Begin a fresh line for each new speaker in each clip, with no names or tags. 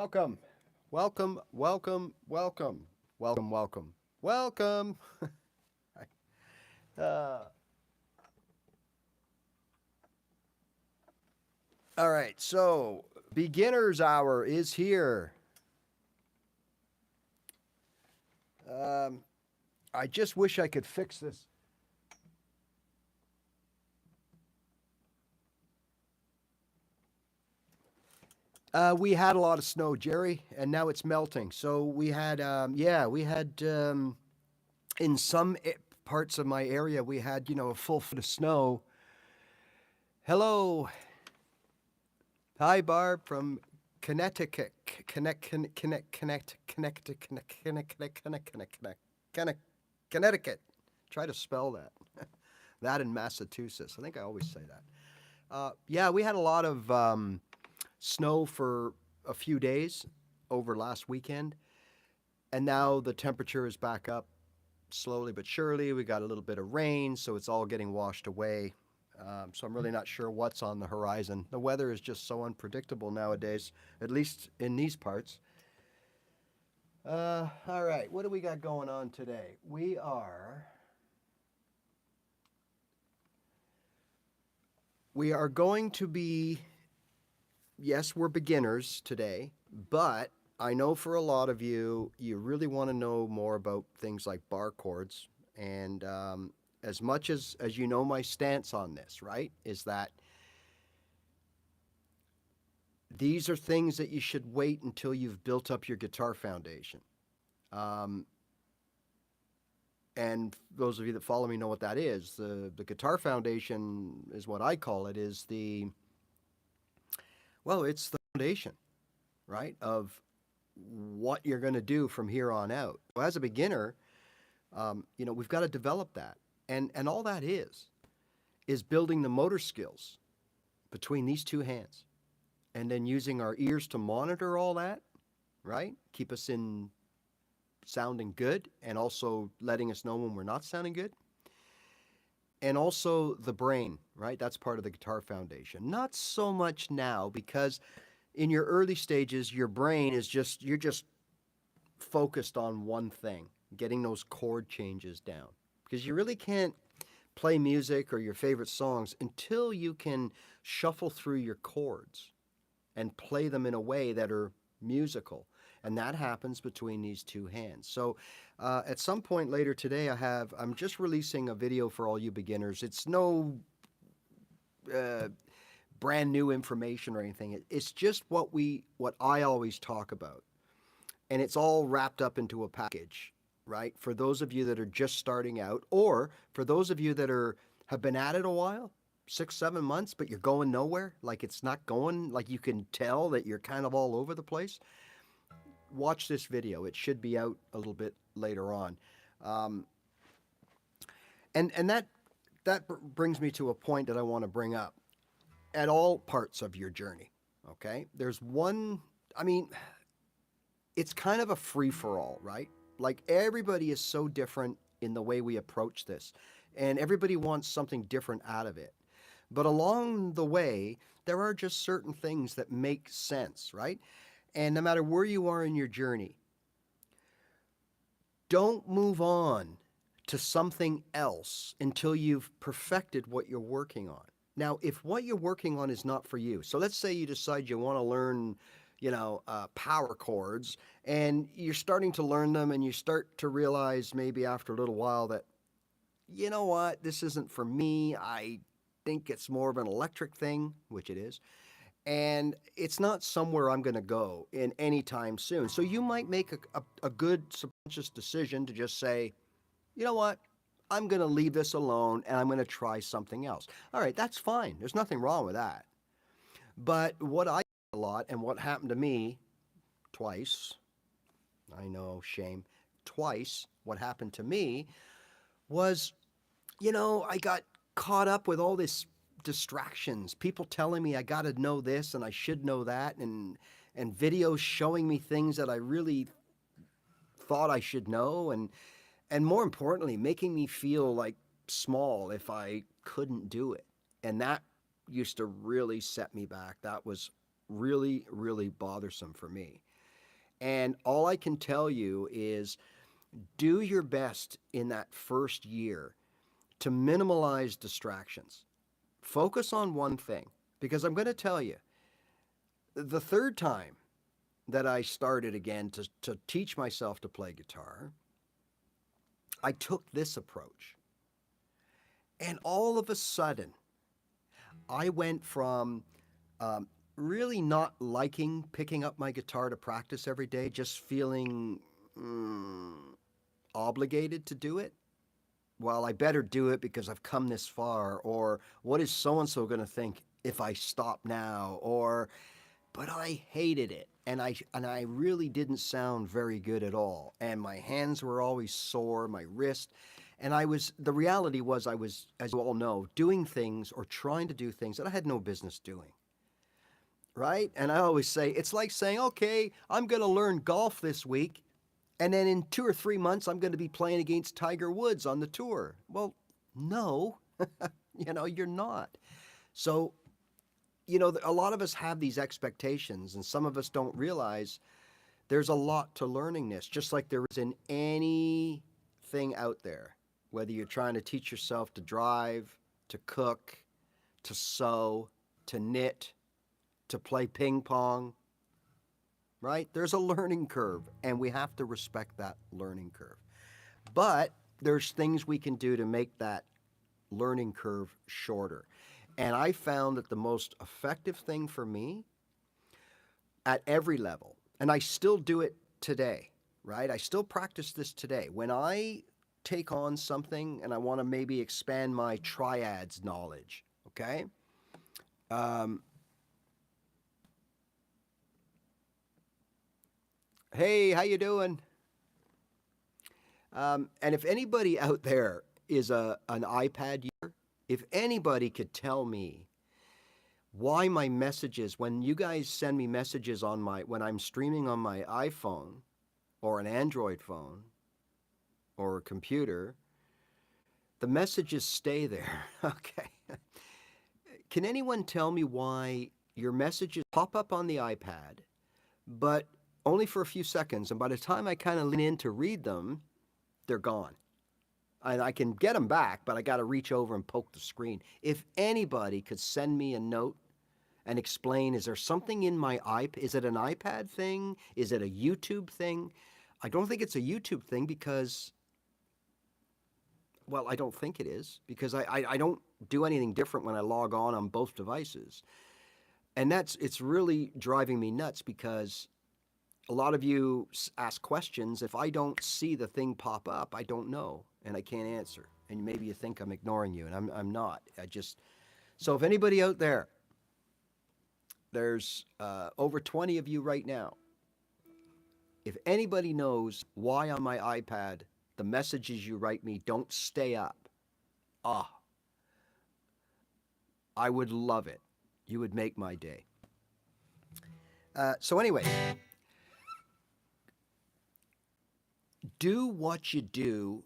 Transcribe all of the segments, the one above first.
Welcome, welcome, welcome, welcome, welcome, welcome, welcome. uh, all right, so beginner's hour is here. Um, I just wish I could fix this. We had a lot of snow, Jerry, and now it's melting. So we had, in some parts of my area, we had, a full foot of snow. Hello. Hi, Barb from Connecticut. Connecticut. Try to spell that. That in Massachusetts. I think I always say that. Yeah, we had a lot of snow for a few days over last weekend, and now the temperature is back up slowly but surely. We got a little bit of rain, so it's all getting washed away. So I'm really not sure what's on the horizon. The weather is just so unpredictable nowadays, at least in these parts. All right, what do we got going on today? We are going to be, yes, we're beginners today, but I know for a lot of you, you really want to know more about things like bar chords. And as much as you know, my stance on this, right, is that these are things that you should wait until you've built up your guitar foundation. Um, and those of you that follow me know what that is. The guitar foundation is what I call it, is it's the foundation, right, of what you're going to do from here on out. So as a beginner, we've got to develop that. And all that is building the motor skills between these two hands and then using our ears to monitor all that, right? Keep us in sounding good and also letting us know when we're not sounding good. And also the brain, right? That's part of the guitar foundation. Not so much now because in your early stages, your brain is you're just focused on one thing, getting those chord changes down. Because you really can't play music or your favorite songs until you can shuffle through your chords and play them in a way that are musical. And that happens between these two hands. So at some point later today, I'm just releasing a video for all you beginners. It's no brand new information or anything. It's just what I always talk about. And it's all wrapped up into a package, right? For those of you that are just starting out, or for those of you that have been at it a while, 6, 7 months, but you're going nowhere, like it's not going, like you can tell that you're kind of all over the place. Watch this video. It should be out a little bit later on. And that brings me to a point that I want to bring up at all parts of your journey. Okay, there's one. I mean, it's kind of a free for all, right? Like everybody is so different in the way we approach this, and everybody wants something different out of it. But along the way, there are just certain things that make sense, right? And no matter where you are in your journey, don't move on to something else until you've perfected what you're working on. Now, if what you're working on is not for you, so let's say you decide you want to learn, power chords, and you're starting to learn them, and you start to realize maybe after a little while that, you know what, this isn't for me. I think it's more of an electric thing, which it is, and it's not somewhere I'm going to go in any time soon. So you might make a good subconscious decision to just say, you know what, I'm going to leave this alone and I'm going to try something else. All right, that's fine. There's nothing wrong with that. But what I a lot and what happened to me twice, I know, shame, twice, what happened to me was, I got caught up with all this distractions, people telling me I got to know this and I should know that, and videos showing me things that I really thought I should know, and more importantly, making me feel like small if I couldn't do it. And that used to really set me back. That was really, really bothersome for me. And all I can tell you is do your best in that first year to minimize distractions. Focus on one thing. Because I'm going to tell you, the third time that I started again to teach myself to play guitar, I took this approach. And all of a sudden, I went from really not liking picking up my guitar to practice every day, just feeling obligated to do it. Well, I better do it because I've come this far, or what is so and so going to think if I stop now, or but I hated it, and I really didn't sound very good at all, and my hands were always sore, my wrist, and the reality was I was, as you all know, doing things or trying to do things that I had no business doing. Right? And I always say, it's like saying, okay, I'm going to learn golf this week, and then in 2 or 3 months, I'm going to be playing against Tiger Woods on the tour. Well, no, you're not. So, a lot of us have these expectations, and some of us don't realize there's a lot to learning this, just like there is in anything out there, whether you're trying to teach yourself to drive, to cook, to sew, to knit, to play ping pong, right? There's a learning curve, and we have to respect that learning curve. But there's things we can do to make that learning curve shorter. And I found that the most effective thing for me at every level, and I still do it today, right? I still practice this today. When I take on something and I want to maybe expand my triads knowledge, okay? Hey, how you doing? And if anybody out there is an iPad user, if anybody could tell me why my messages, when you guys send me messages when I'm streaming on my iPhone or an Android phone or a computer, the messages stay there. Okay. Can anyone tell me why your messages pop up on the iPad, but only for a few seconds, and by the time I kind of lean in to read them, they're gone? And I can get them back, but I got to reach over and poke the screen. If anybody could send me a note and explain, is there something in my iPad? Is it an iPad thing? Is it a YouTube thing? I don't think it's a YouTube thing because, well, I don't think it is because I don't do anything different when I log on both devices. And it's really driving me nuts because a lot of you ask questions. If I don't see the thing pop up, I don't know, and I can't answer. And maybe you think I'm ignoring you, and I'm not. So if anybody out there, there's over 20 of you right now. If anybody knows why on my iPad the messages you write me don't stay up, I would love it. You would make my day. So anyway, do what you do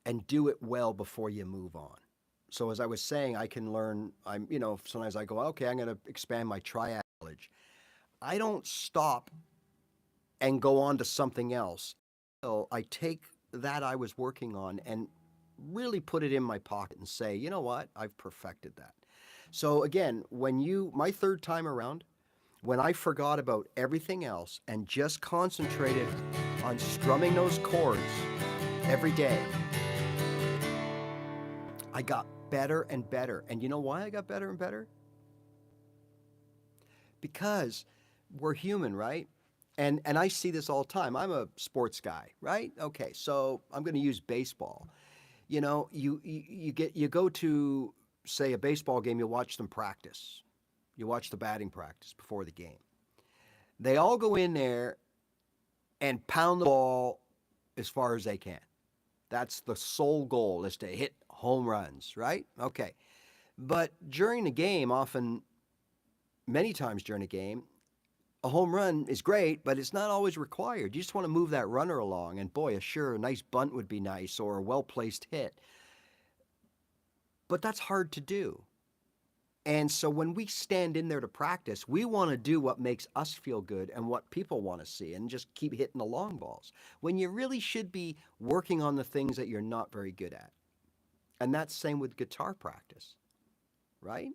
and do it well before you move on. So as I was saying, I can learn, sometimes I go, okay, I'm going to expand my triad knowledge. I don't stop and go on to something else. So I take that I was working on and really put it in my pocket and say, you know what, I've perfected that. So again, my third time around, when I forgot about everything else and just concentrated on strumming those chords every day, I got better and better. And you know why I got better and better? Because we're human, right? And I see this all the time. I'm a sports guy, right? Okay, so I'm going to use baseball. You go to, say, a baseball game, you watch them practice. You watch the batting practice before the game. They all go in there and pound the ball as far as they can. That's the sole goal, is to hit home runs, right? Okay. But during the game, many times during a game, a home run is great, but it's not always required. You just want to move that runner along, and boy, a nice bunt would be nice, or a well-placed hit. But that's hard to do. And so when we stand in there to practice, we want to do what makes us feel good and what people want to see and just keep hitting the long balls when you really should be working on the things that you're not very good at. And that's same with guitar practice, right?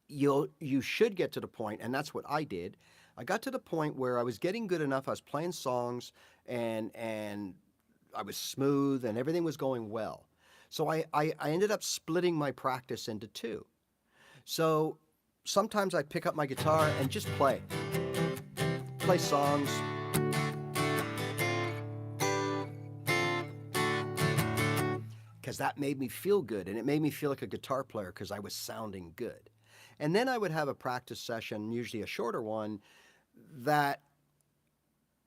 You should get to the point, and that's what I did. I got to the point where I was getting good enough. I was playing songs and I was smooth and everything was going well. So I ended up splitting my practice into two. So sometimes I'd pick up my guitar and just play songs. Because that made me feel good and it made me feel like a guitar player because I was sounding good. And then I would have a practice session, usually a shorter one, that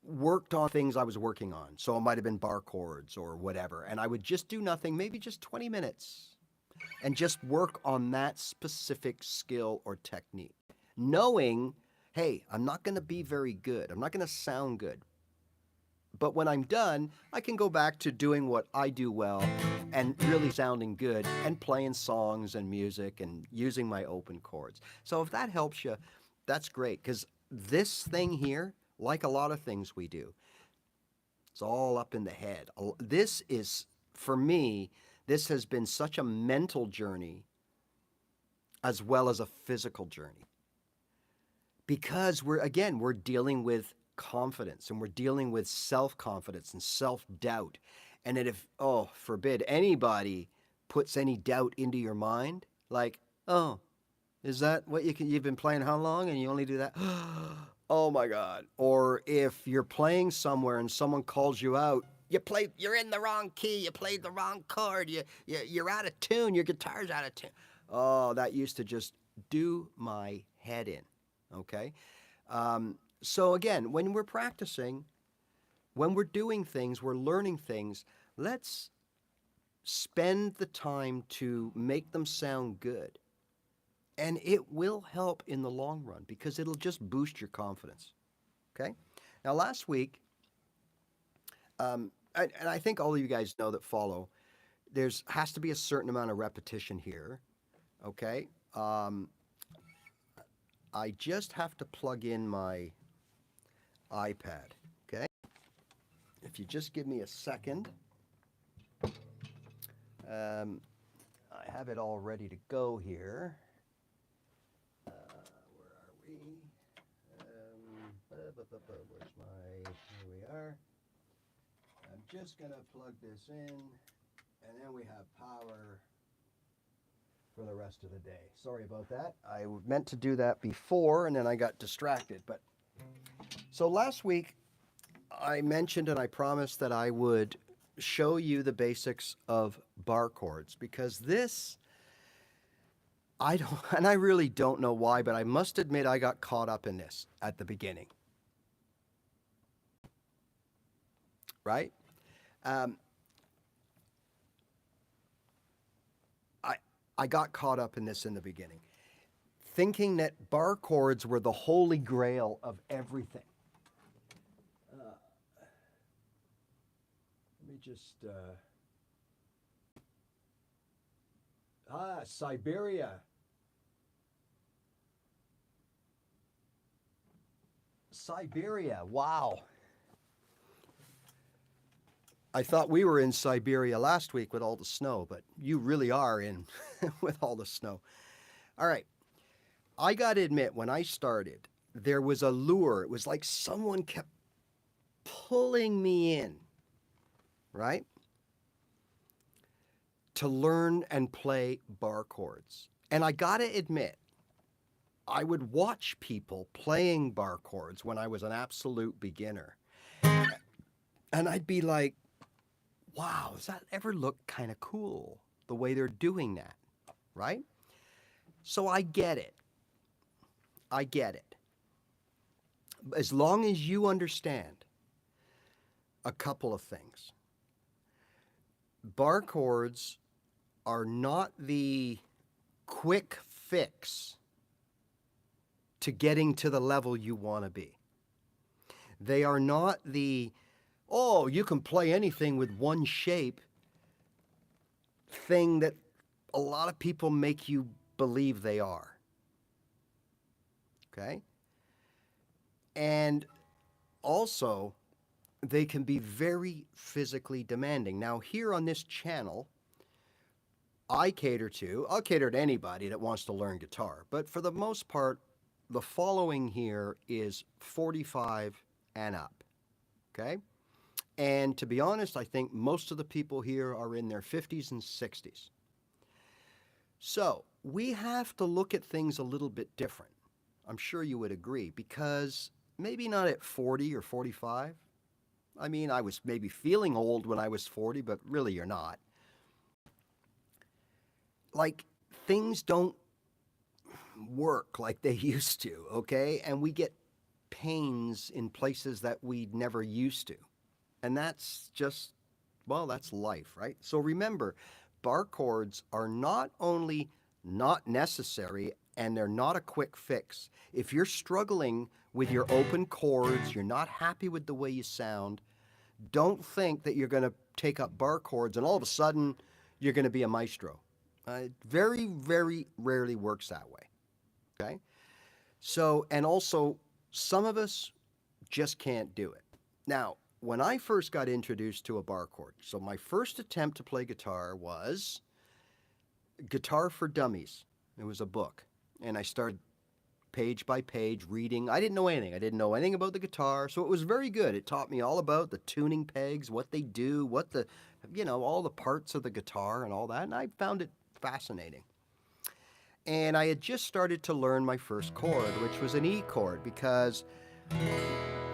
worked on things I was working on. So it might have been bar chords or whatever. And I would just do nothing, maybe just 20 minutes, and just work on that specific skill or technique. Knowing, hey, I'm not going to be very good. I'm not going to sound good. But when I'm done, I can go back to doing what I do well and really sounding good and playing songs and music and using my open chords. So if that helps you, that's great, because this thing here, like a lot of things we do, it's all up in the head. This is, for me, this has been such a mental journey as well as a physical journey. Because we're dealing with confidence and we're dealing with self-confidence and self-doubt. And that if, oh, forbid, anybody puts any doubt into your mind, like, oh, is that what you've been playing how long and you only do that? Oh my God. Or if you're playing somewhere and someone calls you out, you're in the wrong key, you played the wrong chord, you're out of tune, your guitar's out of tune. Oh, that used to just do my head in, okay? So again, when we're practicing, when we're doing things, we're learning things, let's spend the time to make them sound good. And it will help in the long run because it'll just boost your confidence, okay? Now, last week, and I think all of you guys know that follow, has to be a certain amount of repetition here, okay? I just have to plug in my iPad, okay? If you just give me a second. I have it all ready to go here. Where are we? Where's my, here we are. I'm just gonna plug this in, and then we have power for the rest of the day. Sorry about that. I meant to do that before, and then I got distracted. But so last week, I mentioned and I promised that I would show you the basics of bar chords, because this, and I really don't know why, but I must admit I got caught up in this at the beginning. Right? I got caught up in this in the beginning, thinking that bar chords were the holy grail of everything. Let me just, Siberia. Siberia, wow. I thought we were in Siberia last week with all the snow, but you really are in with all the snow. All right. I got to admit, when I started, there was a lure. It was like someone kept pulling me in, right? To learn and play bar chords. And I got to admit, I would watch people playing bar chords when I was an absolute beginner. And I'd be like, wow, does that ever look kind of cool, the way they're doing that, right? So I get it. I get it. As long as you understand a couple of things. Bar chords are not the quick fix to getting to the level you want to be. They are not the, oh, you can play anything with one shape thing that a lot of people make you believe they are. Okay? And also, they can be very physically demanding. Now, here on this channel, I'll cater to anybody that wants to learn guitar. But for the most part, the following here is 45 and up. Okay? And to be honest, I think most of the people here are in their 50s and 60s. So we have to look at things a little bit different. I'm sure you would agree, because maybe not at 40 or 45. I mean, I was maybe feeling old when I was 40, but really you're not. Like, things don't work like they used to, okay? And we get pains in places that we never used to. And that's just, well, that's life, right? So remember, bar chords are not only not necessary, and they're not a quick fix. If you're struggling with your open chords, you're not happy with the way you sound, don't think that you're going to take up bar chords and all of a sudden you're going to be a maestro. It very, very rarely works that way. Okay? So, and also, some of us just can't do it. Now, when I first got introduced to a bar chord, so my first attempt to play guitar was Guitar for Dummies. It was a book. And I started page by page reading. I didn't know anything. I didn't know anything about the guitar, so it was very good. It taught me all about the tuning pegs, what they do, what the, all the parts of the guitar and all that, and I found it fascinating. And I had just started to learn my first chord, which was an E chord, because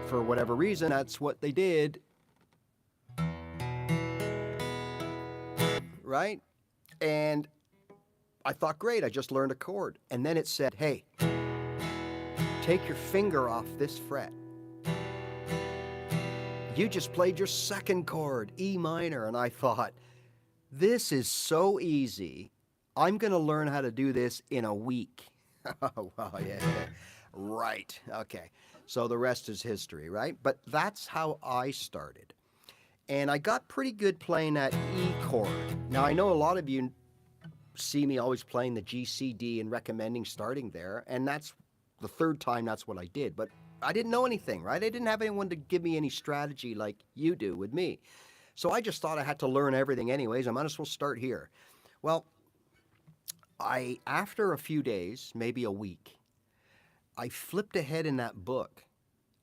for whatever reason, that's what they did. Right? And I thought, great, I just learned a chord. And then it said, hey, take your finger off this fret. You just played your second chord, E minor. And I thought, this is so easy. I'm going to learn how to do this in a week. Oh, well, yeah. Right. Okay. So the rest is history, right? But that's how I started. And I got pretty good playing that E chord. Now, I know a lot of you see me always playing the G, C, D and recommending starting there. And that's the third time that's what I did. But I didn't know anything, right? I didn't have anyone to give me any strategy like you do with me. So I just thought I had to learn everything anyways. I might as well start here. Well, after a few days, maybe a week, I flipped ahead in that book.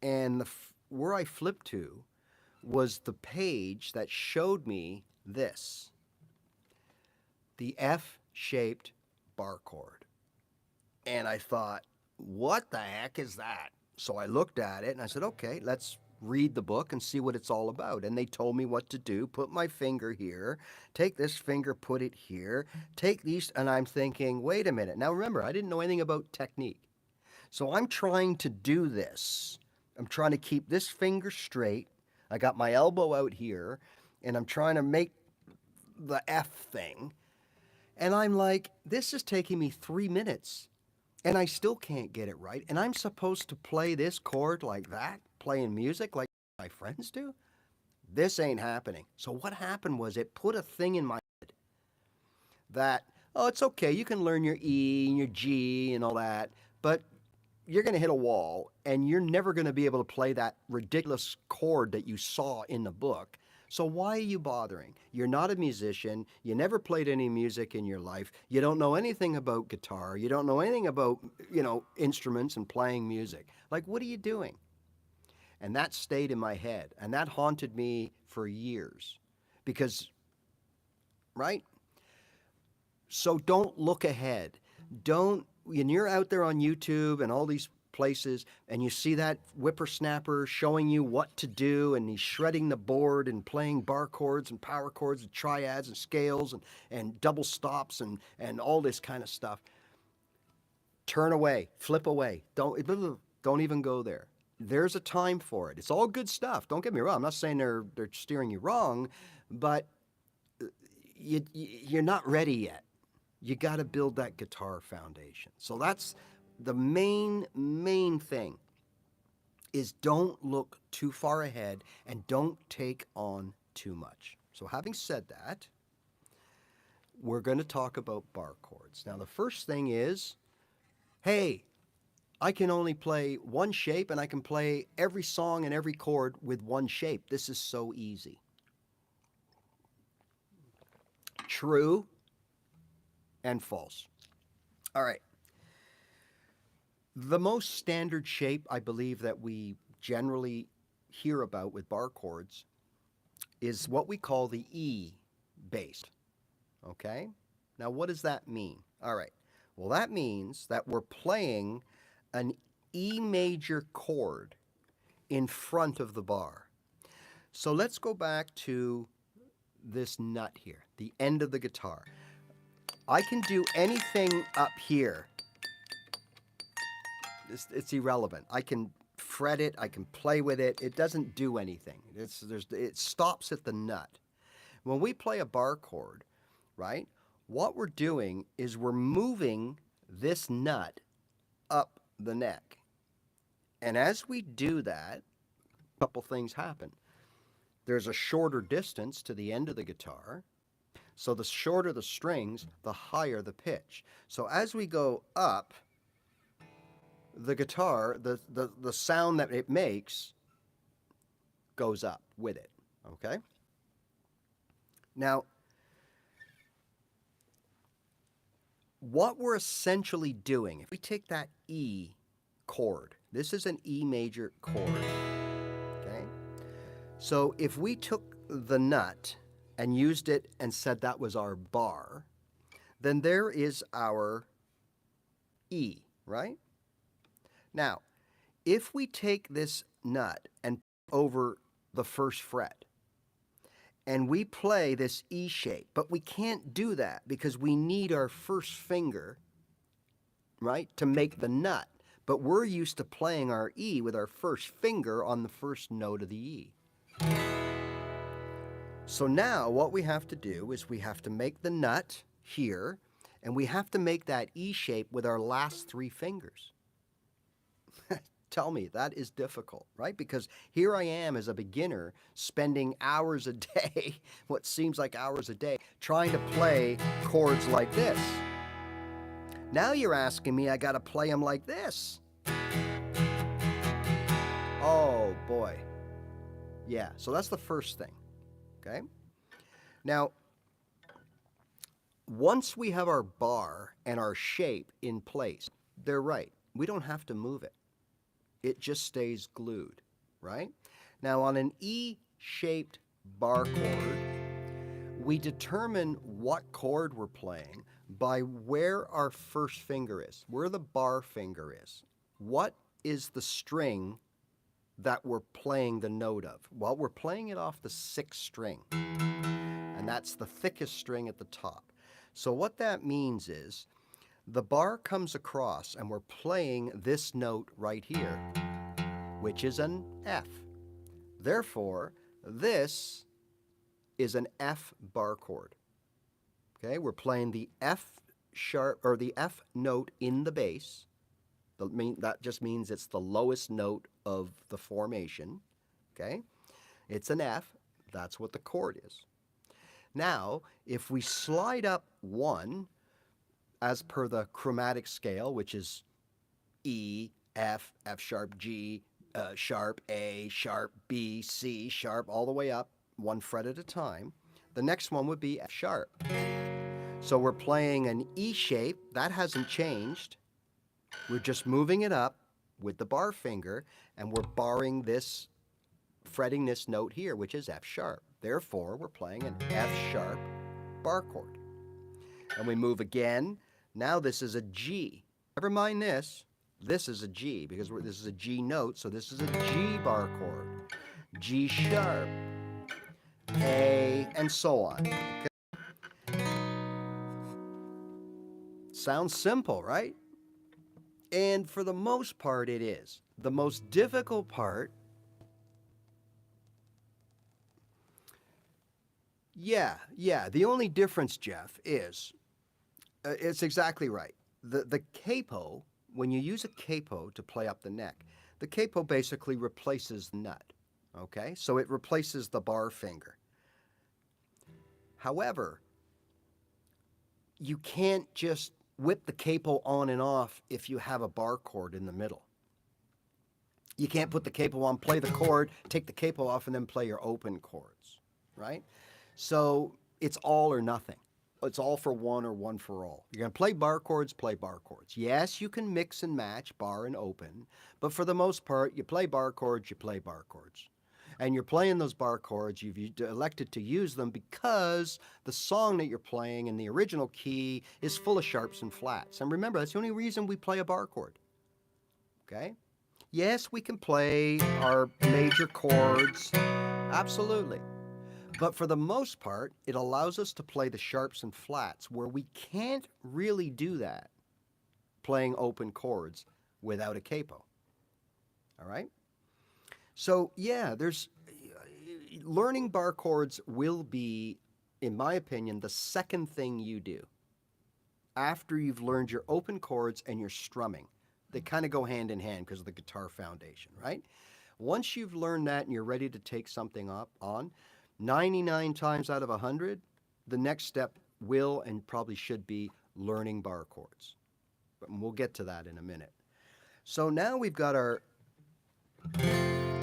And where I flipped to was the page that showed me this, the F-shaped bar chord. And I thought, what the heck is that? So I looked at it and I said, okay, let's read the book and see what it's all about. And they told me what to do. Put my finger here, take this finger, put it here, take these, and I'm thinking, wait a minute. Now remember, I didn't know anything about technique. So I'm trying to do this. I'm trying to keep this finger straight. I got my elbow out here, and I'm trying to make the F thing. And I'm like, this is taking me 3 minutes, and I still can't get it right. And I'm supposed to play this chord like that, playing music like my friends do? This ain't happening. So what happened was it put a thing in my head that, oh, it's okay, you can learn your E and your G and all that, but you're going to hit a wall, and you're never going to be able to play that ridiculous chord that you saw in the book. So why are you bothering? You're not a musician. You never played any music in your life. You don't know anything about guitar. You don't know anything about, instruments and playing music. Like, what are you doing? And that stayed in my head, and that haunted me for years. Because, right? So don't look ahead. When you're out there on YouTube and all these places and you see that whippersnapper showing you what to do, and he's shredding the board and playing bar chords and power chords and triads and scales and double stops and all this kind of stuff, turn away, flip away. Don't even go there. There's a time for it. It's all good stuff. Don't get me wrong. I'm not saying they're steering you wrong, but you're not ready yet. You got to build that guitar foundation. So that's the main thing, is don't look too far ahead and don't take on too much. So having said that, we're going to talk about bar chords. Now, the first thing is, hey, I can only play one shape and I can play every song and every chord with one shape. This is so easy. True and false. All right. The most standard shape I believe that we generally hear about with bar chords is what we call the E based. Okay? Now, what does that mean? All right. Well, that means that we're playing an E major chord in front of the bar. So let's go back to this nut here, the end of the guitar. I can do anything up here. It's irrelevant. I can fret it, I can play with it. It doesn't do anything. It stops at the nut. When we play a bar chord, right, what we're doing is we're moving this nut up the neck. And as we do that, a couple things happen. There's a shorter distance to the end of the guitar. So the shorter the strings, the higher the pitch. So as we go up, the guitar, the sound that it makes goes up with it, okay? Now, what we're essentially doing, if we take that E chord, this is an E major chord, okay? So if we took the nut and used it and said that was our bar, then there is our E, right? Now, if we take this nut and put over the first fret, and we play this E shape, but we can't do that because we need our first finger, right, to make the nut. But we're used to playing our E with our first finger on the first note of the E. So now what we have to do is we have to make the nut here, and we have to make that E shape with our last three fingers. Tell me, that is difficult, right? Because here I am as a beginner spending hours a day, what seems like hours a day, trying to play chords like this. Now you're asking me I got to play them like this. Oh, boy. Yeah, so that's the first thing, okay? Now, once we have our bar and our shape in place, they're right. We don't have to move it. It just stays glued, right? Now, on an E-shaped bar chord, we determine what chord we're playing by where our first finger is, where the bar finger is. What is the string that we're playing the note of? Well, we're playing it off the 6th string, and that's the thickest string at the top. So what that means is the bar comes across and we're playing this note right here, which is an F. Therefore, this is an F bar chord. Okay, we're playing the F sharp or the F note in the bass. That just means it's the lowest note of the formation. Okay, it's an F. That's what the chord is. Now, if we slide up one, as per the chromatic scale, which is E, F, F sharp, G, sharp, A, sharp, B, C, sharp, all the way up, one fret at a time. The next one would be F sharp. So we're playing an E shape. That hasn't changed. We're just moving it up with the bar finger, and we're barring this, fretting this note here, which is F sharp. Therefore, we're playing an F sharp bar chord. And we move again. Now this is a G. Never mind this. This is a G because this is a G note, so this is a G bar chord. G sharp, A, and so on. Okay? Sounds simple, right? And for the most part, it is. The most difficult part, yeah. The only difference, Jeff, is it's exactly right. The capo, when you use a capo to play up the neck, the capo basically replaces the nut, okay? So it replaces the bar finger. However, you can't just whip the capo on and off if you have a bar chord in the middle. You can't put the capo on, play the chord, take the capo off, and then play your open chords, right? So it's all or nothing. It's all for one or one for all. You're going to play bar chords, play bar chords. Yes, you can mix and match bar and open, but for the most part, you play bar chords, you play bar chords. And you're playing those bar chords, you've elected to use them because the song that you're playing in the original key is full of sharps and flats. And remember, that's the only reason we play a bar chord. Okay? Yes, we can play our major chords, absolutely. But for the most part, it allows us to play the sharps and flats where we can't really do that playing open chords without a capo. All right? So, yeah, learning bar chords will be, in my opinion, the second thing you do after you've learned your open chords and your strumming. They kind of go hand in hand because of the guitar foundation, right? Once you've learned that and you're ready to take something up on, 99 times out of 100, the next step will and probably should be learning bar chords. But we'll get to that in a minute. So now we've got our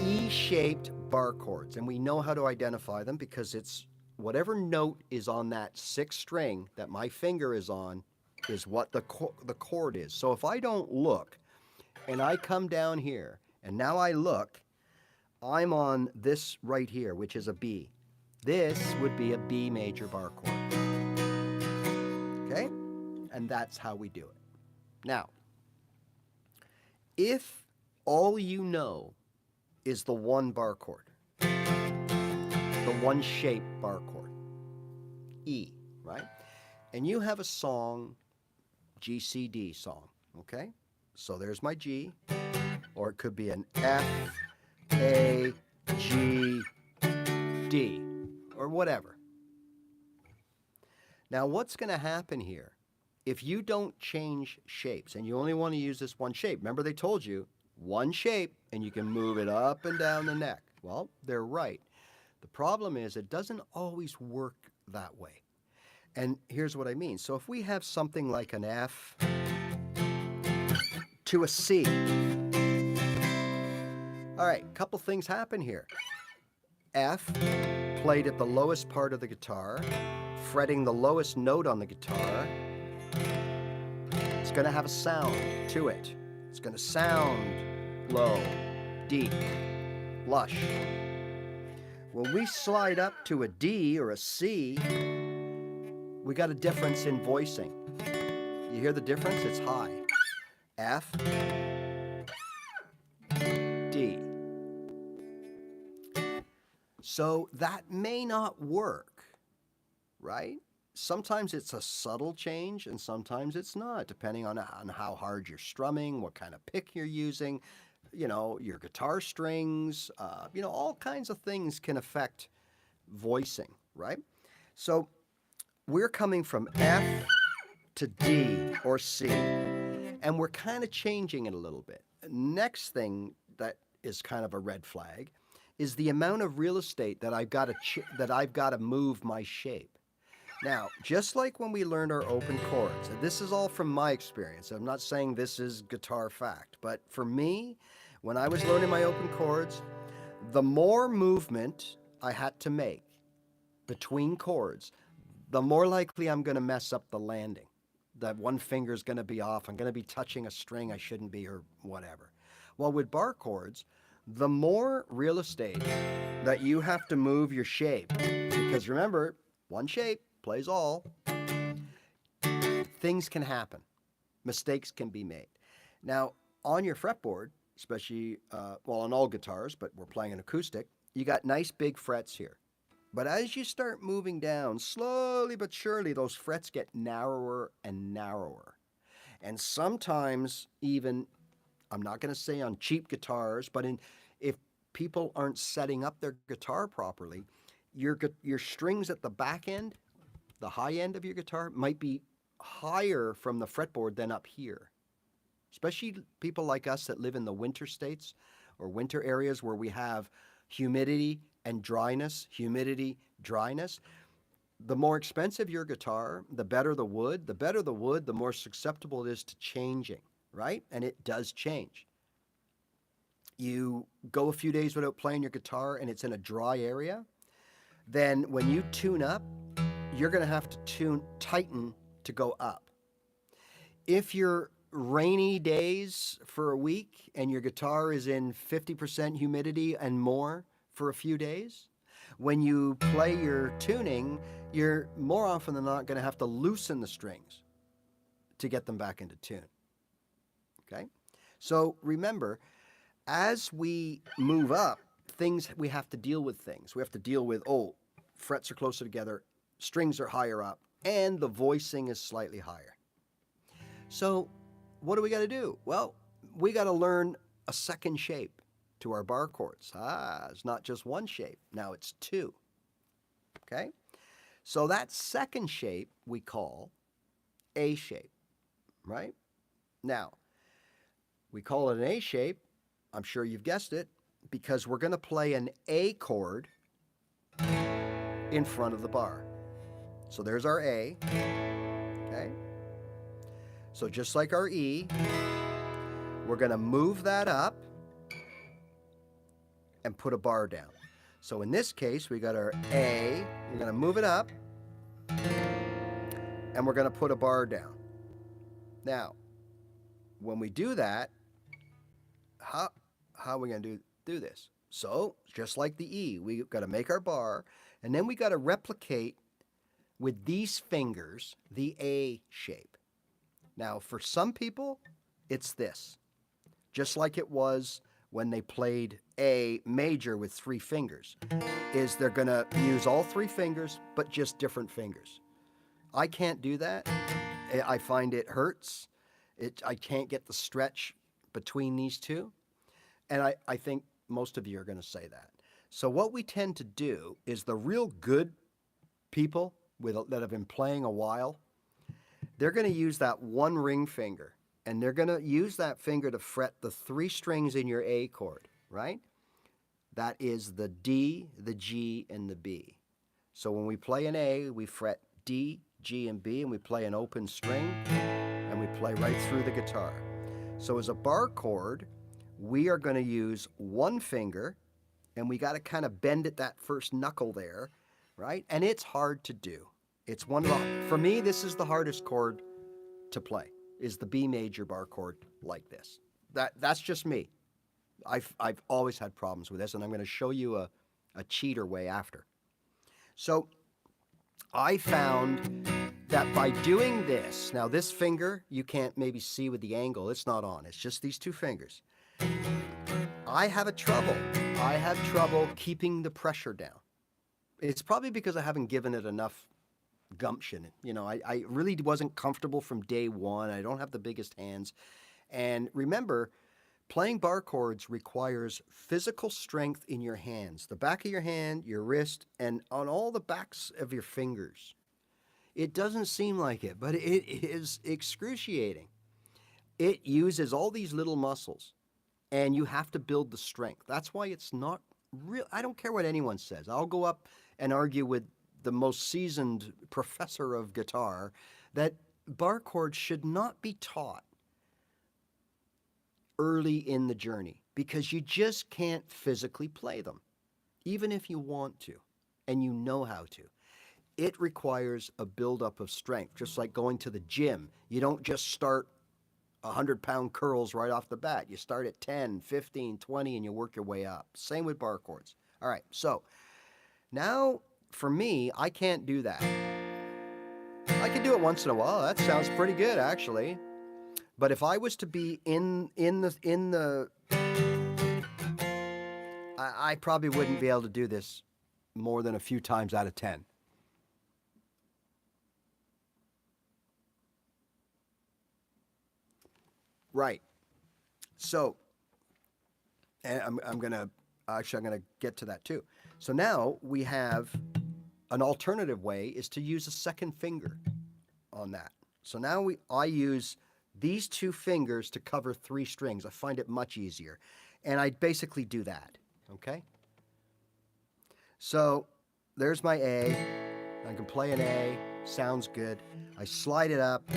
E-shaped bar chords, and we know how to identify them because it's whatever note is on that sixth string that my finger is on is what the chord is. So if I don't look and I come down here and now I look, I'm on this right here, which is a B. This would be a B major bar chord. Okay? And that's how we do it. Now, if all you know is the one bar chord, the one shape bar chord, E, right? And you have a song, G, C, D song, okay? So there's my G, or it could be an F, A, G, D, or whatever. Now what's going to happen here? If you don't change shapes and you only want to use this one shape, remember they told you one shape and you can move it up and down the neck. Well, they're right. The problem is it doesn't always work that way. And here's what I mean. So if we have something like an F to a C, all right, a couple things happen here. F played at the lowest part of the guitar, fretting the lowest note on the guitar. It's going to have a sound to it. It's going to sound low, deep, lush. When we slide up to a D or a C, we got a difference in voicing. You hear the difference? It's high. F, D. So that may not work, right? Sometimes it's a subtle change and sometimes it's not, depending on how hard you're strumming, what kind of pick you're using, your guitar strings, all kinds of things can affect voicing, right? So we're coming from F to D or C, and we're kind of changing it a little bit. Next thing that is kind of a red flag is the amount of real estate that I've got to move my shape. Now, just like when we learned our open chords, and this is all from my experience, I'm not saying this is guitar fact, but for me, when I was learning my open chords, the more movement I had to make between chords, the more likely I'm going to mess up the landing. That one finger's going to be off, I'm going to be touching a string I shouldn't be, or whatever. Well, with bar chords, the more real estate that you have to move your shape, because remember, one shape plays all, things can happen. Mistakes can be made. Now, on your fretboard, especially, on all guitars, but we're playing an acoustic, you got nice big frets here. But as you start moving down, slowly but surely, those frets get narrower and narrower. And sometimes even, I'm not going to say on cheap guitars, but if people aren't setting up their guitar properly, your strings at the back end, the high end of your guitar, might be higher from the fretboard than up here. Especially people like us that live in the winter states or winter areas where we have humidity and dryness, humidity, dryness. The more expensive your guitar, the better the wood. The better the wood, the more susceptible it is to changing, right? And it does change. You go a few days without playing your guitar and it's in a dry area, then when you tune up, you're going to have to tighten to go up. If you're rainy days for a week and your guitar is in 50% humidity and more for a few days, when you play your tuning, you're more often than not going to have to loosen the strings to get them back into tune. Okay? So remember, as we move up, we have to deal with things. We have to deal with, frets are closer together, strings are higher up, and the voicing is slightly higher. So what do we got to do? Well, we got to learn a second shape to our bar chords. It's not just one shape. Now it's two. Okay? So that second shape we call A shape, right? Now, we call it an A shape, I'm sure you've guessed it, because we're going to play an A chord in front of the bar. So there's our A, okay? So just like our E, we're going to move that up and put a bar down. So in this case, we got our A, we're going to move it up, and we're going to put a bar down. Now, when we do that, how are we going to do this? So, just like the E, we've got to make our bar, and then we got to replicate with these fingers the A shape. Now, for some people, it's this. Just like it was when they played A major with 3 fingers, is they're going to use all 3 fingers, but just different fingers. I can't do that. I find it hurts. I can't get the stretch between these two. And I think most of you are going to say that. So what we tend to do is the real good people that have been playing a while, they're going to use that one ring finger, and they're going to use that finger to fret the 3 strings in your A chord, right? That is the D, the G, and the B. So when we play an A, we fret D, G, and B, and we play an open string, and we play right through the guitar. So as a bar chord, we are going to use one finger, and we got to kind of bend at that first knuckle there, right? And it's hard to do. It's for me, this is the hardest chord to play, is the B major bar chord like this. That's just me. I've always had problems with this, and I'm going to show you a cheater way after. So I found that by doing this, now this finger, you can't maybe see with the angle, it's not on, it's just these 2 fingers. I have trouble keeping the pressure down. It's probably because I haven't given it enough gumption. You know, I really wasn't comfortable from day one. I don't have the biggest hands. And remember, playing bar chords requires physical strength in your hands, the back of your hand, your wrist, and on all the backs of your fingers. It doesn't seem like it, but it is excruciating. It uses all these little muscles, and you have to build the strength. That's why it's not real. I don't care what anyone says. I'll go up and argue with the most seasoned professor of guitar that bar chords should not be taught early in the journey because you just can't physically play them, even if you want to and you know how to. It requires a buildup of strength, just like going to the gym. You don't just start 100-pound curls right off the bat. You start at 10, 15, 20, and you work your way up. Same with bar chords. All right, so now for me, I can't do that. I can do it once in a while. That sounds pretty good, actually. But if I was to be I probably wouldn't be able to do this more than a few times out of 10. Right. So, and I'm gonna get to that too. So now we have an alternative way is to use a second finger on that. So now I use these 2 fingers to cover 3 strings. I find it much easier. And I basically do that, okay? So there's my A. I can play an A, sounds good. I slide it up,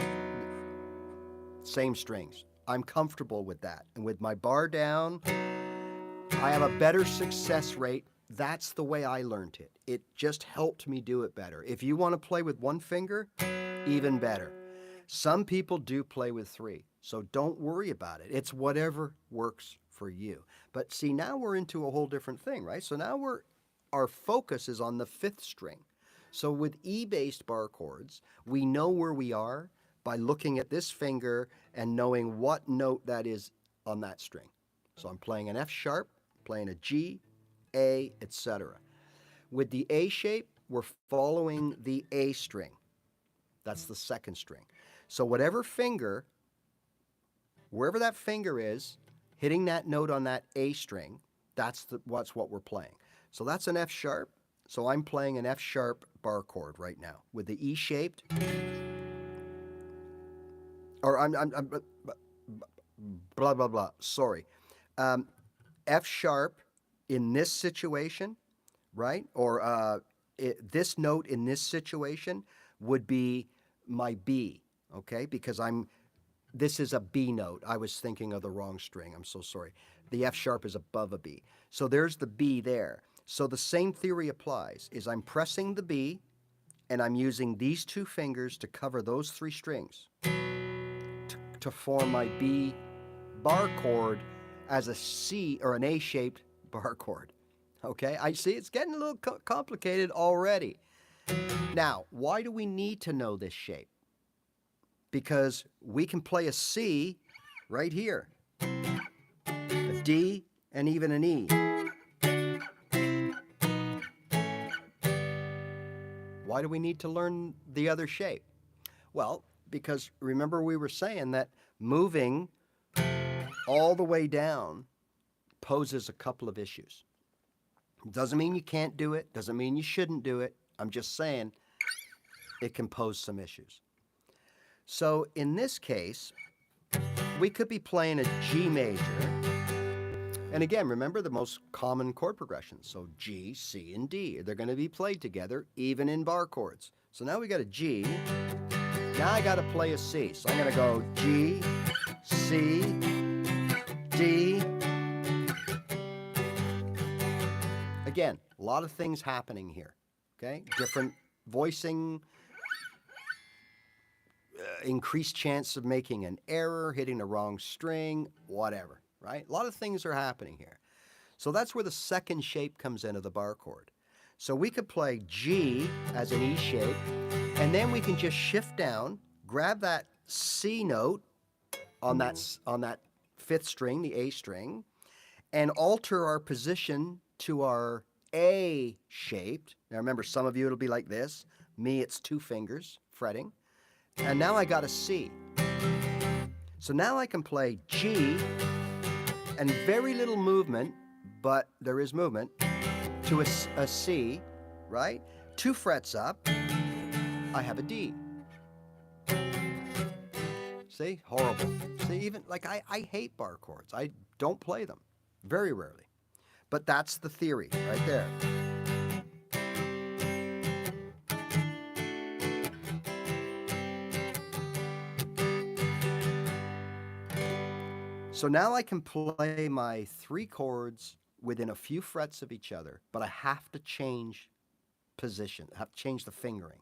same strings. I'm comfortable with that. And with my bar down, I have a better success rate. That's the way I learned it. It just helped me do it better. If you want to play with one finger, even better. Some people do play with three, so don't worry about it. It's whatever works for you. But see, now we're into a whole different thing, right? So now our focus is on the fifth string. So with E-based bar chords, we know where we are by looking at this finger and knowing what note that is on that string. So I'm playing an F sharp, playing a G, A, etc. With the A shape, we're following the A string. That's the second string. So whatever finger, wherever that finger is, hitting that note on that A string, that's what we're playing. So that's an F sharp. So I'm playing an F sharp bar chord right now with the E shaped. Or I'm blah, blah, blah. Sorry. F sharp in this situation, right? Or this note in this situation would be my B, okay? Because this is a B note. I was thinking of the wrong string. I'm so sorry. The F sharp is above a B. So there's the B there. So the same theory applies, is I'm pressing the B and I'm using these two fingers to cover those three strings to form my B bar chord as a C or an A-shaped bar chord. Okay, I see it's getting a little complicated already. Now, why do we need to know this shape? Because we can play a C right here, a D, and even an E. Why do we need to learn the other shape? Well, because remember we were saying that moving all the way down poses a couple of issues. Doesn't mean you can't do it, doesn't mean you shouldn't do it. I'm just saying it can pose some issues. So in this case, we could be playing a G major. And again, remember the most common chord progressions. So G, C, and D. They're going to be played together, even in bar chords. So now we got a G. Now I got to play a C. So I'm going to go G, C, D. Again, a lot of things happening here. Okay? Different voicing, increased chance of making an error, hitting the wrong string, whatever. Right? A lot of things are happening here. So that's where the second shape comes into the bar chord. So we could play G as an E shape, and then we can just shift down, grab that C note on that fifth string, the A string, and alter our position to our A shaped. Now remember, some of you it'll be like this. Me, it's two fingers fretting. And now I got a C. So now I can play G, and very little movement, but there is movement, to a C, right? 2 frets up, I have a D. See? Horrible. See, even, like, I hate bar chords. I don't play them, very rarely. But that's the theory right there. So now I can play my 3 chords within a few frets of each other, but I have to change position, I have to change the fingering,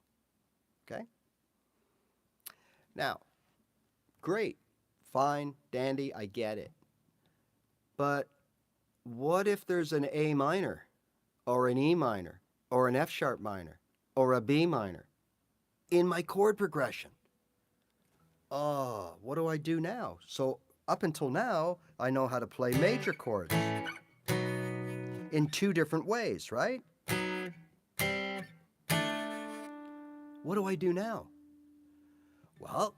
okay? Now, great, fine, dandy, I get it. But what if there's an A minor, or an E minor, or an F sharp minor, or a B minor in my chord progression? Oh, what do I do now? So up until now, I know how to play major chords in 2 different ways, right? What do I do now? Well,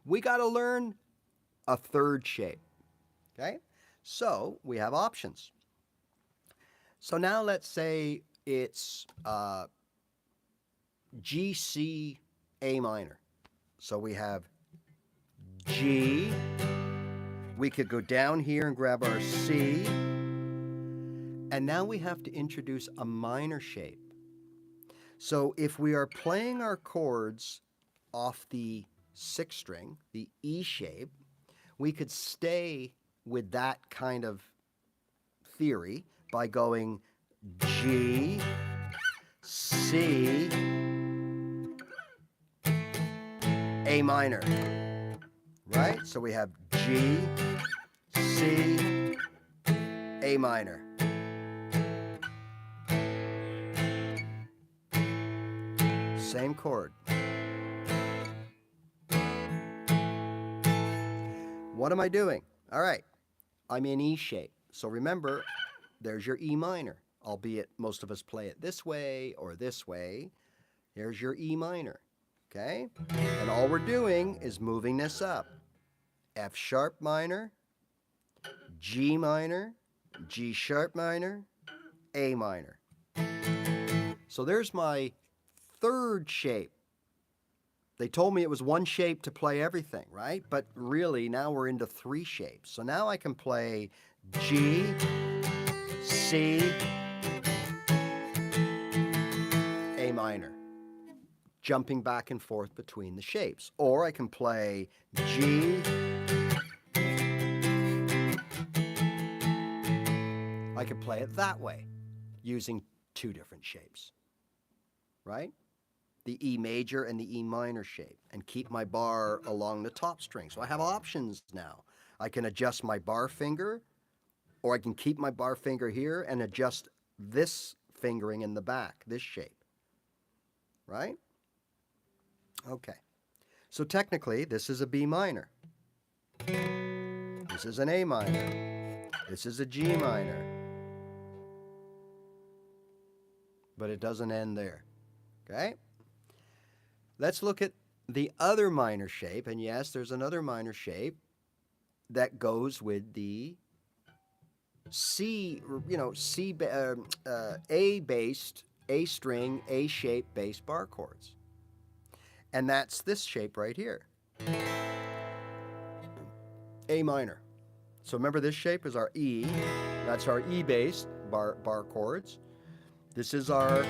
we got to learn a third shape, okay? So we have options. So now let's say it's G, C, A minor. So we have G. We could go down here and grab our C. And now we have to introduce a minor shape. So if we are playing our chords off the sixth string, the E shape, we could stay with that kind of theory by going G, C, A minor, right? So we have G, C, A minor. Same chord. What am I doing? All right, I'm in E shape. So remember, there's your E minor, albeit most of us play it this way or this way. Here's your E minor, okay? And all we're doing is moving this up. F sharp minor, G minor, G sharp minor, A minor. So there's my third shape. They told me it was one shape to play everything, right? But really, now we're into three shapes. So now I can play G, C, A minor, jumping back and forth between the shapes. Or I can play G, I could play it that way, using two different shapes, right? The E major and the E minor shape, and keep my bar along the top string. So I have options now. I can adjust my bar finger, or I can keep my bar finger here and adjust this fingering in the back, this shape, right? Okay. So technically, this is a B minor. This is an A minor. This is a G minor. But it doesn't end there, okay? Let's look at the other minor shape, and yes, there's another minor shape that goes with the C, A-based, A-string, A-shape based bar chords. And that's this shape right here, A minor. So remember, this shape is our E. That's our E-based bar chords. This is our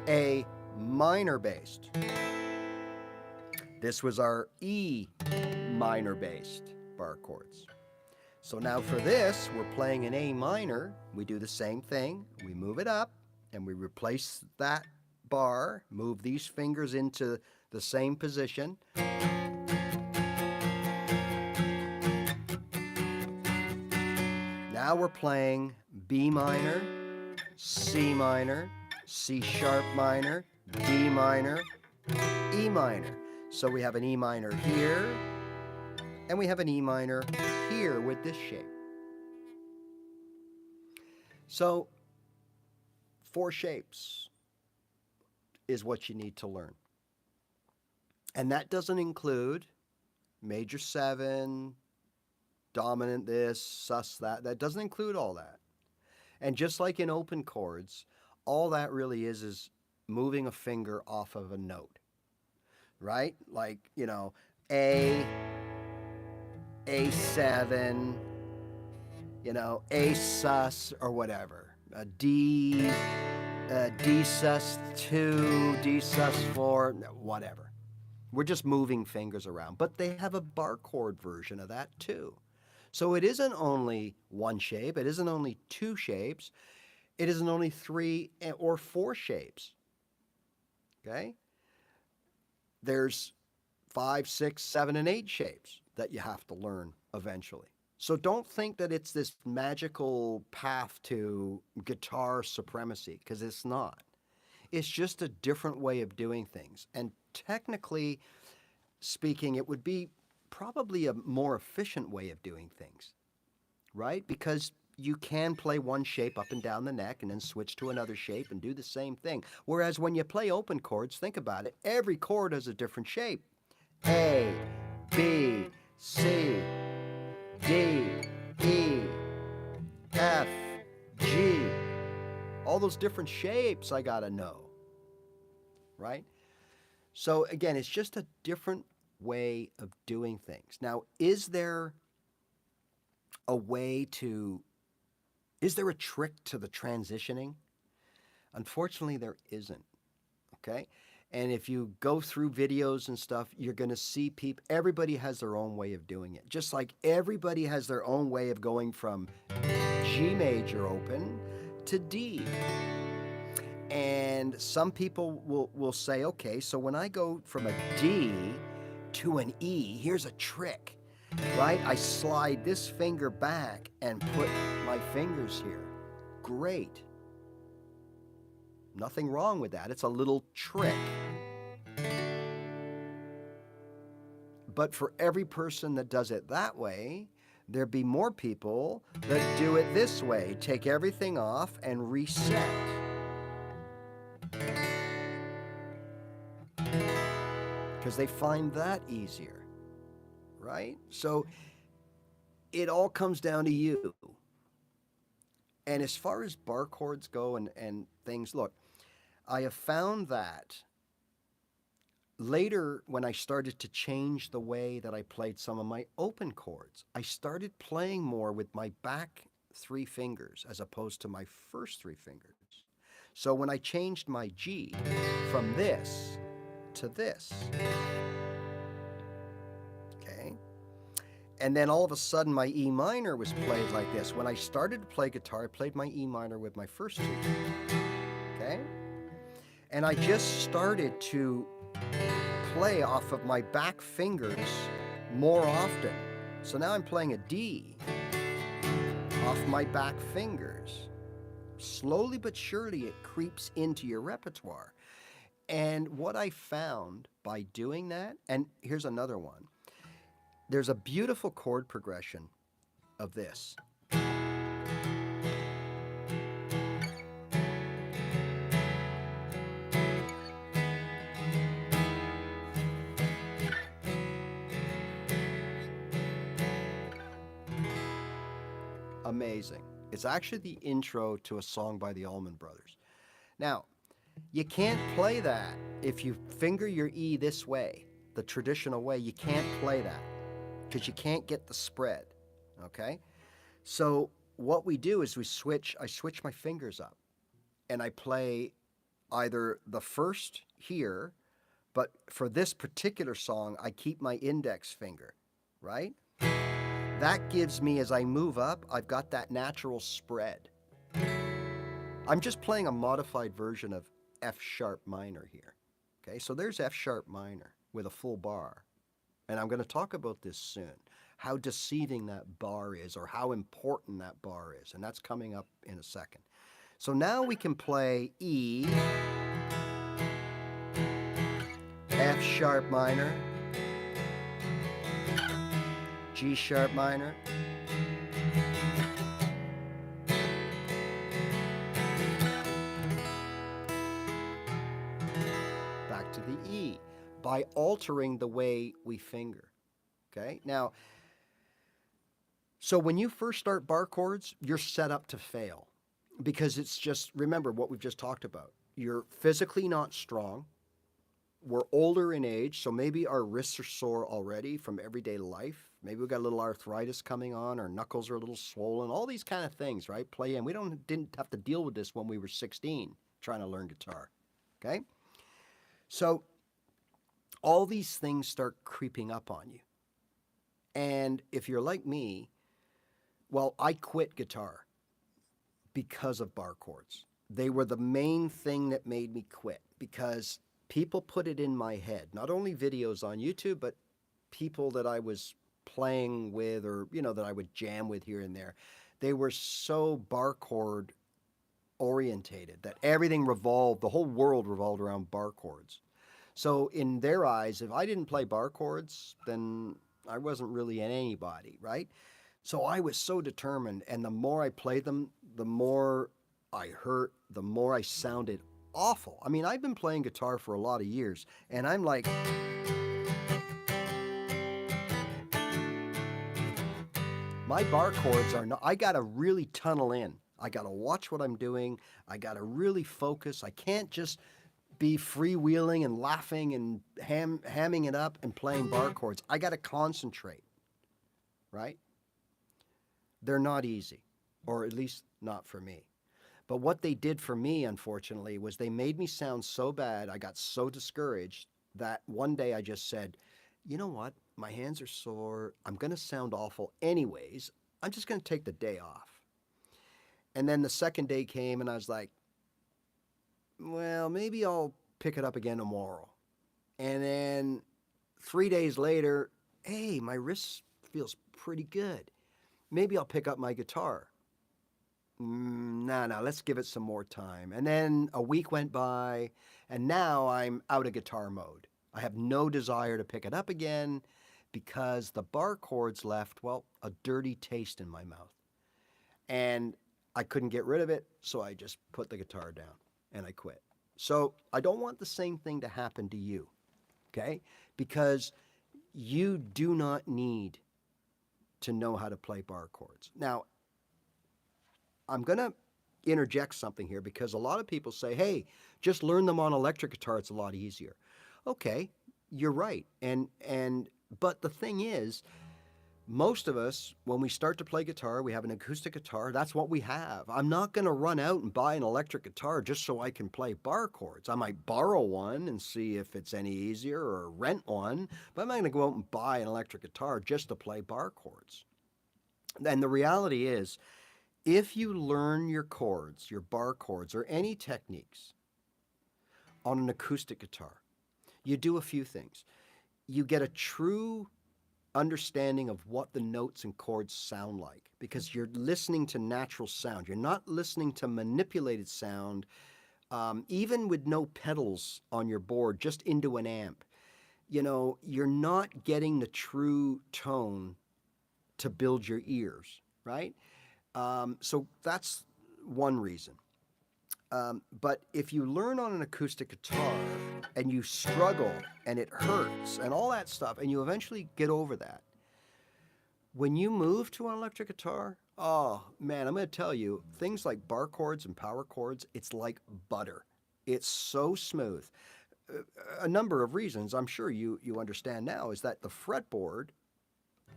A minor based. This was our E minor based bar chords. So now for this, we're playing an A minor. We do the same thing. We move it up and we replace that bar, move these fingers into the same position. Now we're playing B minor, C minor, C sharp minor, D minor, E minor. So we have an E minor here, and we have an E minor here with this shape. So 4 shapes is what you need to learn. And that doesn't include major 7, dominant this, sus that. That doesn't include all that. And just like in open chords, all that really is moving a finger off of a note, right? Like, A, A7, A sus or whatever. D sus 2, D sus 4, whatever. We're just moving fingers around. But they have a bar chord version of that too. So it isn't only one shape, it isn't only 2 shapes, it isn't only 3 or 4 shapes. Okay? There's 5, 6, 7, and 8 shapes that you have to learn eventually. So don't think that it's this magical path to guitar supremacy, because it's not. It's just a different way of doing things. And technically speaking, it would be probably a more efficient way of doing things, right? Because you can play one shape up and down the neck and then switch to another shape and do the same thing. Whereas when you play open chords, think about it, every chord has a different shape. A, B, C, D, E, F, G. All those different shapes I gotta know, right? So again, it's just a different way of doing things. Now, is there a trick to the transitioning? Unfortunately, there isn't. okay? And if you go through videos and stuff, you're going to see people, everybody has their own way of doing it. Just like everybody has their own way of going from G major open to D. And some people will say, okay, so when I go from a D to an E, here's a trick, right? I slide this finger back and put my fingers here. Great. Nothing wrong with that. It's a little trick. But for every person that does it that way, there'd be more people that do it this way. Take everything off and reset. Because they find that easier, right? So it all comes down to you. And as far as bar chords go and things, look, I have found that later when I started to change the way that I played some of my open chords, I started playing more with my back 3 fingers as opposed to my first 3 fingers. So when I changed my G from this to this, okay, and then all of a sudden my E minor was played like this. When I started to play guitar, I played my E minor with my first 2, okay? And I just started to play off of my back fingers more often. So now I'm playing a D off my back fingers. Slowly but surely it creeps into your repertoire. And what I found by doing that, and here's another one, there's a beautiful chord progression of this. Amazing. It's actually the intro to a song by the Allman Brothers. Now, you can't play that if you finger your E this way, the traditional way. You can't play that because you can't get the spread, okay? So what we do is I switch my fingers up and I play either the first here, but for this particular song, I keep my index finger, right? That gives me, as I move up, I've got that natural spread. I'm just playing a modified version of F sharp minor here. Okay, so there's F sharp minor with a full bar. And I'm going to talk about this soon, how deceiving that bar is or how important that bar is. And that's coming up in a second. So now we can play E, F sharp minor, G sharp minor, back to the E by altering the way we finger. Okay, now, so when you first start bar chords, you're set up to fail because it's just, remember what we've just talked about. You're physically not strong. We're older in age, so maybe our wrists are sore already from everyday life. Maybe we've got a little arthritis coming on, our knuckles are a little swollen, all these kind of things, right? Play in. We didn't have to deal with this when we were 16 trying to learn guitar, okay? So all these things start creeping up on you. And if you're like me, well, I quit guitar because of bar chords. They were the main thing that made me quit because people put it in my head, not only videos on YouTube, but people that I was playing with or, that I would jam with here and there. They were so bar chord orientated that everything revolved, the whole world revolved around bar chords. So in their eyes, if I didn't play bar chords, then I wasn't really anybody, right? So I was so determined, and the more I played them, the more I hurt, the more I sounded awful. I mean, I've been playing guitar for a lot of years, and I'm like, my bar chords are not, I gotta really tunnel in. I gotta watch what I'm doing. I gotta really focus. I can't just be freewheeling and laughing and hamming it up and playing bar chords. I gotta concentrate, right? They're not easy, or at least not for me. But what they did for me, unfortunately, was they made me sound so bad. I got so discouraged that one day I just said, you know what? My hands are sore. I'm going to sound awful anyways. I'm just going to take the day off. And then the second day came and I was like, well, maybe I'll pick it up again tomorrow. And then 3 days later, hey, my wrist feels pretty good. Maybe I'll pick up my guitar. No, let's give it some more time. And then a week went by, and now I'm out of guitar mode. I have no desire to pick it up again because the bar chords left, well, a dirty taste in my mouth. And I couldn't get rid of it, so I just put the guitar down and I quit. So I don't want the same thing to happen to you, okay? Because you do not need to know how to play bar chords. Now, I'm going to interject something here because a lot of people say, hey, just learn them on electric guitar. It's a lot easier. Okay, you're right. But the thing is, most of us, when we start to play guitar, we have an acoustic guitar. That's what we have. I'm not going to run out and buy an electric guitar just so I can play bar chords. I might borrow one and see if it's any easier or rent one, but I'm not going to go out and buy an electric guitar just to play bar chords. And the reality is, if you learn your chords, your bar chords, or any techniques on an acoustic guitar, you do a few things. You get a true understanding of what the notes and chords sound like because you're listening to natural sound. You're not listening to manipulated sound, even with no pedals on your board, just into an amp. You know, you're not getting the true tone to build your ears, right? So that's one reason. But if you learn on an acoustic guitar and you struggle and it hurts and all that stuff, and you eventually get over that, when you move to an electric guitar, oh man, I'm going to tell you, things like bar chords and power chords, it's like butter. It's so smooth. A number of reasons, I'm sure you understand now, is that the fretboard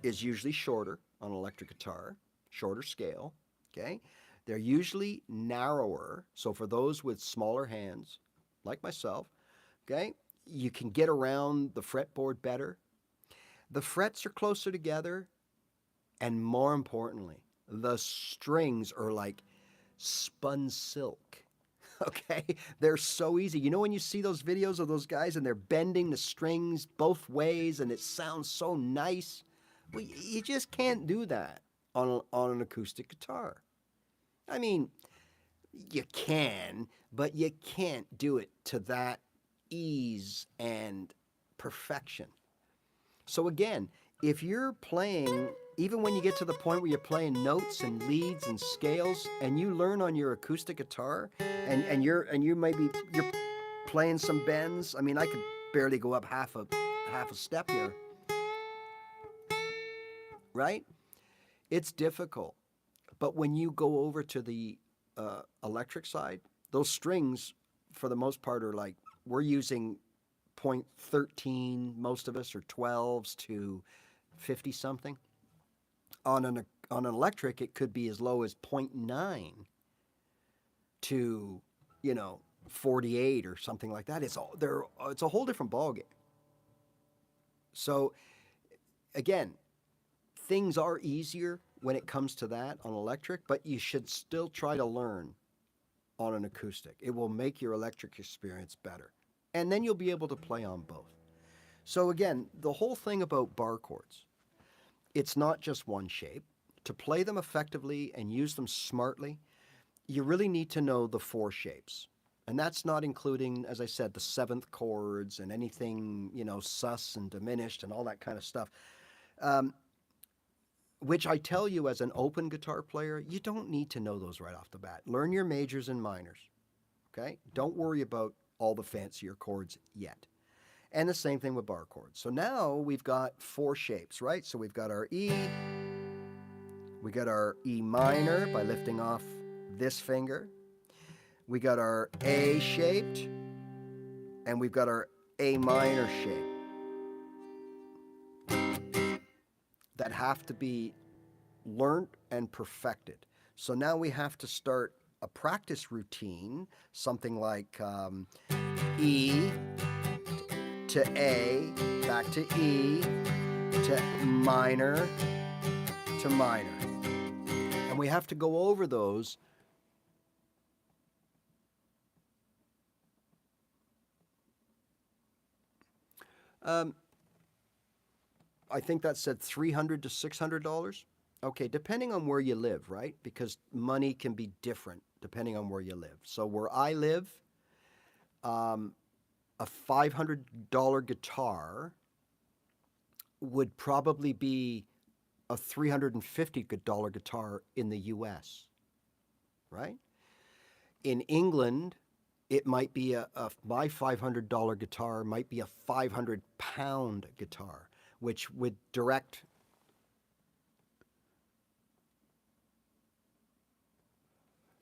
is usually shorter on an electric guitar, shorter scale, okay? They're usually narrower, so for those with smaller hands, like myself, okay, you can get around the fretboard better. The frets are closer together, and more importantly, the strings are like spun silk, okay? They're so easy. You know when you see those videos of those guys and they're bending the strings both ways and it sounds so nice? Well, you just can't do that on an acoustic guitar. I mean, you can, but you can't do it to that ease and perfection. So again, if you're playing, even when you get to the point where you're playing notes and leads and scales, and you learn on your acoustic guitar, and you're playing some bends. I mean, I could barely go up half a step here, right? It's difficult. But when you go over to the electric side, those strings, for the most part, are like, we're using 0.13, most of us, or 12s to 50 something. On an electric, it could be as low as 0.9 to, 48 or something like that. It's a whole different ballgame. So again, things are easier when it comes to that on electric, but you should still try to learn on an acoustic. It will make your electric experience better. And then you'll be able to play on both. So again, the whole thing about bar chords, it's not just one shape. To play them effectively and use them smartly, you really need to know the 4 shapes. And that's not including, as I said, the 7th chords and anything, sus and diminished and all that kind of stuff. Which I tell you as an open guitar player, you don't need to know those right off the bat. Learn your majors and minors, okay? Don't worry about all the fancier chords yet. And the same thing with bar chords. So now we've got 4 shapes, right? So we've got our E, we got our E minor by lifting off this finger, we got our A shaped, and we've got our A minor shape. That have to be learned and perfected. So now we have to start a practice routine, something like E to A, back to E, to minor, to minor. And we have to go over those. I think that said $300 to $600. Okay, depending on where you live, right? Because money can be different depending on where you live. So where I live, a $500 guitar would probably be a $350 guitar in the US, right? In England, it might be my $500 guitar might be a 500-pound guitar, which would direct.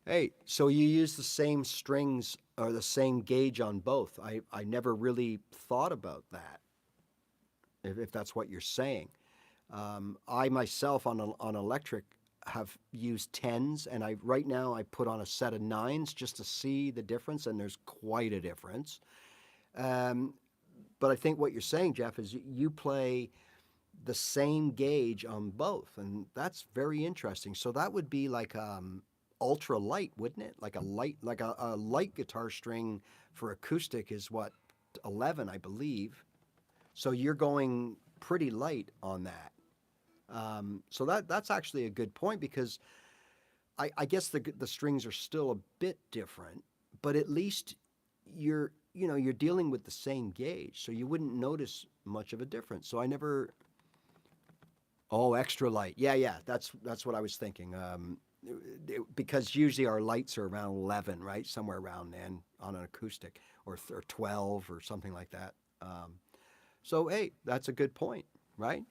Hey, so you use the same strings or the same gauge on both. I never really thought about that, if that's what you're saying. I myself on electric have used tens, and right now I put on a set of nines just to see the difference, and there's quite a difference. Um, but I think what you're saying, Jeff, is you play the same gauge on both, and that's very interesting. So that would be like ultra light, wouldn't it? Like a light guitar string for acoustic is what, 11, I believe. So you're going pretty light on that. So that's actually a good point, because I guess the strings are still a bit different, but at least you're dealing with the same gauge, so you wouldn't notice much of a difference. So I never. Oh, extra light. Yeah, yeah. That's what I was thinking. Because usually our lights are around 11, right? Somewhere around then on an acoustic, or 12 or something like that. So hey, that's a good point, right?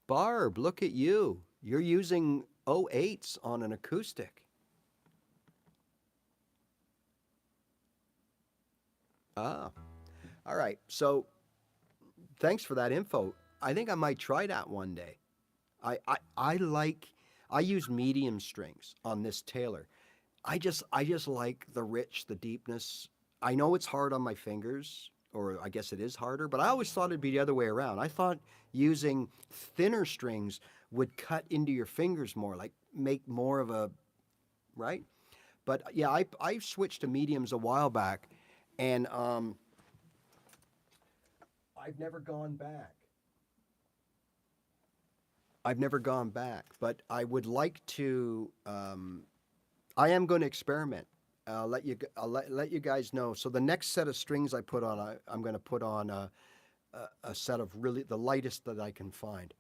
Barb, look at you. You're using 08s on an acoustic. Ah, all right. So thanks for that info. I think I might try that one day. I like I use medium strings on this Taylor. I just like the rich, the deepness. I know it's hard on my fingers, or I guess it is harder, but I always thought it'd be the other way around. I thought using thinner strings would cut into your fingers more, like make more of a, right? But yeah, I switched to mediums a while back, and I've never gone back. I've never gone back, but I would like to. I am going to experiment. I'll let you guys know. So the next set of strings I put on, I'm going to put on a set of really the lightest that I can find.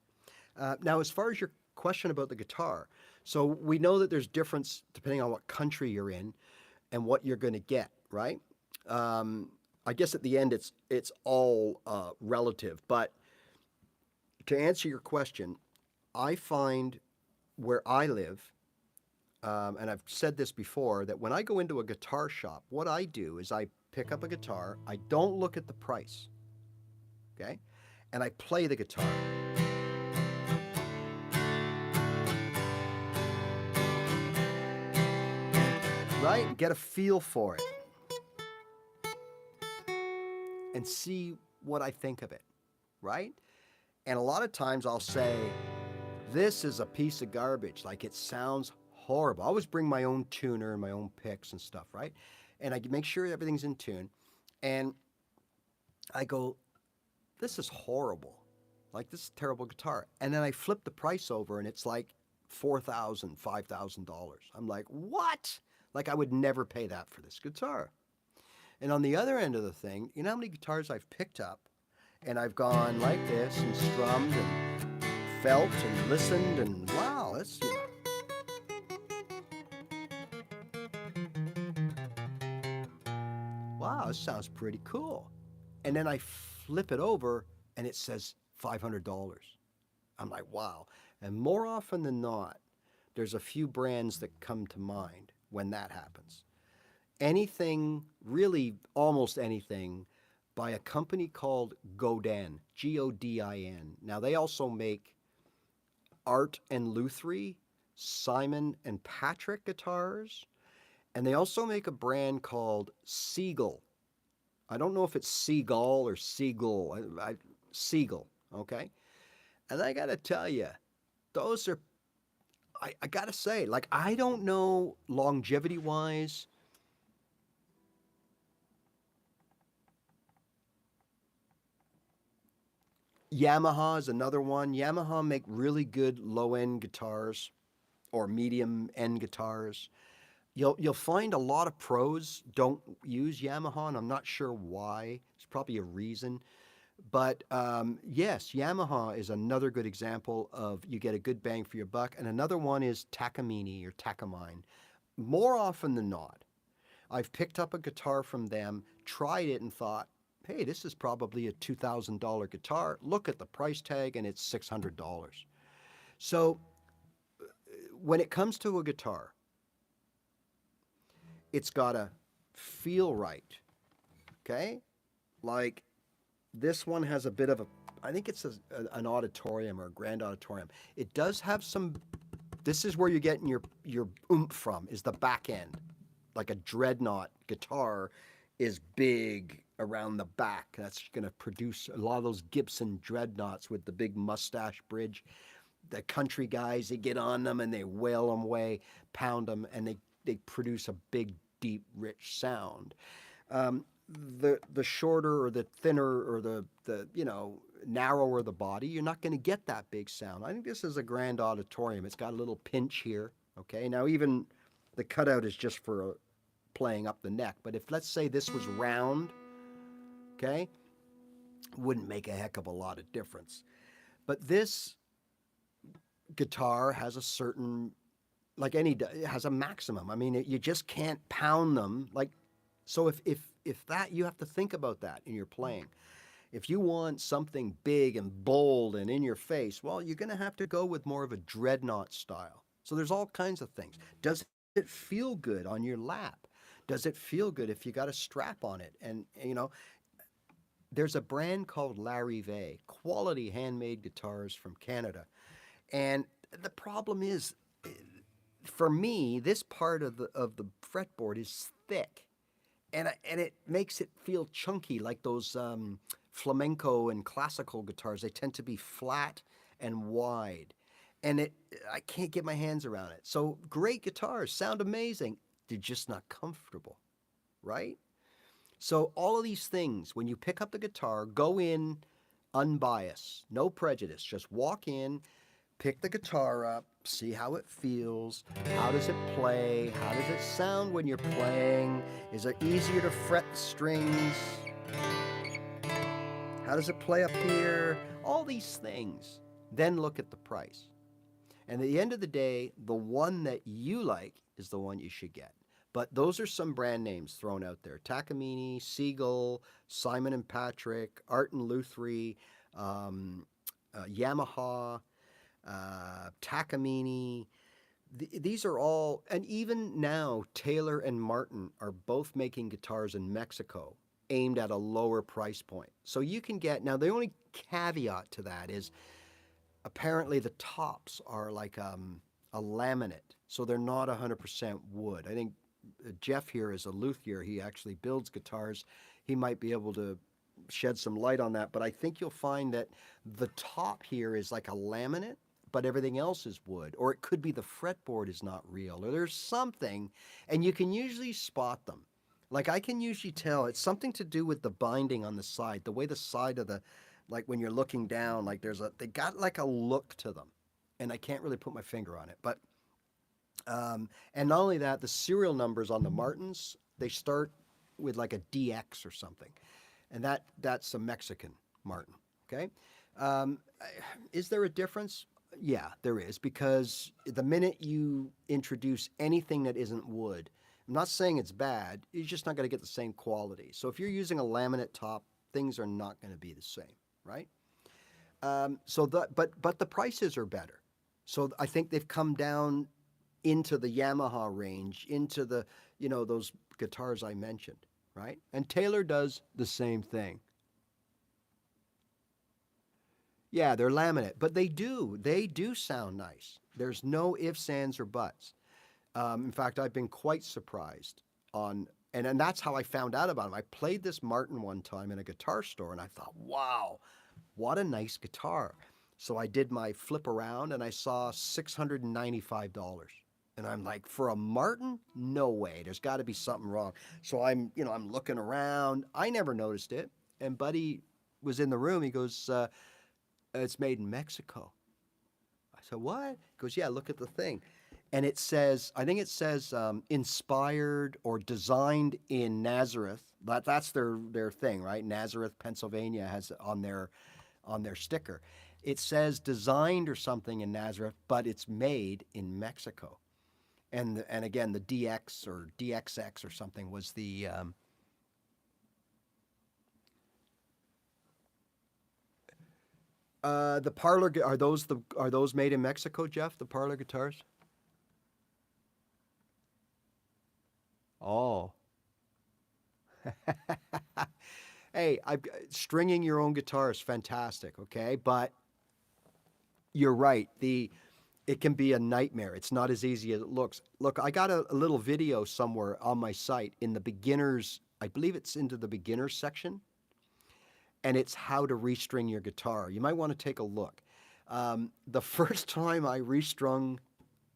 Now, as far as your question about the guitar, so we know that there's difference depending on what country you're in and what you're going to get, right? I guess at the end it's all relative. But to answer your question, I find where I live, and I've said this before, that when I go into a guitar shop, what I do is I pick up a guitar. I don't look at the price, okay? And I play the guitar. Right? And get a feel for it and see what I think of it, right? And a lot of times I'll say, this is a piece of garbage. Like, it sounds horrible. I always bring my own tuner and my own picks and stuff, right? And I make sure everything's in tune. And I go, this is horrible. Like, this is a terrible guitar. And then I flip the price over and it's like $4,000, $5,000. I'm like, what? Like, I would never pay that for this guitar. And on the other end of the thing, you know how many guitars I've picked up and I've gone like this and strummed and felt and listened, and wow, that's, wow, this sounds pretty cool. And then I flip it over and it says $500. I'm like, wow. And more often than not, there's a few brands that come to mind when that happens. Anything, really almost anything, by a company called Godin, Godin. Now, they also make Art and Lutherie, Simon and Patrick guitars, and they also make a brand called Seagull. I don't know if it's Seagull or Seagull. Seagull, okay? And I gotta tell you, those are, I gotta say, like, I don't know longevity wise. Yamaha is another one. Yamaha make really good low end guitars or medium end guitars. You'll find a lot of pros don't use Yamaha, and I'm not sure why. It's probably a reason. But yes, Yamaha is another good example of you get a good bang for your buck. And another one is Takamine or Takamine. More often than not, I've picked up a guitar from them, tried it, and thought, hey, this is probably a $2,000 guitar. Look at the price tag, and it's $600. So when it comes to a guitar, it's got to feel right. Okay? Like this one has a bit of a, I think it's an auditorium or a grand auditorium. It does have some, this is where you're getting your oomph from, is the back end. Like a dreadnought guitar is big around the back. That's going to produce a lot of those Gibson dreadnoughts with the big mustache bridge. The country guys, they get on them and they wail them away, pound them, and they produce a big, deep, rich sound. The shorter or the thinner or the narrower the body, you're not going to get that big sound. I think this is a grand auditorium. It's got a little pinch here. Okay, now even the cutout is just for playing up the neck. But if let's say this was round, okay, wouldn't make a heck of a lot of difference. But this guitar has a certain, like any, it has a maximum. I mean, you just can't pound them. Like, so if that, you have to think about that in your playing. If you want something big and bold and in your face, well, you're going to have to go with more of a dreadnought style. So there's all kinds of things. Does it feel good on your lap? Does it feel good if you got a strap on it? And there's a brand called RAYRAY, quality handmade guitars from Canada. And the problem is, for me, this part of the fretboard is thick, and it makes it feel chunky, like those flamenco and classical guitars. They tend to be flat and wide, and I can't get my hands around it. So great guitars, sound amazing. They're just not comfortable, right? So all of these things, when you pick up the guitar, go in unbiased, no prejudice. Just walk in, pick the guitar up, see how it feels, how does it play, how does it sound when you're playing, is it easier to fret the strings, how does it play up here, all these things. Then look at the price. And at the end of the day, the one that you like is the one you should get. But those are some brand names thrown out there. Takamine, Seagull, Simon & Patrick, Art & Lutherie, Yamaha, Takamine. These are all, and even now, Taylor and Martin are both making guitars in Mexico aimed at a lower price point. So you can get, now the only caveat to that is apparently the tops are like a laminate, so they're not 100% wood. I think Jeff here is a luthier. He actually builds guitars. He might be able to shed some light on that, but I think you'll find that the top here is like a laminate, but everything else is wood. Or it could be the fretboard is not real, or there's something, and you can usually spot them. Like I can usually tell it's something to do with the binding on the side, the way the side of the, like when you're looking down, like they got like a look to them, and I can't really put my finger on it. But and not only that, the serial numbers on the Martins, they start with like a DX or something, and that's a Mexican Martin. Okay, is there a difference? Yeah, there is, because the minute you introduce anything that isn't wood, I'm not saying it's bad, you're just not going to get the same quality. So if you're using a laminate top, things are not going to be the same, right? But the prices are better. So I think they've come down into the Yamaha range, into the, those guitars I mentioned, right? And Taylor does the same thing. Yeah, they're laminate, but they do sound nice. There's no ifs, ands, or buts. In fact, I've been quite surprised on, and that's how I found out about him. I played this Martin one time in a guitar store, and I thought, wow, what a nice guitar. So I did my flip around, and I saw $695. And I'm like, for a Martin? No way. There's got to be something wrong. So I'm looking around. I never noticed it. And Buddy was in the room. He goes, it's made in Mexico. I said, what? He goes, yeah, look at the thing. And it says, I think it says inspired or designed in Nazareth. That's their thing, right? Nazareth, Pennsylvania has on their sticker. It says designed or something in Nazareth, but it's made in Mexico. And again, the DX or DXX or something was the parlor. Are those made in Mexico, Jeff? The parlor guitars? Oh. Hey, stringing your own guitar is fantastic, okay? But you're right. It can be a nightmare. It's not as easy as it looks. Look, I got a little video somewhere on my site in the beginners. I believe it's into the beginners section, and it's how to restring your guitar. You might want to take a look. The first time I restrung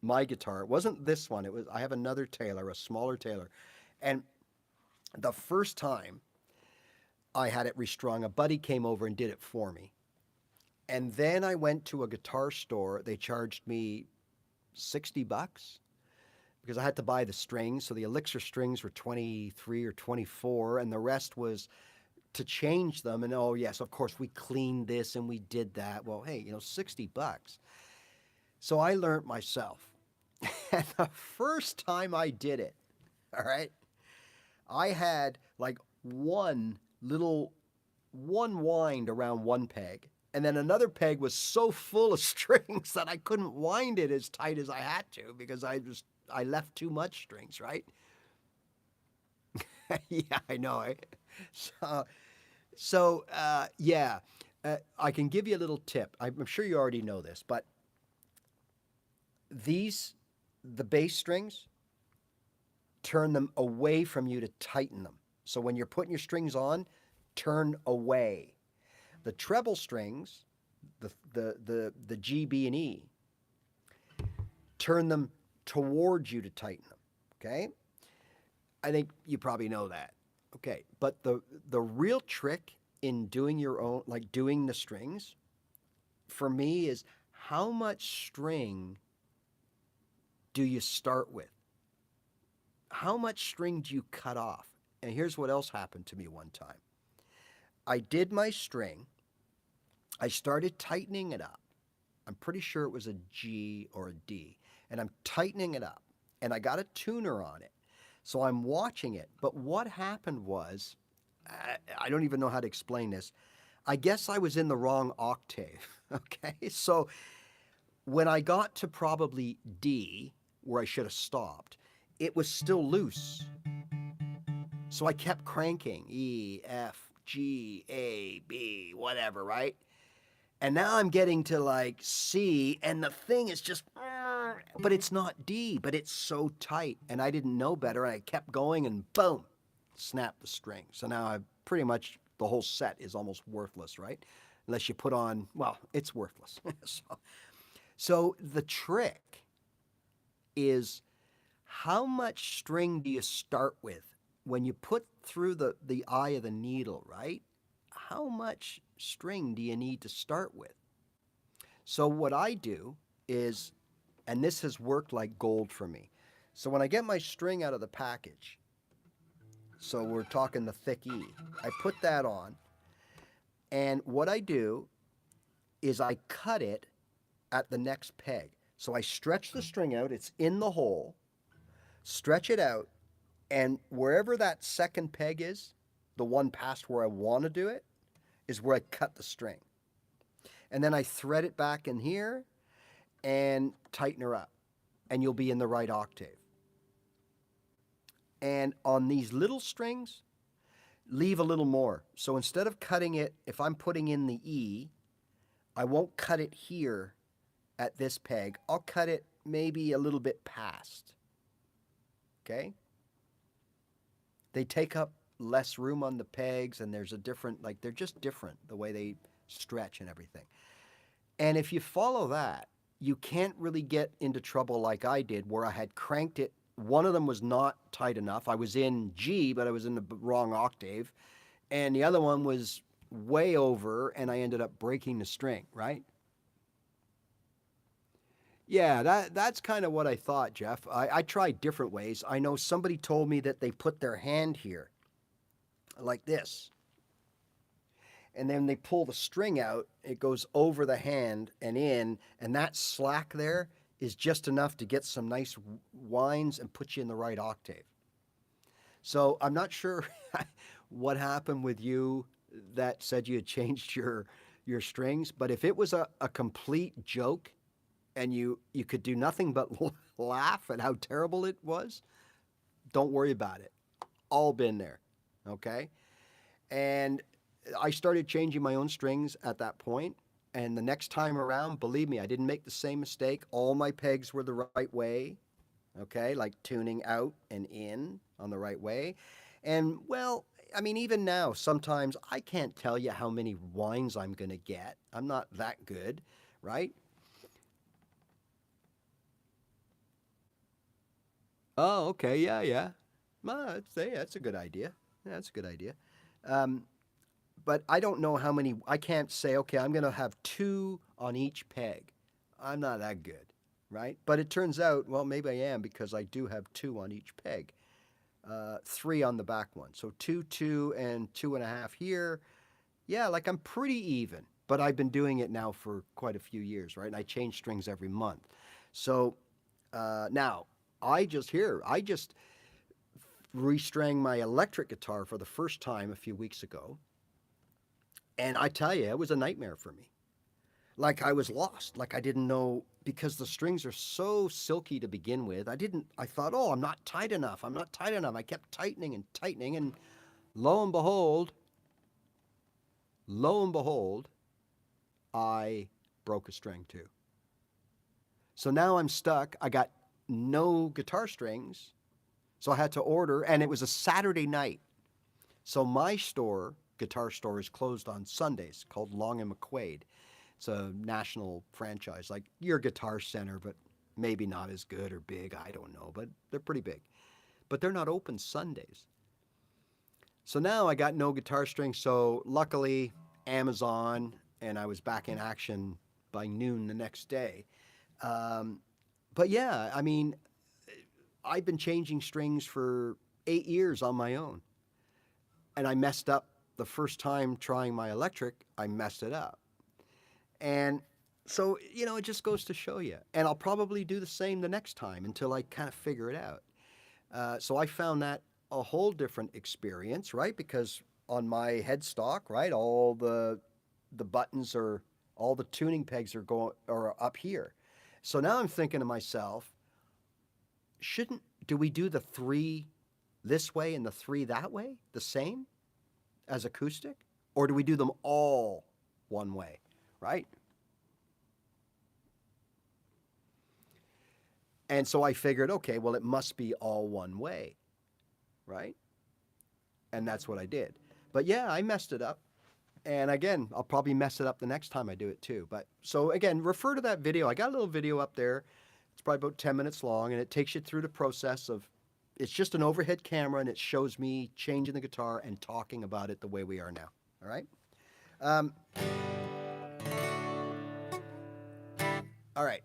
my guitar, it wasn't this one. I have another Taylor, a smaller Taylor, and the first time I had it restrung, a buddy came over and did it for me. And then I went to a guitar store. They charged me $60 because I had to buy the strings. So the Elixir strings were 23 or 24, and the rest was to change them. And oh, yes, of course, we cleaned this and we did that. Well, hey, $60. So I learned myself. And the first time I did it, all right, I had like one wind around one peg. And then another peg was so full of strings that I couldn't wind it as tight as I had to because I left too much strings, right? Yeah, I know. Yeah, I can give you a little tip. I'm sure you already know this, but the bass strings, turn them away from you to tighten them. So when you're putting your strings on, turn away. The treble strings, the G, B, and E, turn them towards you to tighten them, okay? I think you probably know that. Okay, but the real trick in doing your own, like doing the strings, for me is how much string do you start with? How much string do you cut off? And here's what else happened to me one time. I did my string. I started tightening it up. I'm pretty sure it was a G or a D. And I'm tightening it up. And I got a tuner on it. So I'm watching it. But what happened was, I don't even know how to explain this. I guess I was in the wrong octave. Okay? So when I got to probably D, where I should have stopped, it was still loose. So I kept cranking E, F, G, A, B, whatever, right? And now I'm getting to like C, and the thing is just, but it's not D, but it's so tight. And I didn't know better. And I kept going, and boom, snapped the string. So now I've pretty much, the whole set is almost worthless, right? Unless you put on, well, it's worthless. So the trick is, how much string do you start with when you put through the eye of the needle, right? How much string do you need to start with? So what I do is, and this has worked like gold for me. So when I get my string out of the package, so we're talking the thick E, I put that on, and what I do is I cut it at the next peg. So I stretch the string out, it's in the hole, stretch it out, and wherever that second peg is, the one past where I want to do it, is where I cut the string. And then I thread it back in here and tighten her up, and you'll be in the right octave. And on these little strings, leave a little more. So instead of cutting it, if I'm putting in the E, I won't cut it here at this peg, I'll cut it maybe a little bit past. Okay? They take up less room on the pegs, and there's a different, like, they're just different, the way they stretch and everything. And if you follow that, you can't really get into trouble like I did, where I had cranked it. One of them was not tight enough. I was in G, but I was in the wrong octave. And the other one was way over, and I ended up breaking the string, right? Yeah, that's kind of what I thought, Jeff. I tried different ways. I know somebody told me that they put their hand here, like this. And then they pull the string out, it goes over the hand and in, and that slack there is just enough to get some nice winds and put you in the right octave. So I'm not sure what happened with you that said you had changed your strings, but if it was a complete joke and you could do nothing but laugh at how terrible it was, don't worry about it. All been there, okay? And I started changing my own strings at that point, and the next time around, believe me, I didn't make the same mistake. All my pegs were the right way, okay, like tuning out and in on the right way. And, well, I mean, even now, sometimes I can't tell you how many winds I'm going to get. I'm not that good, right? Oh, okay, yeah. Well, that's a good idea. Yeah, that's a good idea. Um, but I don't know how many. I can't say, okay, I'm going to have 2 on each peg. I'm not that good, right? But it turns out, well, maybe I am, because I do have 2 on each peg, 3 on the back one. So 2, 2, and 2.5 here. Yeah, like I'm pretty even. But I've been doing it now for quite a few years, right? And I change strings every month. So now I just restrang my electric guitar for the first time a few weeks ago. And I tell you, it was a nightmare for me. Like I was lost. Like I didn't know, because the strings are so silky to begin with. I thought, oh, I'm not tight enough. I'm not tight enough. I kept tightening and tightening. And lo and behold, I broke a string too. So now I'm stuck. I got no guitar strings. So I had to order, and it was a Saturday night. So my guitar store, is closed on Sundays, called Long and McQuaid. It's a national franchise, like your Guitar Center, but maybe not as good or big. I don't know, but they're pretty big. But they're not open Sundays. So now I got no guitar strings. So luckily, Amazon, and I was back in action by noon the next day. But yeah, I mean, I've been changing strings for 8 years on my own. And I messed up the first time trying my electric. I messed it up. And so, it just goes to show you. And I'll probably do the same the next time until I kind of figure it out. So I found that a whole different experience, right? Because on my headstock, right, all the buttons all the tuning pegs are up here. So now I'm thinking to myself, do we do the 3 this way and the 3 that way the same as acoustic? Or do we do them all one way, right? And so I figured, okay, well, it must be all one way, right? And that's what I did. But yeah, I messed it up. And again, I'll probably mess it up the next time I do it too. But so again, refer to that video. I got a little video up there. It's probably about 10 minutes long, and it takes you through the process of, it's just an overhead camera, and it shows me changing the guitar and talking about it the way we are now. All right? All right.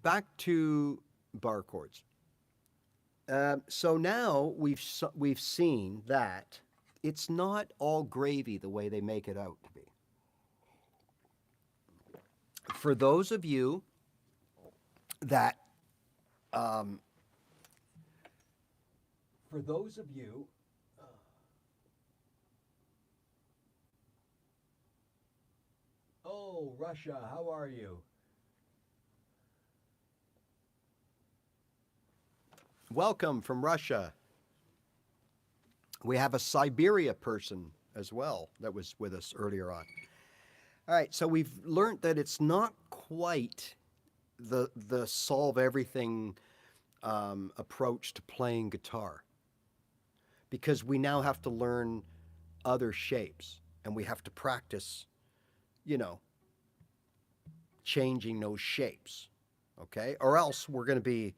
Back to bar chords. So now we've seen that it's not all gravy the way they make it out to be. For those of you that oh, Russia, how are you? Welcome from Russia. We have a Siberia person as well that was with us earlier on. All right, so we've learned that it's not quite the solve everything approach to playing guitar, because we now have to learn other shapes and we have to practice, you know, changing those shapes. Okay? Or else we're going to be.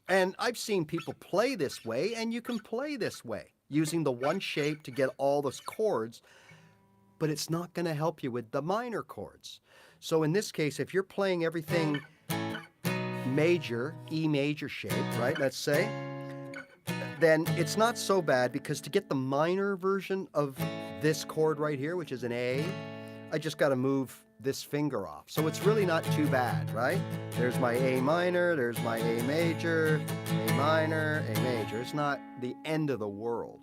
And I've seen people play this way, and you can play this way using the one shape to get all those chords, but it's not going to help you with the minor chords. So in this case, if you're playing everything major, E major shape, right, let's say, then it's not so bad, because to get the minor version of this chord right here, which is an A, I just got to move this finger off. So it's really not too bad, right? There's my A minor, there's my A major, A minor, A major. It's not the end of the world.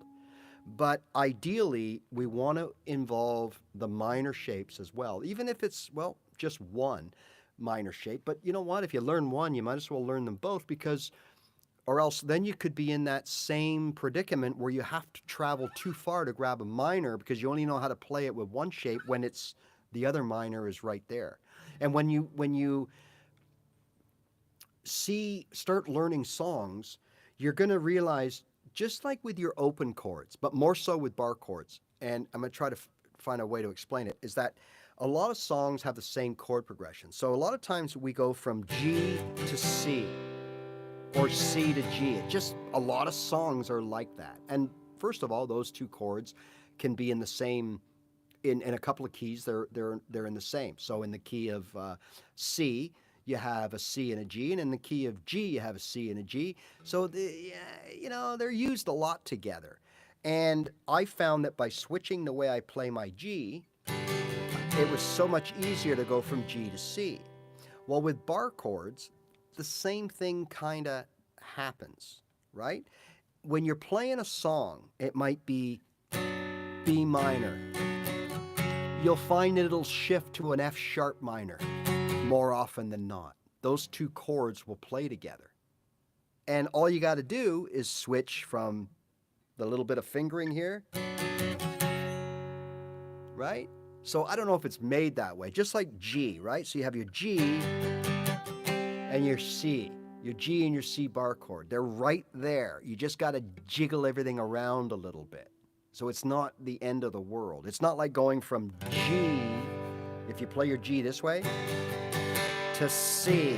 But ideally, we want to involve the minor shapes as well, even if it's, well, just one minor shape. But you know what? If you learn one, you might as well learn them both, because, or else then you could be in that same predicament where you have to travel too far to grab a minor because you only know how to play it with one shape when it's the other minor is right there. And when you start learning songs, you're going to realize, just like with your open chords, but more so with bar chords, and I'm going to try to find a way to explain it, is that a lot of songs have the same chord progression. So a lot of times we go from G to C, or C to G. It just, a lot of songs are like that. And first of all, those two chords can be in the same, in a couple of keys, they're in the same. So in the key of C, you have a C and a G, and in the key of G, you have a C and a G. So they're used a lot together. And I found that by switching the way I play my G, it was so much easier to go from G to C. Well, with bar chords, the same thing kind of happens, right? When you're playing a song, it might be B minor. You'll find that it'll shift to an F sharp minor more often than not. Those two chords will play together. And all you got to do is switch from the little bit of fingering here, right? So I don't know if it's made that way, just like G, right? So you have your G and your C, your G and your C bar chord. They're right there. You just got to jiggle everything around a little bit. So it's not the end of the world. It's not like going from G, if you play your G this way, to C.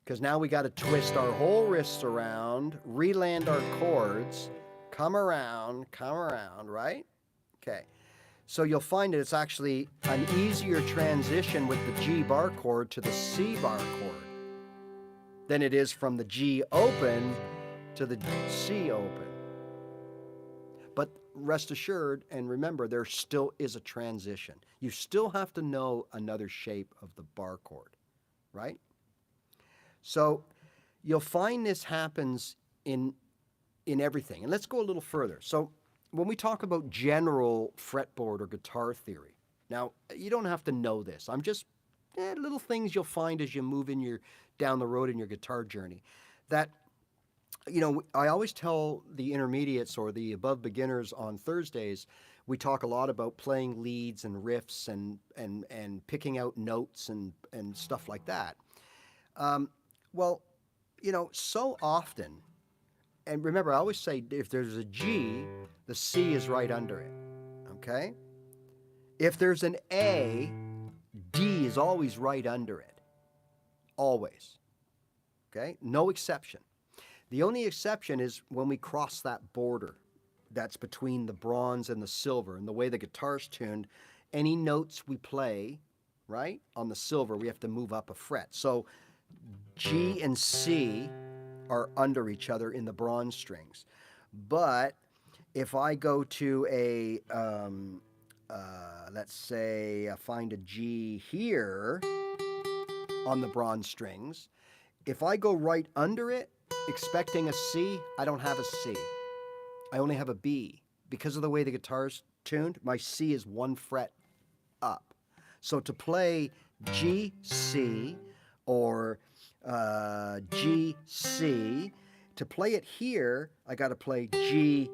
Because now we got to twist our whole wrists around, reland our chords, come around, right? Okay. So you'll find that it's actually an easier transition with the G bar chord to the C bar chord than it is from the G open to the C open. But rest assured, and remember, there still is a transition. You still have to know another shape of the bar chord, right? So you'll find this happens in everything. And let's go a little further. So when we talk about general fretboard or guitar theory, now you don't have to know this. I'm just little things you'll find as you move down the road in your guitar journey. That, I always tell the intermediates or the above beginners on Thursdays, we talk a lot about playing leads and riffs and picking out notes and stuff like that. Well, so often, and remember, I always say if there's a G, the C is right under it, okay? If there's an A, D is always right under it, always, okay? No exception. The only exception is when we cross that border that's between the bronze and the silver, and the way the guitar's tuned, any notes we play, right, on the silver, we have to move up a fret. So G and C are under each other in the bronze strings. But if I go to let's say I find a G here on the bronze strings, if I go right under it, expecting a C, I don't have a C. I only have a B. Because of the way the guitar's tuned, my C is one fret up. So to play G, C, or G, C, to play it here, I got to play G,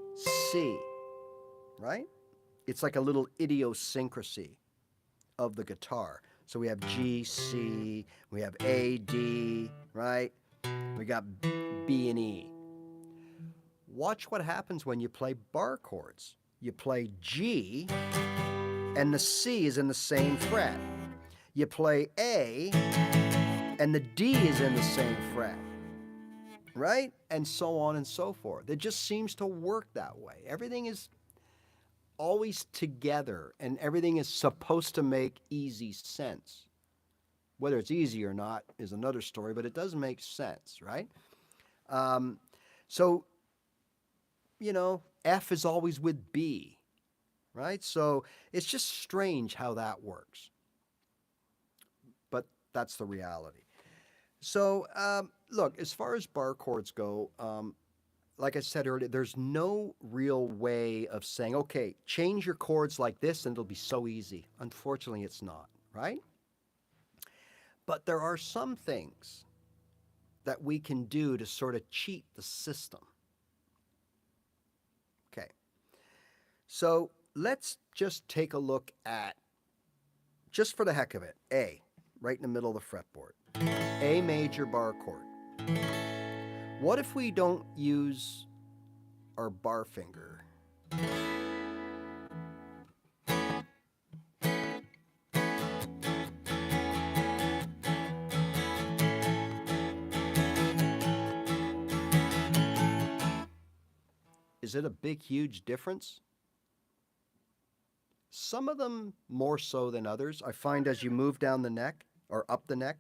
C, right? It's like a little idiosyncrasy of the guitar. So we have G, C, we have A, D, right? We got B and E. Watch what happens when you play bar chords. You play G, and the C is in the same fret. You play A, and the D is in the same fret, right? And so on and so forth. It just seems to work that way. Everything is always together, and everything is supposed to make easy sense. Whether it's easy or not is another story, but it does make sense, right? So, you know, F is always with B, right? So it's just strange how that works. But that's the reality. So, look, as far as bar chords go, like I said earlier, there's no real way of saying, okay, change your chords like this and it'll be so easy. Unfortunately, it's not, right? But there are some things that we can do to sort of cheat the system. Okay. So let's just take a look at, just for the heck of it, A, right in the middle of the fretboard. A major bar chord. What if we don't use our bar finger? Is it a big, huge difference? Some of them more so than others. I find as you move down the neck or up the neck,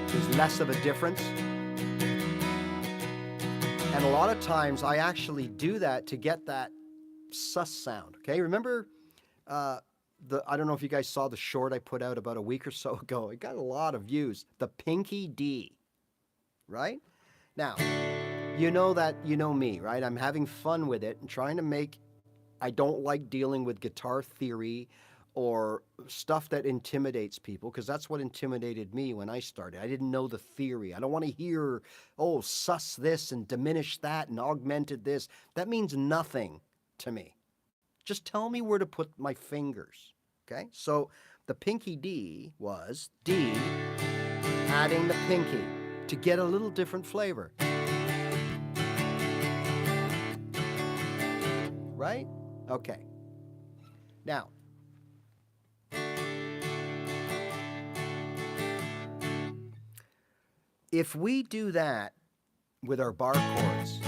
there's less of a difference. And a lot of times I actually do that to get that sus sound. Okay, remember I don't know if you guys saw the short I put out about a week or so ago. It got a lot of views. The Pinky D, right? Now, you know that, you know me, right? I'm having fun with it and trying to make, I don't like dealing with guitar theory or stuff that intimidates people, because that's what intimidated me when I started. I didn't know the theory. I don't want to hear, oh, sus this and diminish that and augmented this. That means nothing to me. Just tell me where to put my fingers, okay? So the Pinky D was D adding the pinky to get a little different flavor. Right? Okay. Now, if we do that with our bar chords,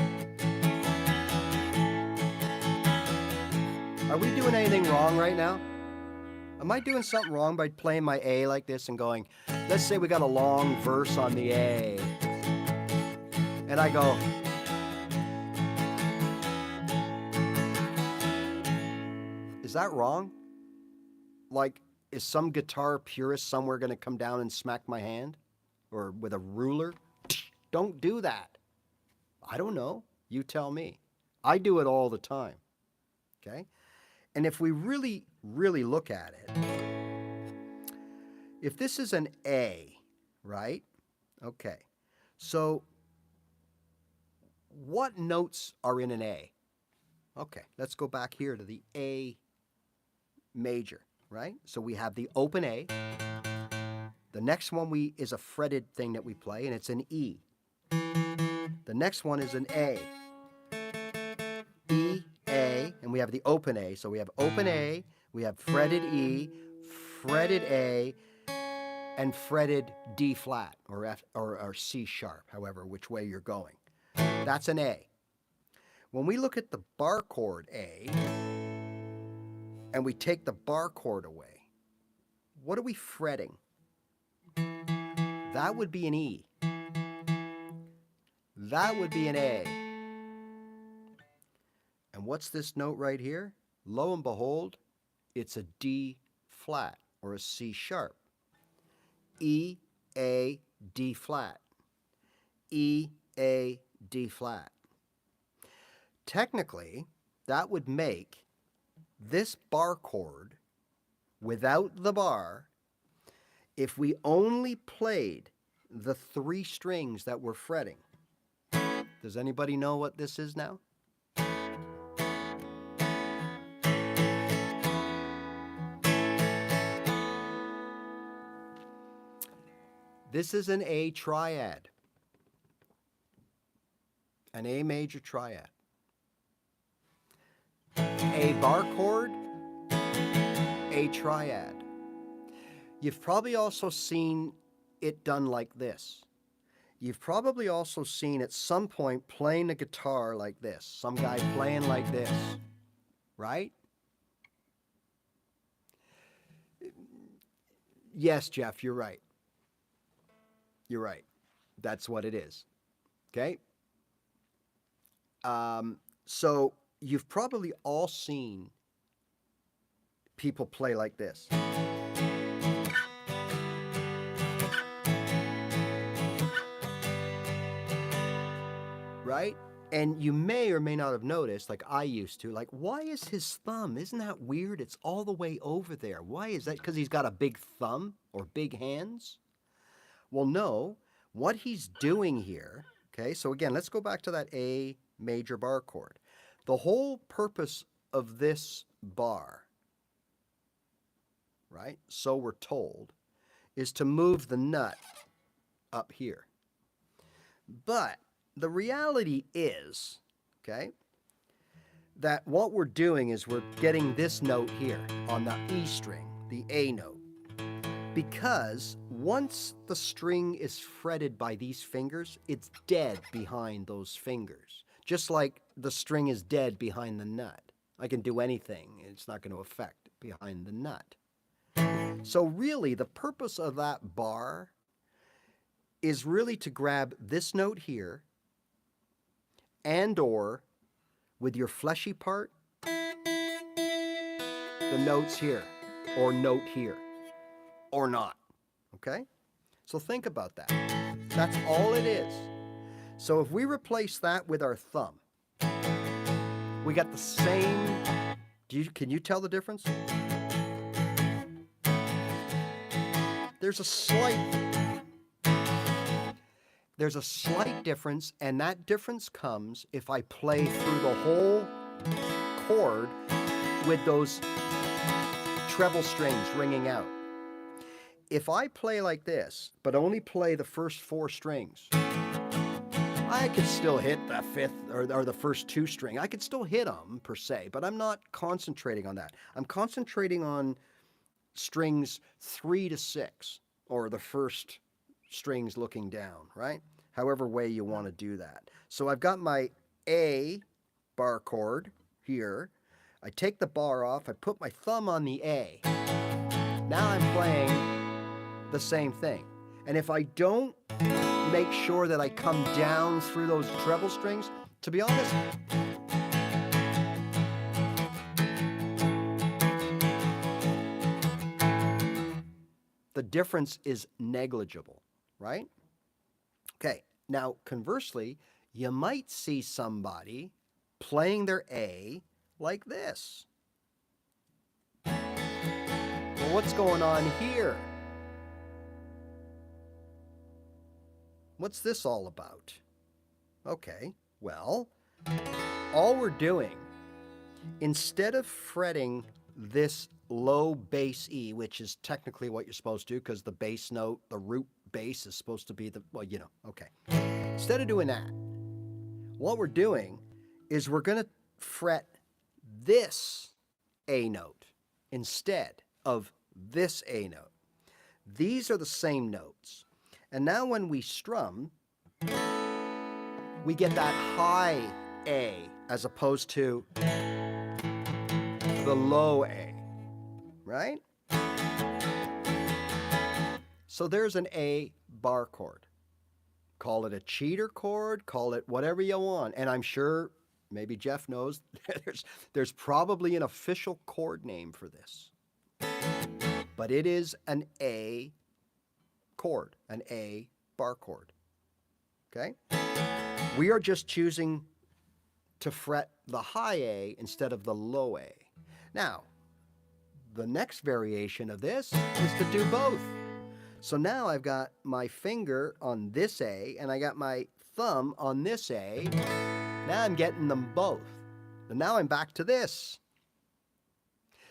are we doing anything wrong right now? Am I doing something wrong by playing my A like this and going, let's say we got a long verse on the A, and I go, is that wrong? Like, is some guitar purist somewhere going to come down and smack my hand? Or with a ruler? Don't do that. I don't know. You tell me. I do it all the time. Okay? And if we really, really look at it, if this is an A, right? Okay. So what notes are in an A? Okay, let's go back here to the A major, right? So we have the open A. The next one is a fretted thing that we play, and it's an E. The next one is an A. E, A, and we have the open A. So we have open A, we have fretted E, fretted A, and fretted D flat, or F, or C sharp, however, which way you're going. That's an A. When we look at the bar chord A, and we take the bar chord away, what are we fretting? That would be an E. That would be an A. And what's this note right here? Lo and behold, it's a D flat or a C sharp. E, A, D flat. E, A, D flat. Technically, that would make this bar chord without the bar, if we only played the 3 strings that we're fretting. Does anybody know what this is now? This is an A triad. An A major triad. A bar chord, A triad. You've probably also seen it done like this. You've probably also seen at some point playing the guitar like this. Some guy playing like this, right? Yes, Jeff, you're right. You're right. That's what it is. Okay? So you've probably all seen people play like this. Right? And you may or may not have noticed, like I used to, like, why is his thumb? Isn't that weird? It's all the way over there. Why is that? Because he's got a big thumb or big hands? Well, no. What he's doing here, okay, so again, let's go back to that A major bar chord. The whole purpose of this bar, right, so we're told, is to move the nut up here. But the reality is, okay, that what we're doing is we're getting this note here on the E string, the A note. Because once the string is fretted by these fingers, it's dead behind those fingers. Just like the string is dead behind the nut. I can do anything, it's not going to affect behind the nut. So really, the purpose of that bar is really to grab this note here and or with your fleshy part, the notes here, or note here, or not, okay? So think about that. That's all it is. So if we replace that with our thumb, we got the same, can you tell the difference? There's a slight difference, and that difference comes if I play through the whole chord with those treble strings ringing out. If I play like this, but only play the first 4 strings, I could still hit the 5th or the first 2 string. I could still hit them per se, but I'm not concentrating on that. I'm concentrating on strings 3 to 6, or the first strings looking down, right? However way you want to do that. So I've got my A bar chord here. I take the bar off, I put my thumb on the A. Now I'm playing the same thing. And if I don't make sure that I come down through those treble strings, to be honest, the difference is negligible, right? Okay, now conversely, you might see somebody playing their A like this. Well, what's going on here? What's this all about? Okay, well, all we're doing, instead of fretting this low bass E, which is technically what you're supposed to do because the bass note, the root bass is supposed to be the, well, you know, okay. Instead of doing that, what we're doing is we're going to fret this A note instead of this A note. These are the same notes. And now when we strum, we get that high A as opposed to the low A, right? So there's an A bar chord. Call it a cheater chord, call it whatever you want. And I'm sure, maybe Jeff knows, there's probably an official chord name for this. But it is an A chord, an A bar chord, okay? We are just choosing to fret the high A instead of the low A. Now, the next variation of this is to do both. So now I've got my finger on this A and I got my thumb on this A. Now I'm getting them both. And now I'm back to this.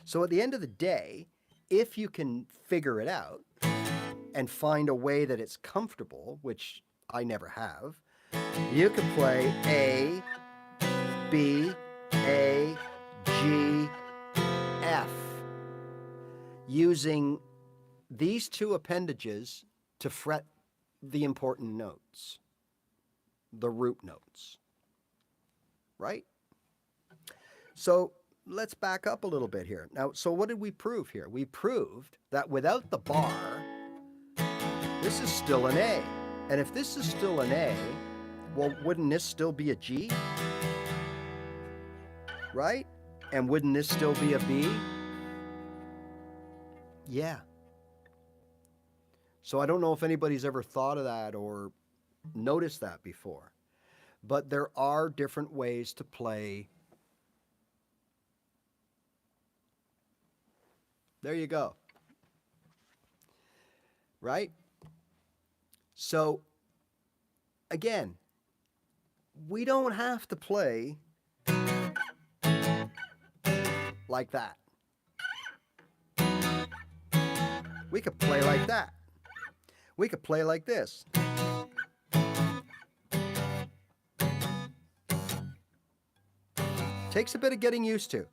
So at the end of the day, if you can figure it out, and find a way that it's comfortable, which I never have, you could play A, B, A, G, F, using these two appendages to fret the important notes, the root notes, right? So let's back up a little bit here. Now, so what did we prove here? We proved that without the bar, this is still an A. And if this is still an A, well, wouldn't this still be a G? Right? And wouldn't this still be a B? Yeah. So I don't know if anybody's ever thought of that or noticed that before. But there are different ways to play. There you go. Right? So, again, we don't have to play like that. We could play like that. We could play like this. Takes a bit of getting used to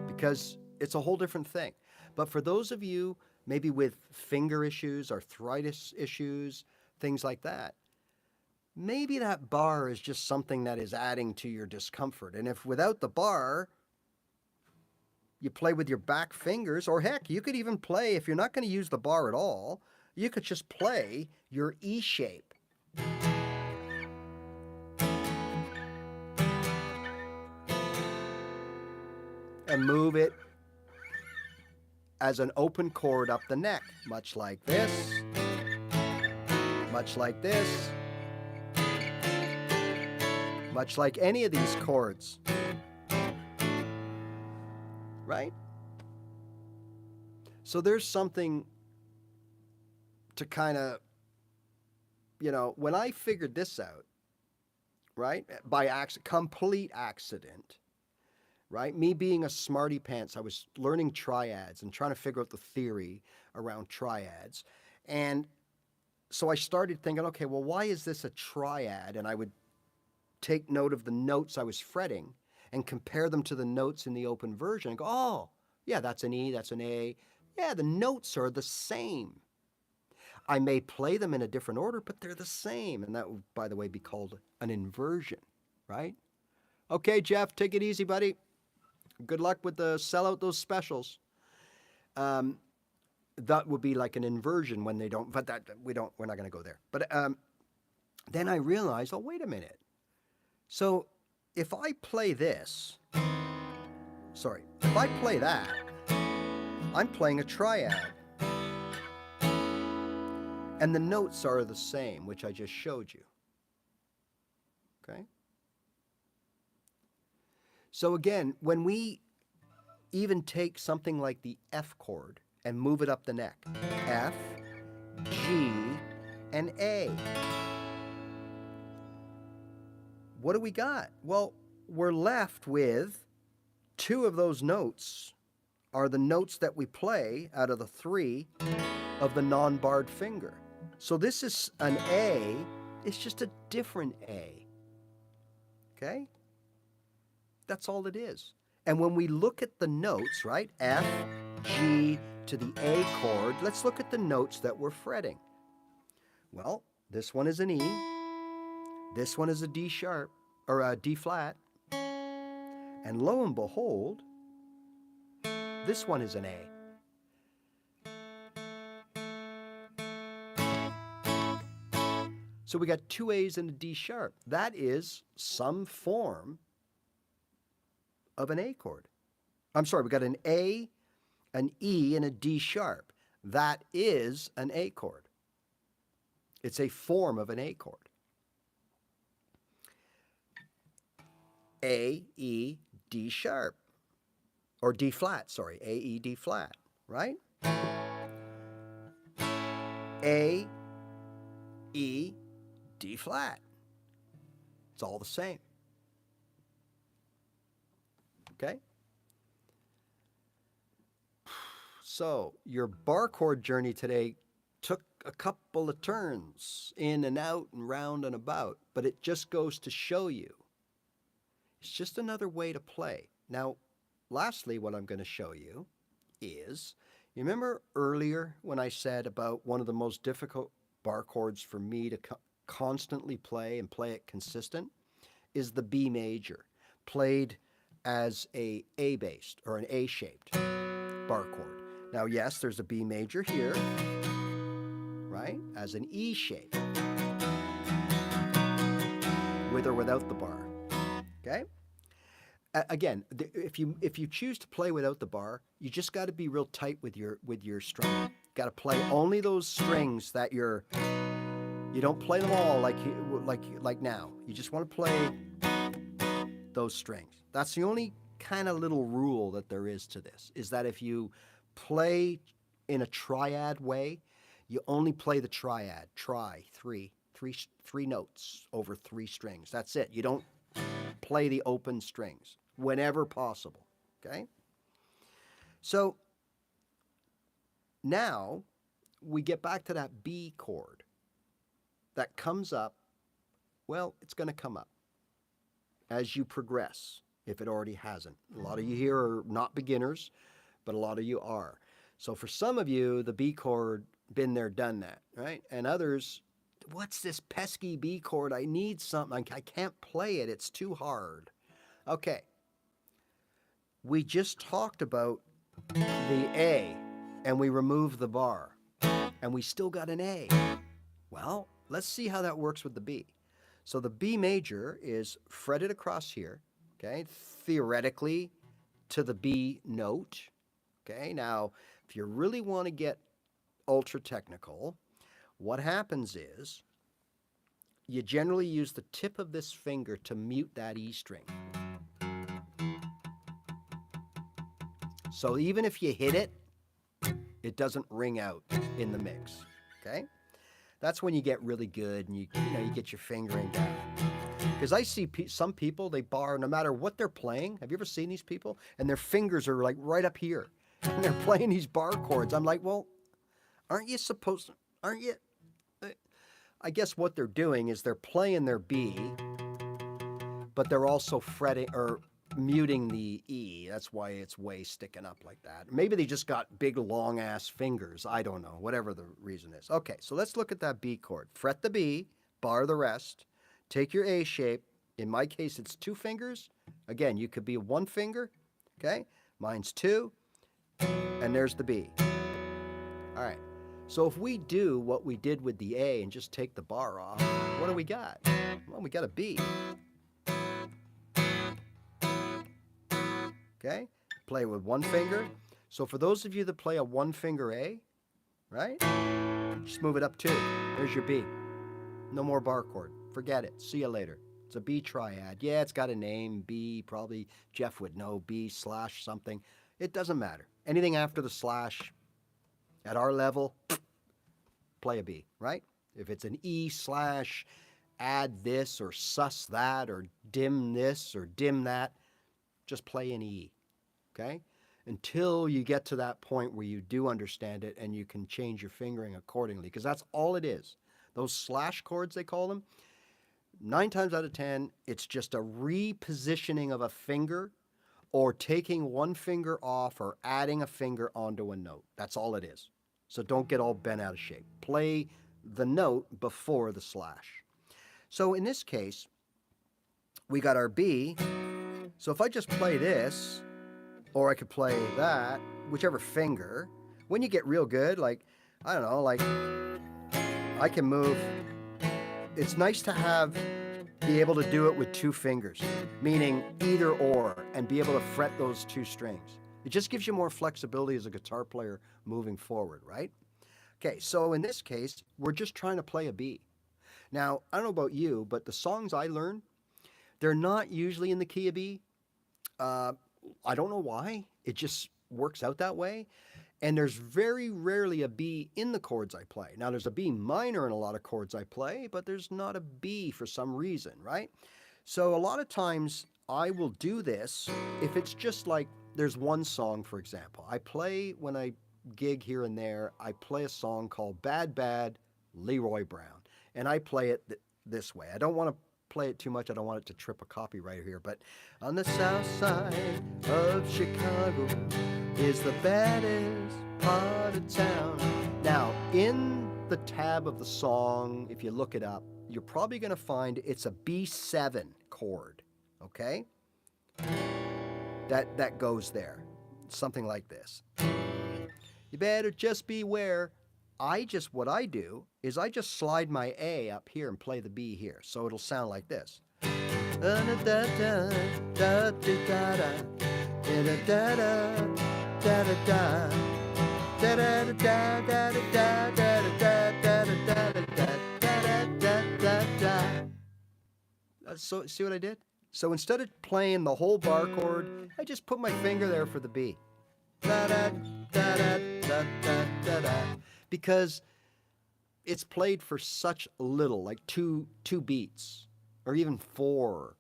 because it's a whole different thing. But for those of you maybe with finger issues, arthritis issues, things like that, maybe that bar is just something that is adding to your discomfort. And if without the bar, you play with your back fingers, or heck, you could even play, if you're not going to use the bar at all, you could just play your E shape. And move it as an open chord up the neck, much like this, much like this, much like any of these chords, right? So there's something to kind of, when I figured this out, right, by complete accident, right? Me being a smarty pants, I was learning triads and trying to figure out the theory around triads. And so I started thinking, okay, well, why is this a triad? And I would take note of the notes I was fretting and compare them to the notes in the open version and go, oh, yeah, that's an E, that's an A. Yeah, the notes are the same. I may play them in a different order, but they're the same. And that would, by the way, be called an inversion, right? Okay, Jeff, take it easy, buddy. Good luck with the sell out those specials. That would be like an inversion when they don't, but we're not going to go there. But then I realized, oh, wait a minute. So if I play this, if I play that, I'm playing a triad. And the notes are the same, which I just showed you. Okay? So again, when we even take something like the F chord and move it up the neck, F, G, and A, what do we got? Well, we're left with two of those notes are the notes that we play out of the three of the non-barred finger. So this is an A, it's just a different A. Okay? That's all it is. And when we look at the notes, right, F, G to the A chord, let's look at the notes that we're fretting. Well, this one is an E, this one is a D sharp, or a D flat, and lo and behold, this one is an A. So we got two A's and a D sharp. That is some form of an A chord. I'm sorry, we got an A, an E, and a D sharp. That is an A chord. It's a form of an A chord. A, E, D sharp. Or D flat, sorry, A, E, D flat, right? A, E, D flat. It's all the same. Okay? So your bar chord journey today took a couple of turns in and out and round and about, but it just goes to show you. It's just another way to play. Now, lastly, what I'm going to show you is, you remember earlier when I said about one of the most difficult bar chords for me to constantly play and play it consistent is the B major, played as a A-based or an A-shaped bar chord. Now, yes, there's a B major here, right, as an E shape, with or without the bar, okay? Again, if you choose to play without the bar, you just got to be real tight with your string. Got to play only those strings that you don't play them all like now. You just want to play those strings. That's the only kind of little rule that there is to this, is that if you play in a triad way, you only play the triad, three notes over 3 strings. That's it. You don't play the open strings whenever possible, okay? So now we get back to that B chord that comes up. Well, it's going to come up as you progress, if it already hasn't. A lot of you here are not beginners, but a lot of you are. So for some of you, the B chord, been there, done that, right? And others, what's this pesky B chord? I need something. I can't play it. It's too hard. Okay. We just talked about the A, and we removed the bar, and we still got an A. Well, let's see how that works with the B. So the B major is fretted across here, okay, theoretically to the B note, okay? Now, if you really want to get ultra technical, what happens is you generally use the tip of this finger to mute that E string. So even if you hit it, it doesn't ring out in the mix, okay? That's when you get really good and you get your fingering down. Because I see some people, they bar no matter what they're playing. Have you ever seen these people? And their fingers are like right up here. And they're playing these bar chords. I'm like, well, aren't you supposed to, aren't you? I guess what they're doing is they're playing their B, but they're also fretting or muting the E. That's why it's way sticking up like that. Maybe they just got big long ass fingers. I don't know, whatever the reason is. Okay, so let's look at that B chord. Fret the B, bar the rest, take your A shape. In my case, it's 2 fingers. Again, you could be 1 finger, okay? Mine's 2, and there's the B. All right, so if we do what we did with the A and just take the bar off, what do we got? Well, we got a B. Okay, play with 1 finger. So for those of you that play a 1-finger A, right, just move it up 2. There's your B. No more bar chord. Forget it. See you later. It's a B triad. Yeah, it's got a name, B, probably Jeff would know, B slash something. It doesn't matter. Anything after the slash, at our level, play a B, right? If it's an E slash, add this or sus that or dim this or dim that, just play an E, okay? Until you get to that point where you do understand it and you can change your fingering accordingly, because that's all it is. Those slash chords, they call them, 9 times out of 10, it's just a repositioning of a finger or taking 1 finger off or adding a finger onto a note. That's all it is. So don't get all bent out of shape. Play the note before the slash. So in this case, we got our B. So if I just play this, or I could play that, whichever finger, when you get real good, like, I don't know, like, I can move. It's nice to be able to do it with 2 fingers, meaning either or, and be able to fret those 2 strings. It just gives you more flexibility as a guitar player moving forward, right? Okay, so in this case, we're just trying to play a B. Now, I don't know about you, but the songs I learn, they're not usually in the key of B. I don't know why. It just works out that way. And there's very rarely a B in the chords I play. Now, there's a B minor in a lot of chords I play, but there's not a B for some reason, right? So a lot of times I will do this if it's just like there's one song, for example. I play when I gig here and there, I play a song called Bad Bad Leroy Brown. And I play it this way. I don't want to play it too much. I don't want it to trip a copyright here. But on the south side of Chicago is the baddest part of town. Now, in the tab of the song, if you look it up, you're probably going to find it's a B7 chord, okay? That goes there. Something like this. You better just beware. What I do is I just slide my A up here and play the B here. So it'll sound like this. So see what I did? So instead of playing the whole bar chord, I just put my finger there for the B. Because it's played for such little, like two beats, or even four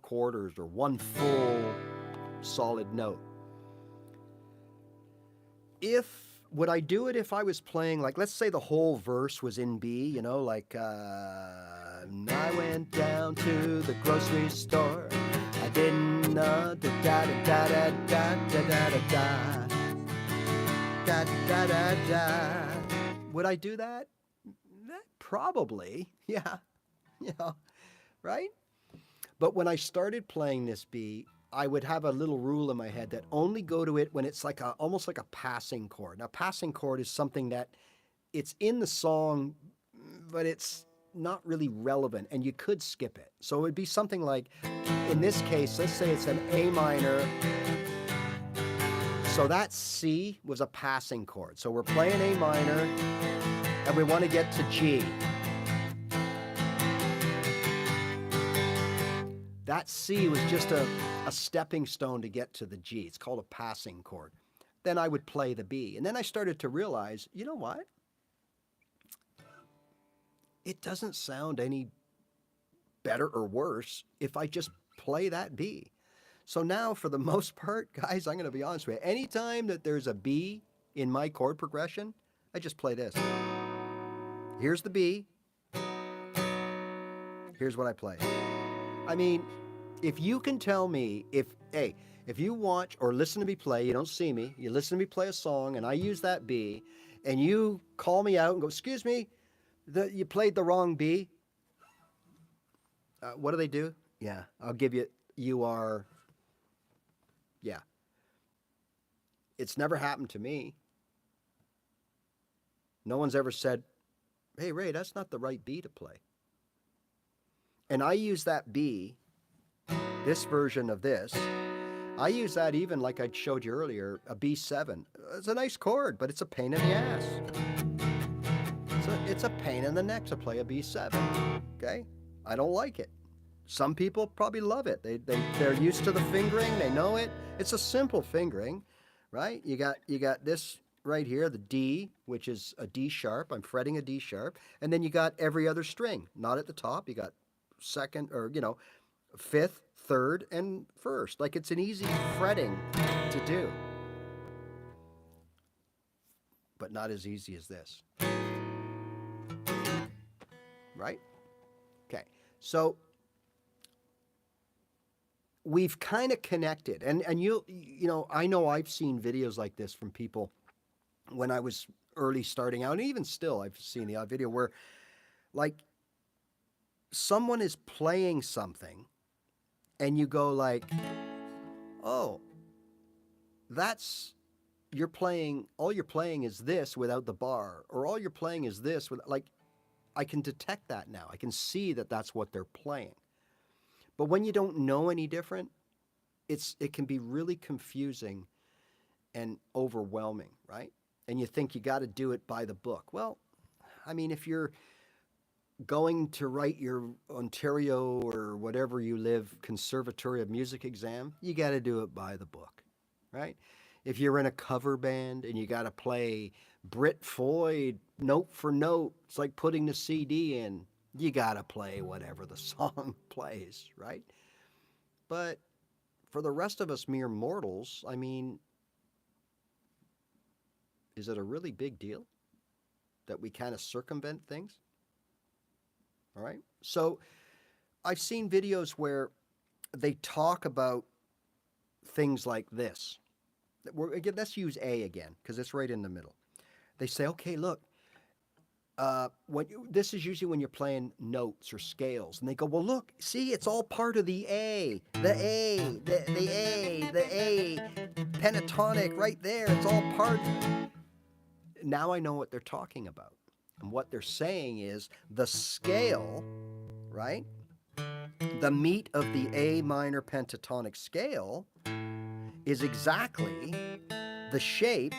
quarters, or one full solid note. Would I do it if I was playing, like, let's say the whole verse was in B, you know, like, I went down to the grocery store. I didn't know da da da da da da da da da da da da. Would I do that? Probably, yeah, right? But when I started playing this B, I would have a little rule in my head that only go to it when it's like almost like a passing chord. Now, passing chord is something that it's in the song, but it's not really relevant, and you could skip it. So it would be something like, in this case, let's say it's an A minor. So that C was a passing chord. So we're playing A minor, and we want to get to G. That C was just a stepping stone to get to the G. It's called a passing chord. Then I would play the B. And then I started to realize, you know what? It doesn't sound any better or worse if I just play that B. So now, for the most part, guys, I'm going to be honest with you. Anytime that there's a B in my chord progression, I just play this. Here's the B. Here's what I play. I mean, if you can tell me, if you watch or listen to me play, you don't see me, you listen to me play a song and I use that B, and you call me out and go, excuse me, you played the wrong B. What do they do? Yeah, I'll give you, yeah. It's never happened to me. No one's ever said, hey, Ray, that's not the right B to play. And I use that B, this version of this, I use that even like I showed you earlier, a B7. It's a nice chord, but it's a pain in the ass. It's a pain in the neck to play a B7, okay? I don't like it. Some people probably love it. They're used to the fingering, they know it. It's a simple fingering, right? You got this right here, the D, which is a D sharp. I'm fretting a D sharp. And then you got every other string, not at the top. You got second, or, fifth, third, and first. Like, it's an easy fretting to do. But not as easy as this. Right? Okay. So we've kind of connected. And I know I've seen videos like this from people when I was early starting out, and even still I've seen the odd video where, like, someone is playing something and you go like, oh, all you're playing is this without the bar, or all you're playing is this with, like, I can detect that now. I can see that that's what they're playing. But when you don't know any different, it can be really confusing and overwhelming, right? And you think you got to do it by the book. Well, I mean, if you're going to write your Ontario or whatever you live Conservatory of Music exam, you got to do it by the book, right? If you're in a cover band and you got to play Brit Floyd note for note, it's like putting the CD in. You got to play whatever the song plays, right? But for the rest of us mere mortals, I mean, Is it a really big deal that we kind of circumvent things? All right. So I've seen videos where they talk about things like this. Again, let's use A again because it's right in the middle. They say, okay, look, this is usually when you're playing notes or scales, and they go, well, look, see, it's all part of the A, the A, the A, the A, pentatonic right there. It's all part. Now I know what they're talking about. And what they're saying is the scale, right? The meat of the A minor pentatonic scale is exactly the shape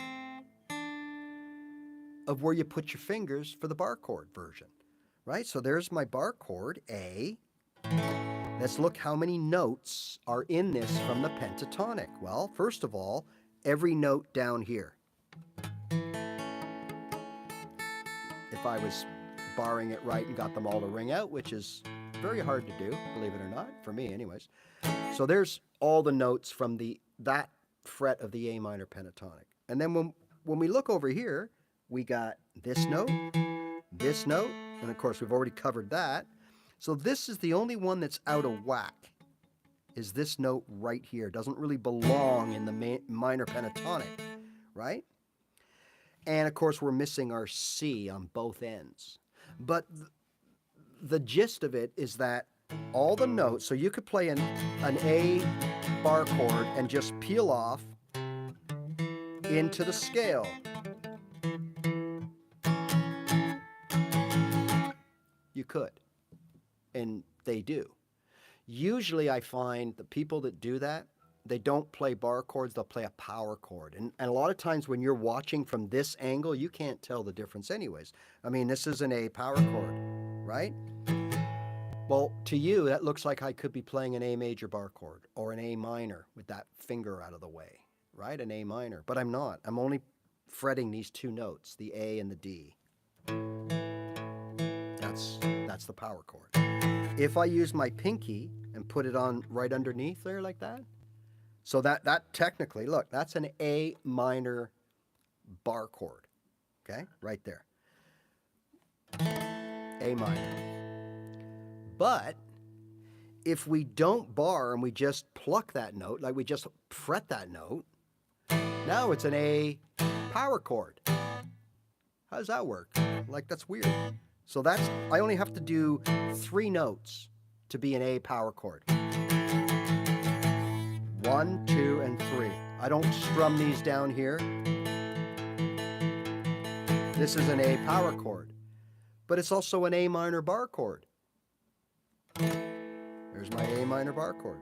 of where you put your fingers for the bar chord version, right? So there's my bar chord, A. Let's look how many notes are in this from the pentatonic. Well, first of all, every note down here. If I was barring it right and got them all to ring out, which is very hard to do, believe it or not, for me anyways. So there's all the notes from that fret of the A minor pentatonic. And then when we look over here, we got this note, and of course we've already covered that. So this is the only one that's out of whack, is this note right here. Doesn't really belong in the minor pentatonic, right? And of course we're missing our C on both ends. But the gist of it is that all the notes, so you could play an A bar chord and just peel off into the scale. You could, and they do. Usually I find the people that do that, they don't play bar chords, they'll play a power chord. And a lot of times when you're watching from this angle, you can't tell the difference anyways. I mean, this is an A power chord, right? Well, to you, that looks like I could be playing an A major bar chord or an A minor with that finger out of the way, right? An A minor, but I'm not. I'm only fretting these two notes, the A and the D. That's the power chord. If I use my pinky and put it on right underneath there like that, so that technically, look, that's an A minor bar chord, okay, right there. A minor. But if we don't bar and we just pluck that note, like we just fret that note, now it's an A power chord. How does that work? Like, that's weird. So I only have to do 3 notes to be an A power chord. 1, 2, and 3. I don't strum these down here. This is an A power chord, but it's also an A minor bar chord. There's my A minor bar chord.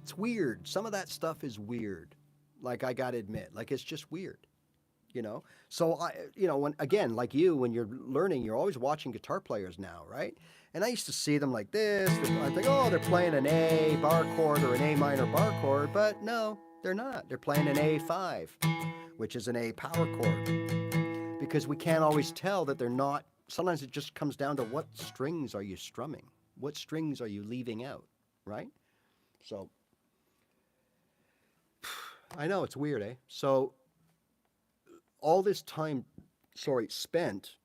It's weird. Some of that stuff is weird. Like, I gotta admit, like, it's just weird. You know, so when you're learning, you're always watching guitar players now, right? And I used to see them like this. I think, oh, they're playing an A bar chord or an A minor bar chord, but no, they're not. They're playing an A5, which is an A power chord, because we can't always tell that they're not. Sometimes it just comes down to what strings are you strumming? What strings are you leaving out, right? So I know it's weird, eh? So all this time, spent,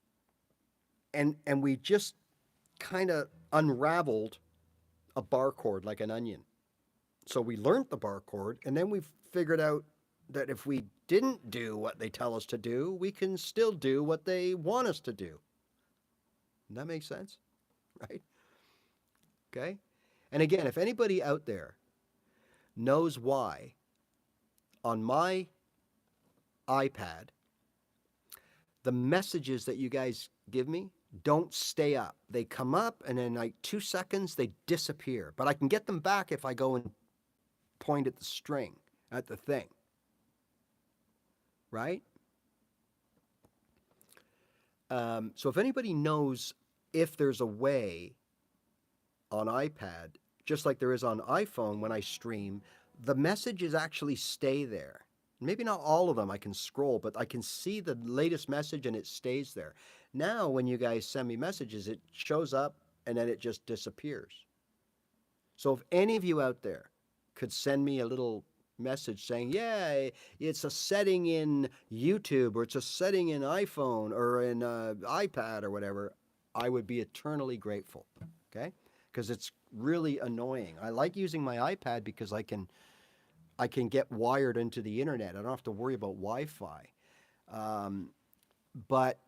and we just kind of unraveled a bar chord like an onion. So we learned the bar chord, and then we figured out that if we didn't do what they tell us to do, we can still do what they want us to do. Does that make sense? Right? Okay? And again, if anybody out there knows why on my iPad, the messages that you guys give me don't stay up. They come up and in like 2 seconds they disappear. But I can get them back if I go and point at the string, at the thing. Right? So if anybody knows if there's a way on iPad, just like there is on iPhone when I stream, the messages actually stay there. Maybe not all of them, I can scroll, but I can see the latest message and it stays there. Now, when you guys send me messages, it shows up and then it just disappears. So if any of you out there could send me a little message saying, yeah, it's a setting in YouTube or it's a setting in iPhone or in iPad or whatever, I would be eternally grateful. Okay? Because it's really annoying. I like using my iPad because I can get wired into the internet. I don't have to worry about Wi-Fi. Um, but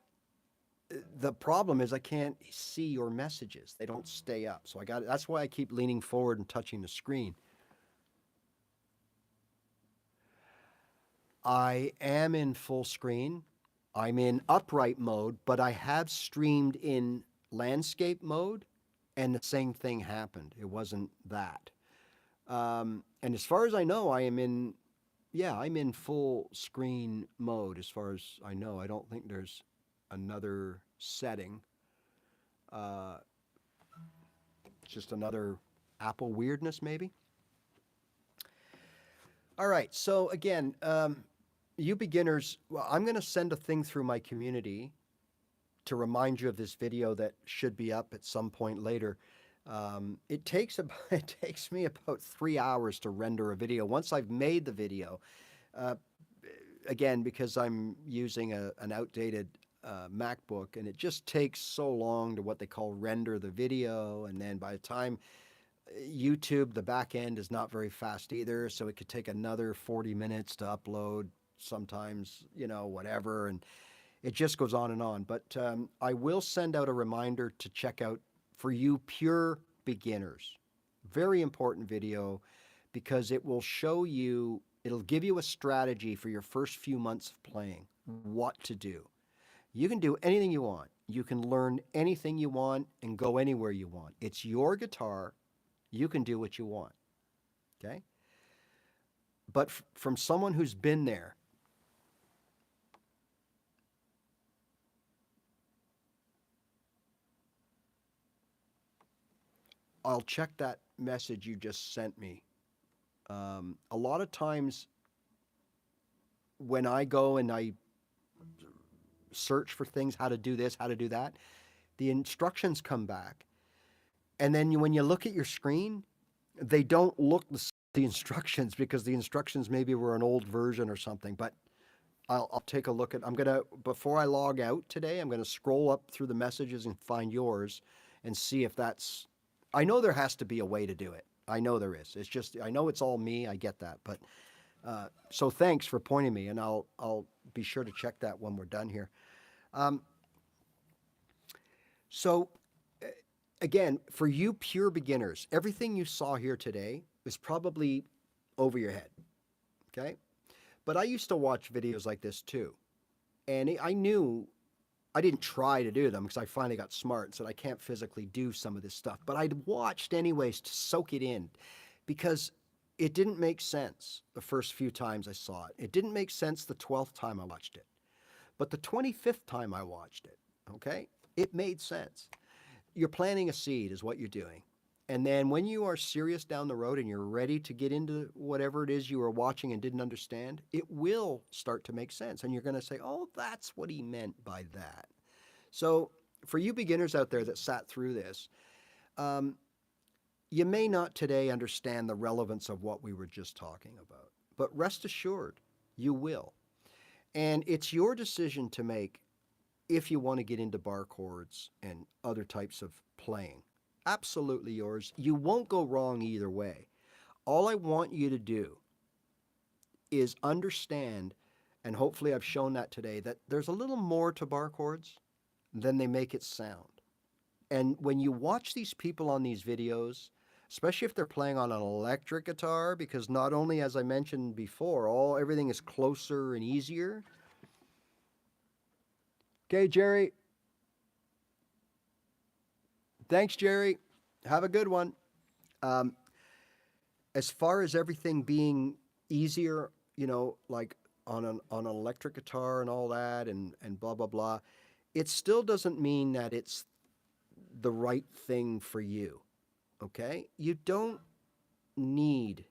the problem is I can't see your messages. They don't stay up. So that's why I keep leaning forward and touching the screen. I am in full screen. I'm in upright mode, but I have streamed in landscape mode, and the same thing happened. It wasn't that. And as far as I know, I'm in full screen mode as far as I know. I don't think there's another setting. Uh, just another Apple weirdness, maybe. All right. So again, you beginners, well, I'm going to send a thing through my community to remind you of this video that should be up at some point later. It takes me about 3 hours to render a video. Once I've made the video, uh, again, because I'm using an outdated MacBook, and it just takes so long to what they call render the video, and then by the time YouTube, the back end is not very fast either, so it could take another 40 minutes to upload sometimes, whatever, and it just goes on and on. But I will send out a reminder to check out for you pure beginners. Very important video because it will show you, it'll give you a strategy for your first few months of playing, what to do. You can do anything you want. You can learn anything you want and go anywhere you want. It's your guitar. You can do what you want. Okay? But from someone who's been there, I'll check that message you just sent me. A lot of times when I go and I search for things, how to do this, how to do that, the instructions come back. And then when you look at your screen, they don't look the instructions because the instructions maybe were an old version or something. But I'll take a look at, before I log out today, I'm going to scroll up through the messages and find yours and see if that's, I know there has to be a way to do it. I know there is. It's just, I know it's all me. I get that. But so thanks for pointing me, and I'll be sure to check that when we're done here. So again, for you pure beginners, everything you saw here today is probably over your head. Okay? But I used to watch videos like this too. And I knew I didn't try to do them because I finally got smart and said I can't physically do some of this stuff. But I'd watched anyways to soak it in because it didn't make sense the first few times I saw it. It didn't make sense the 12th time I watched it. But the 25th time I watched it, okay, it made sense. You're planting a seed is what you're doing. And then when you are serious down the road and you're ready to get into whatever it is you were watching and didn't understand, it will start to make sense. And you're going to say, oh, that's what he meant by that. So for you beginners out there that sat through this, you may not today understand the relevance of what we were just talking about, but rest assured, you will. And it's your decision to make if you want to get into bar chords and other types of playing. Absolutely yours. You won't go wrong either way. All I want you to do is understand, and hopefully I've shown that today, that there's a little more to bar chords than they make it sound. And when you watch these people on these videos, especially if they're playing on an electric guitar, because not only, as I mentioned before, everything is closer and easier. Okay, Jerry. Thanks, Jerry. Have a good one. As far as everything being easier, like on an electric guitar and all that and blah, blah, blah, it still doesn't mean that it's the right thing for you, okay? You don't need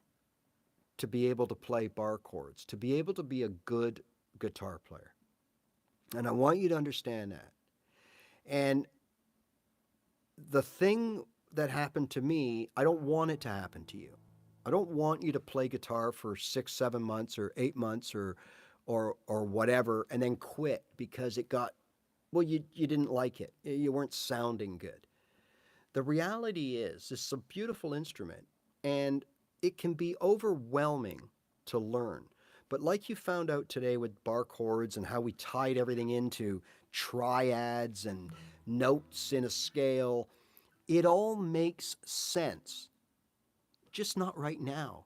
to be able to play bar chords, to be able to be a good guitar player. And I want you to understand that. And the thing that happened to me, I don't want it to happen to you. I don't want you to play guitar for 6, 7 months or 8 months or whatever and then quit because it got, well, you didn't like it. You weren't sounding good. The reality is, this is a beautiful instrument and it can be overwhelming to learn. But like you found out today with bar chords and how we tied everything into triads and notes in a scale, it all makes sense, just not right now.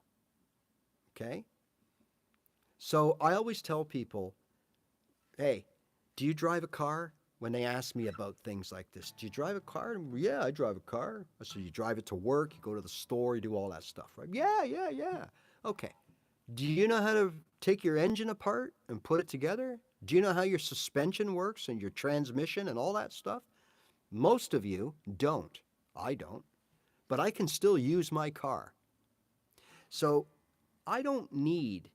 Okay? So I always tell people, hey, do you drive a car? When they ask me about things like this, do you drive a car? Yeah, I drive a car. So you drive it to work, you go to the store, you do all that stuff, right? Yeah, yeah, yeah. Okay. Do you know how to take your engine apart and put it together? Do you know how your suspension works and your transmission and all that stuff? Most of you don't. I don't. But I can still use my car. So I don't need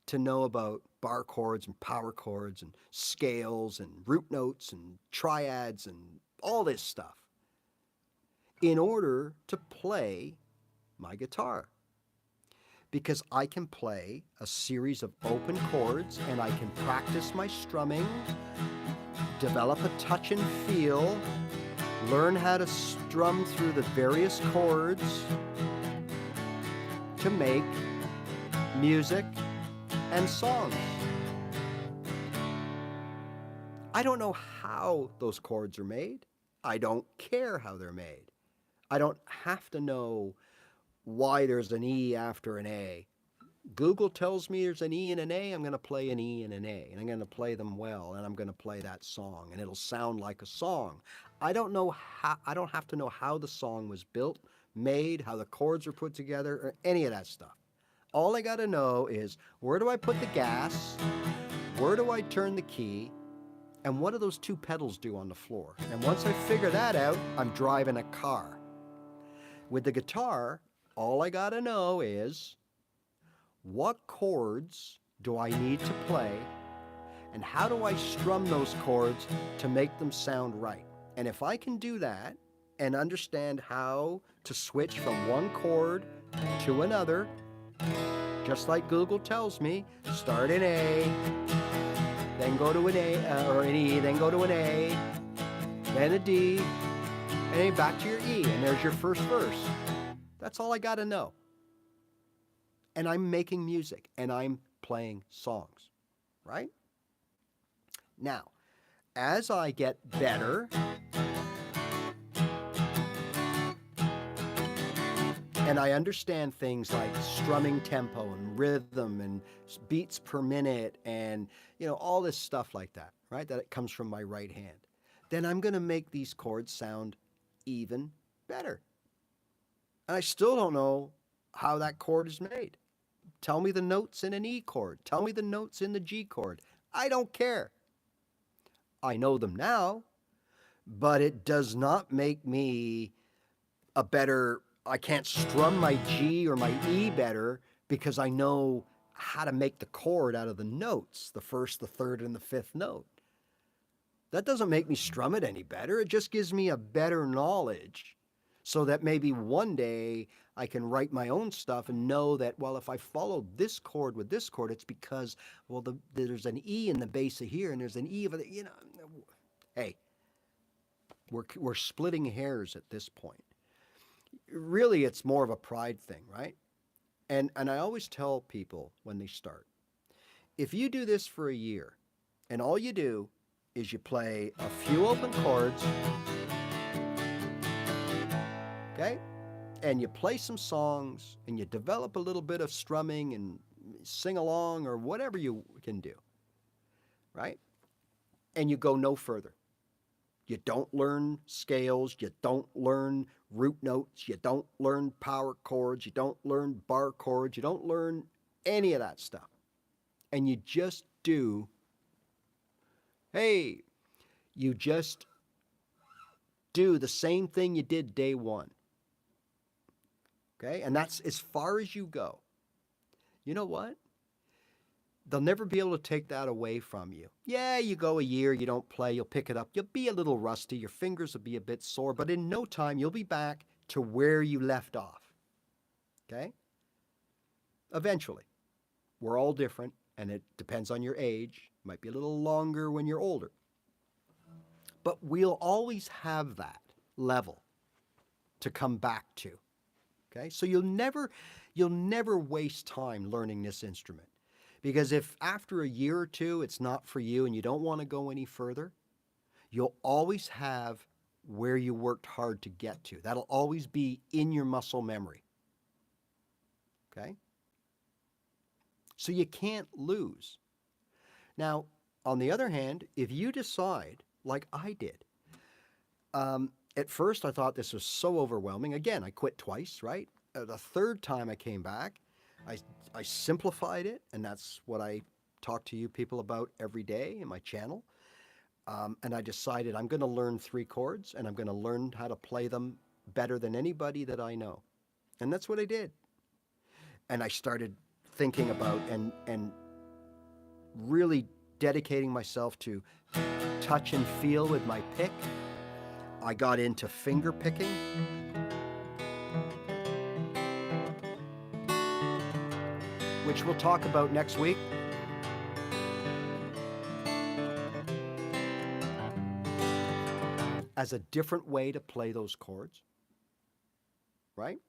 to know about bar chords and power chords and scales and root notes and triads and all this stuff in order to play my guitar. Because I can play a series of open chords and I can practice my strumming, develop a touch and feel, learn how to strum through the various chords to make music and songs. I don't know how those chords are made. I don't care how they're made. I don't have to know why there's an E after an A. Google tells me there's an E and an A, I'm going to play an E and an A, and I'm going to play them well, and I'm going to play that song, and it'll sound like a song. I don't have to know how the song was built, made, how the chords are put together, or any of that stuff. All I got to know is, where do I put the gas? Where do I turn the key? And what do those two pedals do on the floor? And once I figure that out, I'm driving a car. With the guitar, all I got to know is, what chords do I need to play? And how do I strum those chords to make them sound right? And if I can do that and understand how to switch from one chord to another, just like Google tells me, start in A, then go to an A, or an E, then go to an A, then a D, and then back to your E, and there's your first verse. That's all I got to know. And I'm making music, and I'm playing songs, right? Now, as I get better, and I understand things like strumming tempo and rhythm and beats per minute and, all this stuff like that, right? That it comes from my right hand. Then I'm going to make these chords sound even better. And I still don't know how that chord is made. Tell me the notes in an E chord. Tell me the notes in the G chord. I don't care. I know them now, but it does not make me a better, I can't strum my G or my E better because I know how to make the chord out of the notes, the first, the third, and the fifth note. That doesn't make me strum it any better. It just gives me a better knowledge so that maybe one day I can write my own stuff and know that, well, if I follow this chord with this chord, it's because, well, there's an E in the bass of here and there's an E of the, hey, we're splitting hairs at this point. Really, it's more of a pride thing, right? And I always tell people when they start, if you do this for a year and all you do is you play a few open chords, okay? And you play some songs and you develop a little bit of strumming and sing along or whatever you can do, right? And you go no further. You don't learn scales, you don't learn root notes, you don't learn power chords, you don't learn bar chords, you don't learn any of that stuff. And you just do, you just do the same thing you did day one. Okay? And that's as far as you go. You know what? They'll never be able to take that away from you. Yeah, you go a year, you don't play, you'll pick it up. You'll be a little rusty, your fingers will be a bit sore, but in no time, you'll be back to where you left off. Okay? eventually. We're all different, and it depends on your age. Might be a little longer when you're older. But we'll always have that level to come back to. Okay? So you'll never waste time learning this instrument. Because if after a year or two it's not for you and you don't want to go any further, you'll always have where you worked hard to get to. That'll always be in your muscle memory. Okay? So you can't lose. Now, on the other hand, if you decide, like I did, at first I thought this was so overwhelming. Again, I quit twice, right? The third time I came back, I simplified it, and that's what I talk to you people about every day in my channel. And I decided I'm going to learn 3 chords, and I'm going to learn how to play them better than anybody that I know. And that's what I did. And I started thinking about and really dedicating myself to touch and feel with my pick. I got into finger picking. Which we'll talk about next week. As a different way to play those chords, right?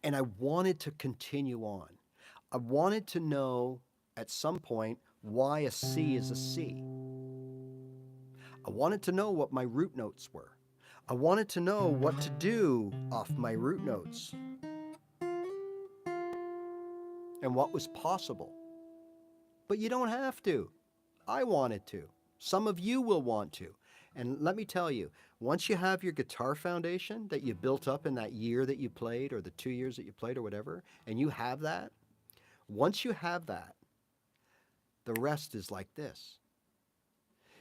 And I wanted to continue on. I wanted to know at some point why a C is a C. I wanted to know what my root notes were. I wanted to know what to do off my root notes and what was possible. But you don't have to. I wanted to. Some of you will want to. And let me tell you, once you have your guitar foundation that you built up in that year that you played, or the 2 years that you played, or whatever, and you have that, once you have that, the rest is like this.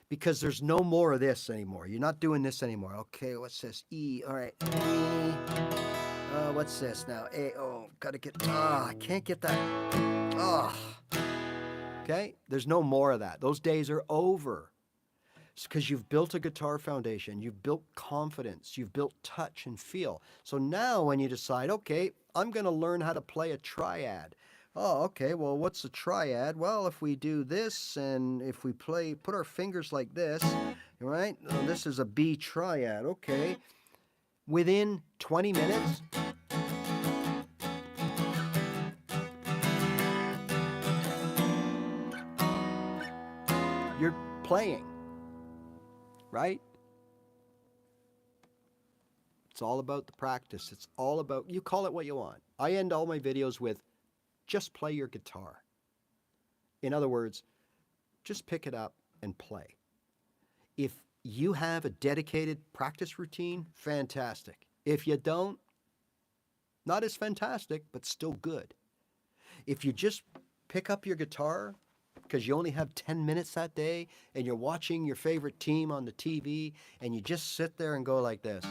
Because there's no more of this anymore. You're not doing this anymore. Okay, what's this? E, all right. E. What's this now? A, oh, gotta get, I can't get that. Okay, there's no more of that. Those days are over. It's because you've built a guitar foundation, you've built confidence, you've built touch and feel. So now when you decide, okay, I'm going to learn how to play a triad. Oh, okay, well, what's a triad? Well, if we do this and if we put our fingers like this, right? This is a B triad, okay. Within 20 minutes, you're playing, right? It's all about the practice. It's all about, you call it what you want. I end all my videos with, just play your guitar. In other words, just pick it up and play. If you have a dedicated practice routine, fantastic. If you don't, not as fantastic, but still good. If you just pick up your guitar because you only have 10 minutes that day and you're watching your favorite team on the TV and you just sit there and go like this.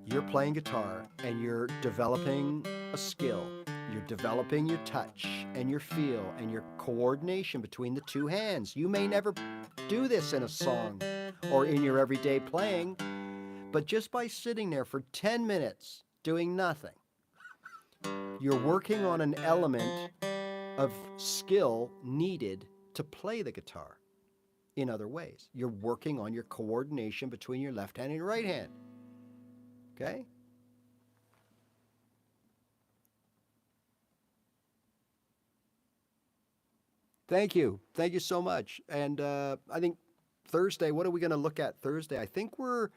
You're playing guitar and you're developing a skill. You're developing your touch and your feel and your coordination between the two hands. You may never do this in a song or in your everyday playing, but just by sitting there for 10 minutes doing nothing, you're working on an element of skill needed to play the guitar in other ways. You're working on your coordination between your left hand and your right hand. Okay? Thank you. Thank you so much. And I think Thursday, what are we going to look at Thursday? I think are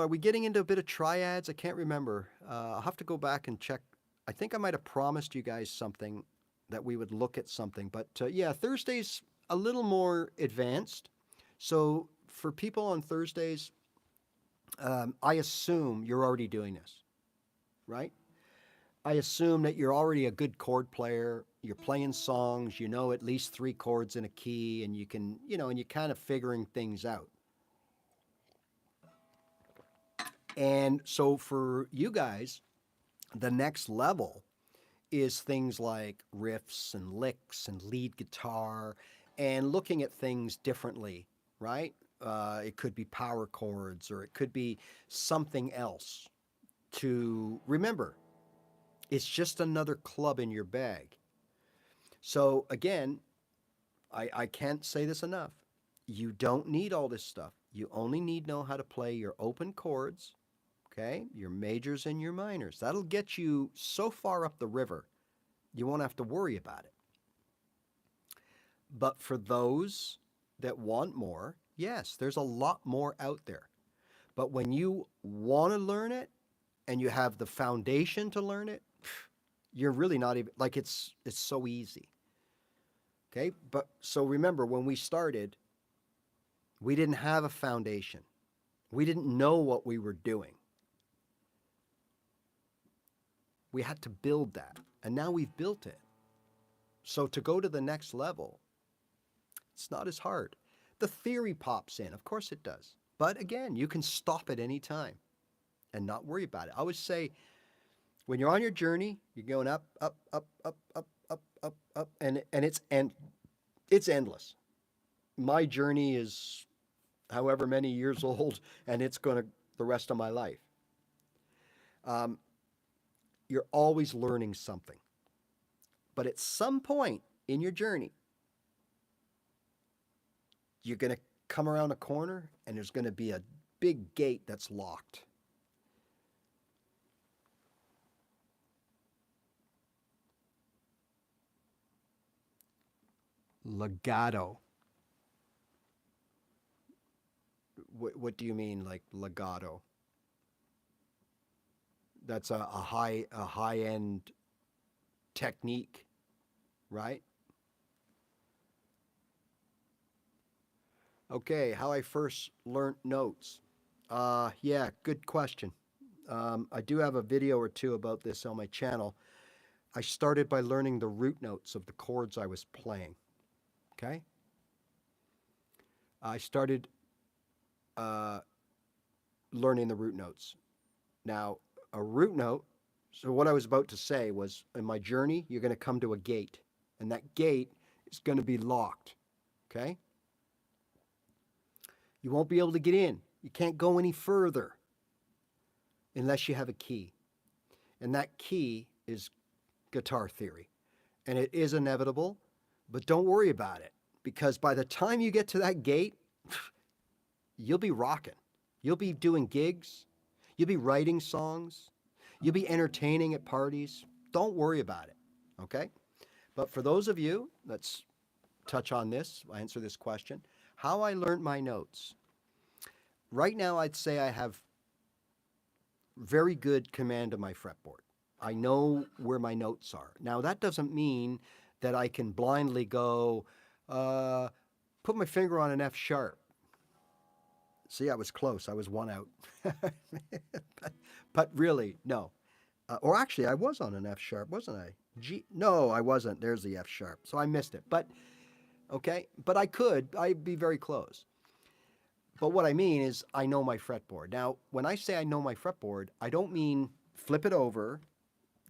we getting into a bit of triads? I can't remember. I'll have to go back and check. I think I might have promised you guys something, that we would look at something. But yeah, Thursday's a little more advanced. So for people on Thursdays, I assume you're already doing this, right? I assume that you're already a good chord player. You're playing songs, you know at least 3 chords in a key, and you can, and you're kind of figuring things out. And so for you guys, the next level is things like riffs and licks and lead guitar and looking at things differently, right? It could be power chords or it could be something else. To remember, it's just another club in your bag. So again, I can't say this enough. You don't need all this stuff. You only need to know how to play your open chords, okay? Your majors and your minors. That'll get you so far up the river, you won't have to worry about it. But for those that want more, yes, there's a lot more out there. But when you want to learn it and you have the foundation to learn it, you're really not even like it's so easy. Okay? But so remember when we started, we didn't have a foundation. We didn't know what we were doing. We had to build that. And now we've built it. So to go to the next level, it's not as hard. The theory pops in. Of course it does. But again, you can stop at any time and not worry about it. I always say, when you're on your journey, you're going up, up, up, up, up, up, up, up, and it's endless. My journey is however many years old, and it's going to the rest of my life. You're always learning something. But at some point in your journey, you're going to come around a corner and there's going to be a big gate that's locked. Legato. What do you mean, like legato? That's a high end technique, right? Okay, how I first learned notes. Yeah, good question. I do have a video or two about this on my channel. I started by learning the root notes of the chords I was playing. Okay? I started learning the root notes. Now, a root note, so what I was about to say was in my journey, you're going to come to a gate, and that gate is going to be locked. Okay? You won't be able to get in. You can't go any further unless you have a key. And that key is guitar theory. And it is inevitable, but don't worry about it because by the time you get to that gate, you'll be rocking. You'll be doing gigs. You'll be writing songs. You'll be entertaining at parties. Don't worry about it, okay? But for those of you, let's touch on this, answer this question. How I learned my notes. Right now, I'd say I have very good command of my fretboard. I know where my notes are. Now, that doesn't mean that I can blindly go, put my finger on an F sharp. See, I was close. I was one out. but really, no. Or actually, I was on an F sharp, wasn't I? No, I wasn't. There's the F sharp. So I missed it. But, okay, but I could. I'd be very close. But what I mean is I know my fretboard. Now, when I say I know my fretboard, I don't mean flip it over,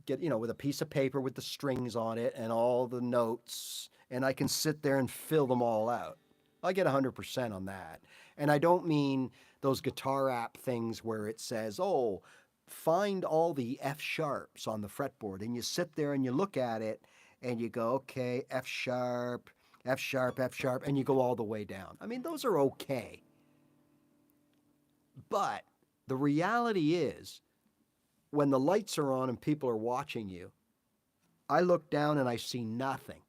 get, with a piece of paper with the strings on it and all the notes, and I can sit there and fill them all out. I get 100% on that. And I don't mean those guitar app things where it says, oh, find all the F sharps on the fretboard. And you sit there and you look at it and you go, okay, F sharp, F sharp, F sharp, and you go all the way down. I mean, those are okay. But the reality is, when the lights are on and people are watching you, I look down and I see nothing.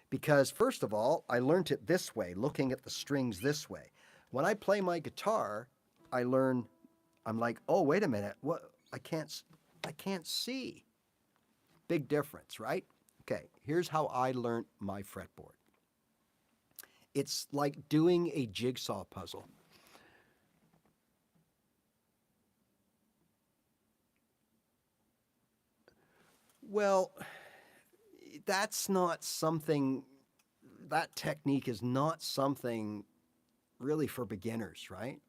Because first of all, I learned it this way, looking at the strings this way. When I play my guitar, I'm like, oh, wait a minute, what? I can't see. Big difference, right? Okay, here's how I learned my fretboard. It's like doing a jigsaw puzzle. Well, that's not something, that technique is not something really for beginners, right?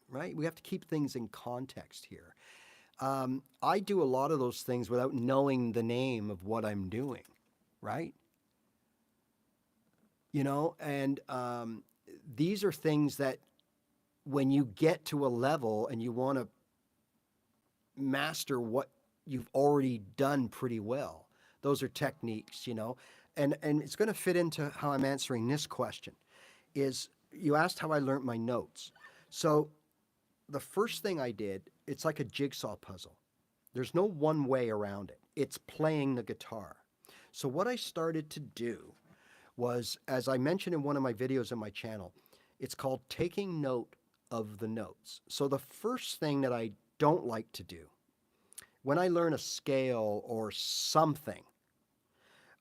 Right? We have to keep things in context here. I do a lot of those things without knowing the name of what I'm doing, right? and these are things that when you get to a level and you want to master what you've already done pretty well, those are techniques, and it's going to fit into how I'm answering this question. Is you asked how I learned my notes. So the first thing I did, it's like a jigsaw puzzle. There's no one way around it. It's playing the guitar. So what I started to do was, as I mentioned in one of my videos on my channel, it's called taking note of the notes. So the first thing that I don't like to do when I learn a scale or something,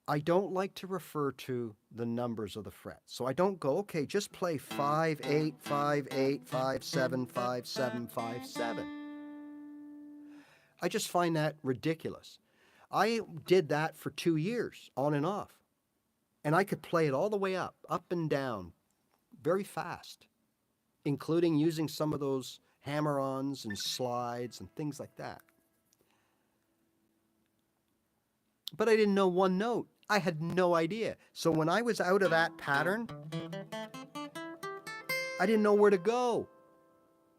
I don't like to refer to the numbers of the frets. So I don't go, okay, just play 5, 8, 5, 8, 5, 7, 5, 7, 5, 7. I just find that ridiculous. I did that for 2 years, on and off. And I could play it all the way up and down, very fast, including using some of those hammer-ons and slides and things like that. But I didn't know one note. I had no idea. So when I was out of that pattern, I didn't know where to go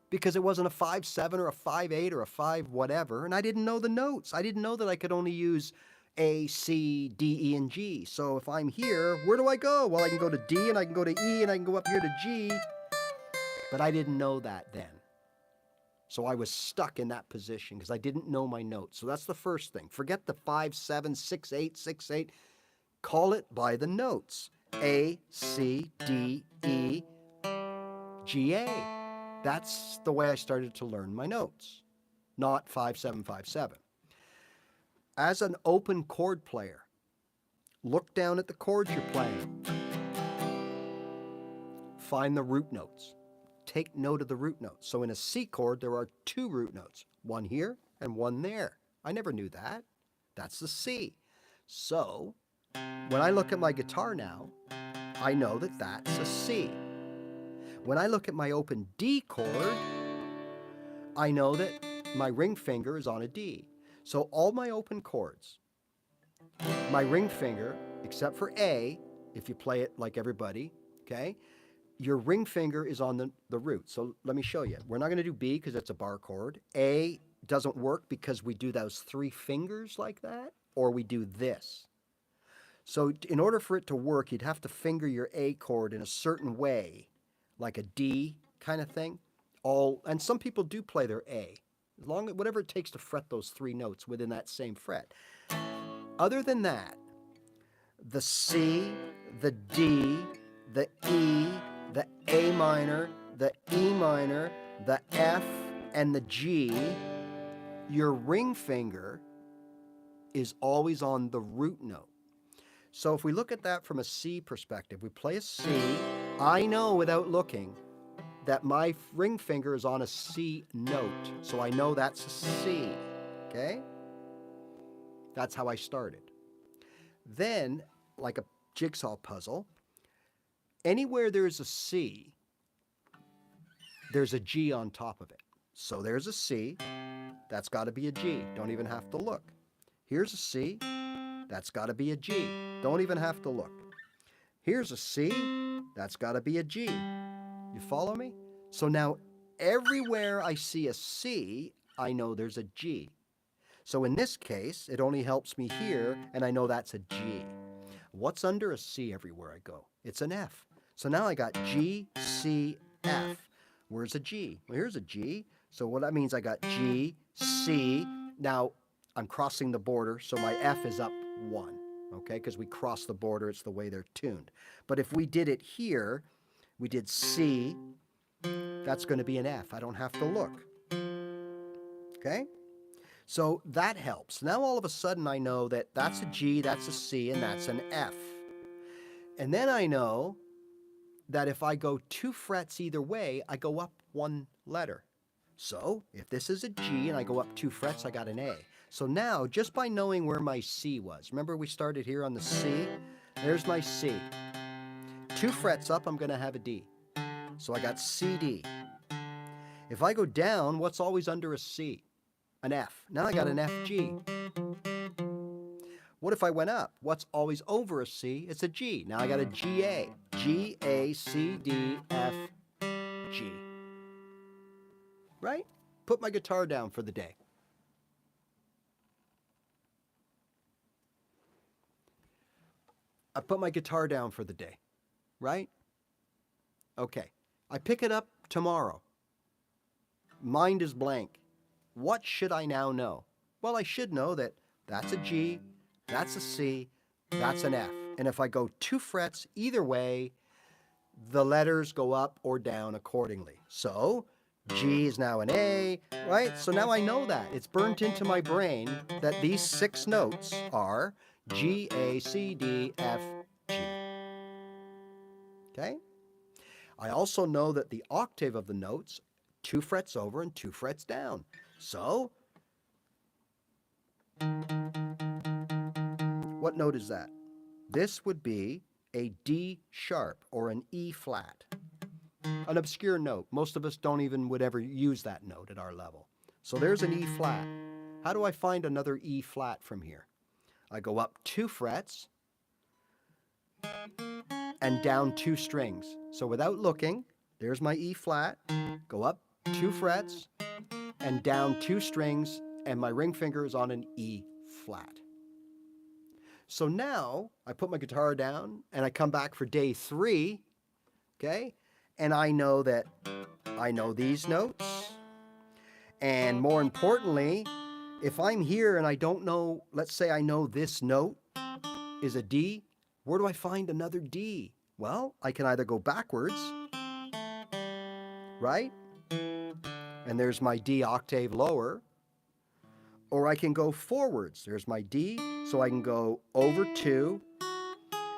because it wasn't a 5-7 or a 5-8 or a 5 whatever, and I didn't know the notes. I didn't know that I could only use A, C, D, E, and G. So if I'm here, where do I go? Well, I can go to D, and I can go to E, and I can go up here to G, but I didn't know that then. So I was stuck in that position because I didn't know my notes. So that's the first thing. Forget the 5, 7, 6, 8, 6, 8. Call it by the notes. A, C, D, E, G, A. That's the way I started to learn my notes, not 5, 7, 5, 7. As an open chord player, look down at the chords you're playing. Find the root notes. Take note of the root notes. So in a C chord, there are 2 root notes, one here and one there. I never knew that. That's the C. So when I look at my guitar now, I know that that's a C. When I look at my open D chord, I know that my ring finger is on a D. So all my open chords, my ring finger, except for A, if you play it like everybody, okay, your ring finger is on the root. So let me show you. We're not going to do B because it's a bar chord. A doesn't work because we do those 3 fingers like that, or we do this. So in order for it to work, you'd have to finger your A chord in a certain way, like a D kind of thing. And some people do play their A, whatever it takes to fret those 3 notes within that same fret. Other than that, the C, the D, the E, the A minor, the E minor, the F, and the G, your ring finger is always on the root note. So if we look at that from a C perspective, we play a C, I know without looking that my ring finger is on a C note. So I know that's a C, okay? That's how I started. Then, like a jigsaw puzzle, anywhere there's a C, there's a G on top of it. So there's a C, that's got to be a G. Don't even have to look. Here's a C, that's got to be a G. Don't even have to look. Here's a C, that's got to be a G. You follow me? So now everywhere I see a C, I know there's a G. So in this case, it only helps me here, and I know that's a G. What's under a C everywhere I go? It's an F. So now I got G, C, F. Where's a G? Well, here's a G. So what that means, I got G, C. Now I'm crossing the border, so my F is up 1, okay? Because we cross the border, it's the way they're tuned. But if we did it here, we did C, that's going to be an F. I don't have to look, okay? So that helps. Now all of a sudden I know that that's a G, that's a C, and that's an F. And then I know that if I go 2 frets either way, I go up 1 letter. So if this is a G and I go up 2 frets, I got an A. So now, just by knowing where my C was, remember we started here on the C? There's my C. 2 frets up, I'm going to have a D. So I got C, D. If I go down, what's always under a C? An F. Now I got an F, G. What if I went up? What's always over a C? It's a G. Now I got a G-A. G-A, C, D, F, G. Right? Put my guitar down for the day. I put my guitar down for the day. Right? Okay. I pick it up tomorrow. Mind is blank. What should I now know? Well, I should know that that's a G, that's a C, that's an F. And if I go 2 frets either way, the letters go up or down accordingly. So G is now an A, right? So now I know that. It's burnt into my brain that these 6 notes are G, A, C, D, F, G. Okay? I also know that the octave of the notes, 2 frets over and 2 frets down. So, what note is that? This would be a D sharp or an E flat. An obscure note. Most of us would ever use that note at our level. So there's an E flat. How do I find another E flat from here? I go up 2 frets and down 2 strings. So without looking, there's my E flat. Go up 2 frets and down 2 strings, and my ring finger is on an E flat. So now I put my guitar down and I come back for day 3, okay? And I know that I know these notes. And more importantly, if I'm here and I don't know, let's say I know this note is a D, where do I find another D? Well, I can either go backwards, right? And there's my D octave lower. Or I can go forwards. There's my D, so I can go over 2.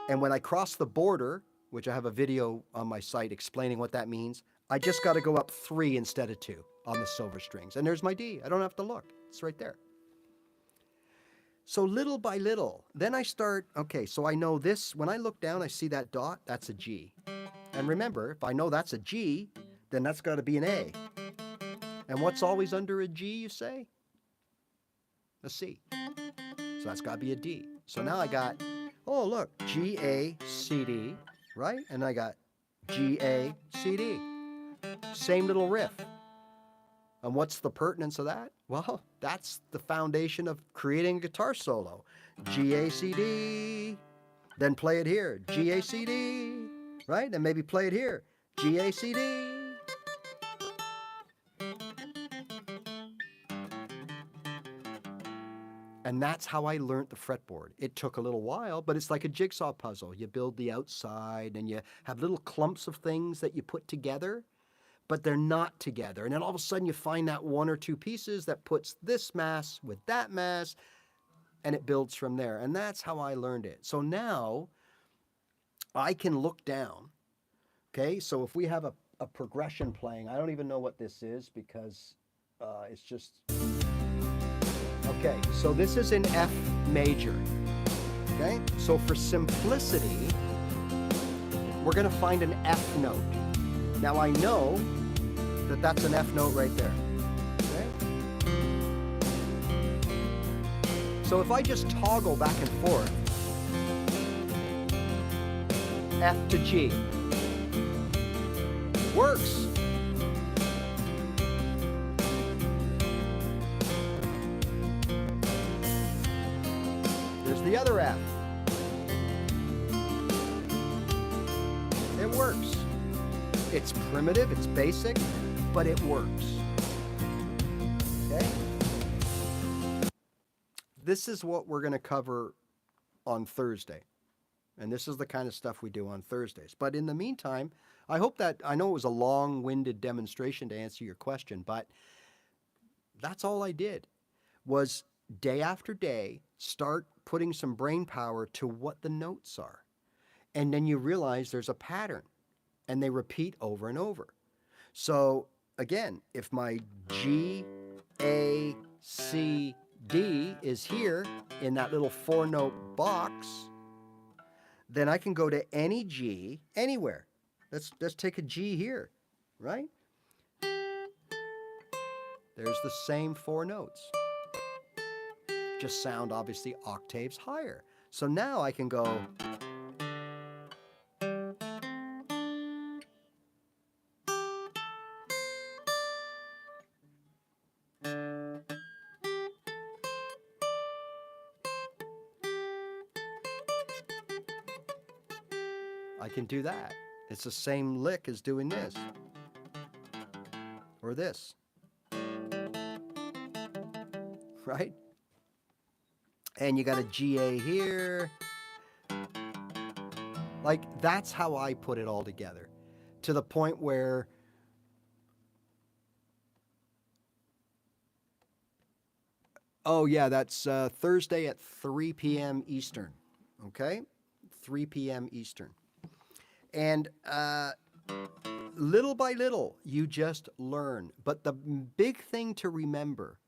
And when I cross the border, which I have a video on my site explaining what that means, I just got to go up 3 instead of 2 on the silver strings. And there's my D. I don't have to look. It's right there. So little by little, then I start, okay, so I know this. When I look down, I see that dot. That's a G. And remember, if I know that's a G, then that's got to be an A. And what's always under a G, you say? A C. So that's got to be a D. So now I got, oh, look, G, A, C, D, right? And I got G, A, C, D. Same little riff. And what's the pertinence of that? Well, that's the foundation of creating a guitar solo. G, A, C, D. Then play it here. G, A, C, D. Right? And maybe play it here. G, A, C, D. And that's how I learned the fretboard. It took a little while, but it's like a jigsaw puzzle. You build the outside and you have little clumps of things that you put together, but they're not together. And then all of a sudden you find that 1 or 2 pieces that puts this mass with that mass, and it builds from there. And that's how I learned it. So now I can look down. Okay, so if we have a progression playing, I don't even know what this is because it's just... Okay, so this is in F major. Okay, so for simplicity, we're going to find an F note. Now I know that that's an F note right there. Okay? So if I just toggle back and forth, F to G, works. The other F. It works. It's primitive, it's basic, but it works. Okay? This is what we're going to cover on Thursday. And this is the kind of stuff we do on Thursdays. But in the meantime, I hope that, I know it was a long-winded demonstration to answer your question, but that's all I did was day after day, start putting some brain power to what the notes are. And then you realize there's a pattern and they repeat over and over. So again, if my G, A, C, D is here in that little 4-note box, then I can go to any G anywhere. Let's take a G here, right? There's the same 4 notes. just sound obviously octaves higher. So now I can go. I can do that. It's the same lick as doing this or this, right? And you got a GA here. Like, that's how I put it all together, to the point where oh yeah, that's Thursday at 3 p.m. Eastern. Okay, 3 p.m. Eastern. And little by little, you just learn. But the big thing to remember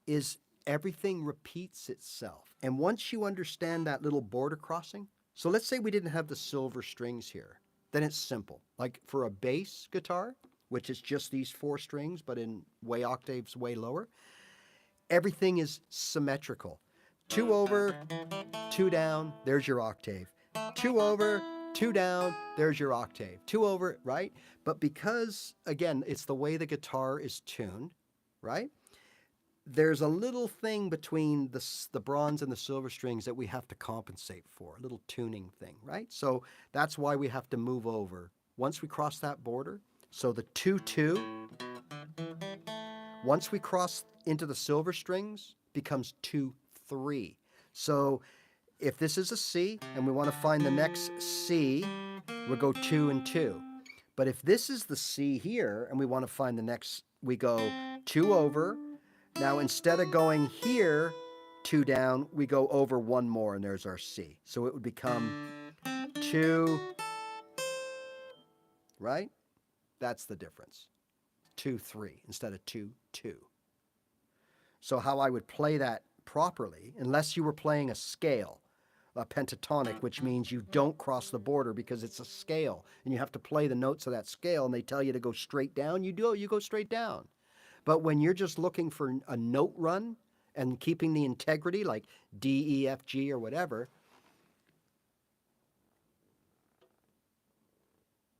is everything repeats itself. And once you understand that little border crossing, so let's say we didn't have the silver strings here, then it's simple. Like for a bass guitar, which is just these 4 strings, but in way octaves way lower, everything is symmetrical. 2 over, 2 down, there's your octave. 2 over, 2 down, there's your octave. 2 over, right? But because, again, it's the way the guitar is tuned, right? There's a little thing between the bronze and the silver strings that we have to compensate for, a little tuning thing, right? So that's why we have to move over. Once we cross that border, so the 2-2, once we cross into the silver strings, becomes 2-3. So if this is a C and we want to find the next C, we'll go 2 and 2. But if this is the C here and we want to find the next, we go 2 over. Now instead of going here, 2 down, we go over 1 more and there's our C. So it would become 2, right? That's the difference. 2-3 instead of 2-2. So how I would play that properly, unless you were playing a scale, a pentatonic, which means you don't cross the border because it's a scale and you have to play the notes of that scale and they tell you to go straight down, you go straight down. But when you're just looking for a note run and keeping the integrity, like D, E, F, G, or whatever,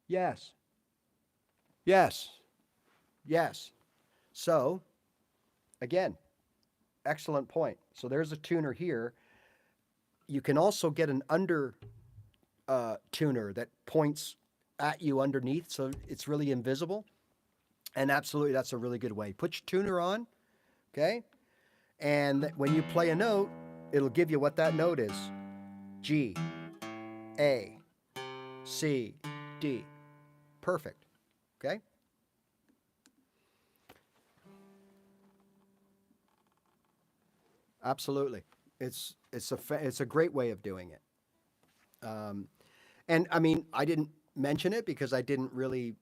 yes, yes, yes. So, again, excellent point. So there's a tuner here. You can also get an under tuner that points at you underneath, so it's really invisible. And absolutely, that's a really good way. Put your tuner on, okay? And when you play a note, it'll give you what that note is. G, A, C, D. Perfect, okay? Absolutely. It's a great way of doing it. And I mean, I didn't mention it because I didn't really,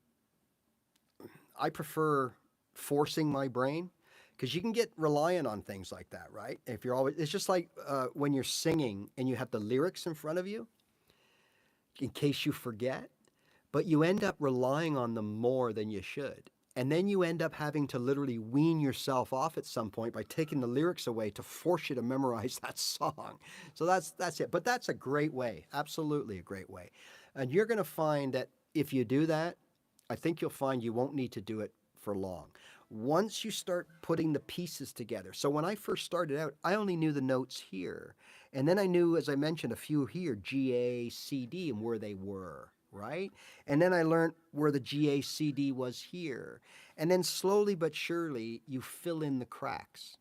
I prefer forcing my brain because you can get reliant on things like that, right? If you're always, it's just like when you're singing and you have the lyrics in front of you in case you forget, but you end up relying on them more than you should. And then you end up having to literally wean yourself off at some point by taking the lyrics away to force you to memorize that song. So that's it. But that's a great way, absolutely a great way. And you're going to find that if you do that, I think you'll find you won't need to do it for long. Once you start putting the pieces together. So when I first started out, I only knew the notes here. And then I knew, as I mentioned, a few here, G, A, C, D, and where they were, right? And then I learned where the G, A, C, D was here. And then slowly but surely, you fill in the cracks.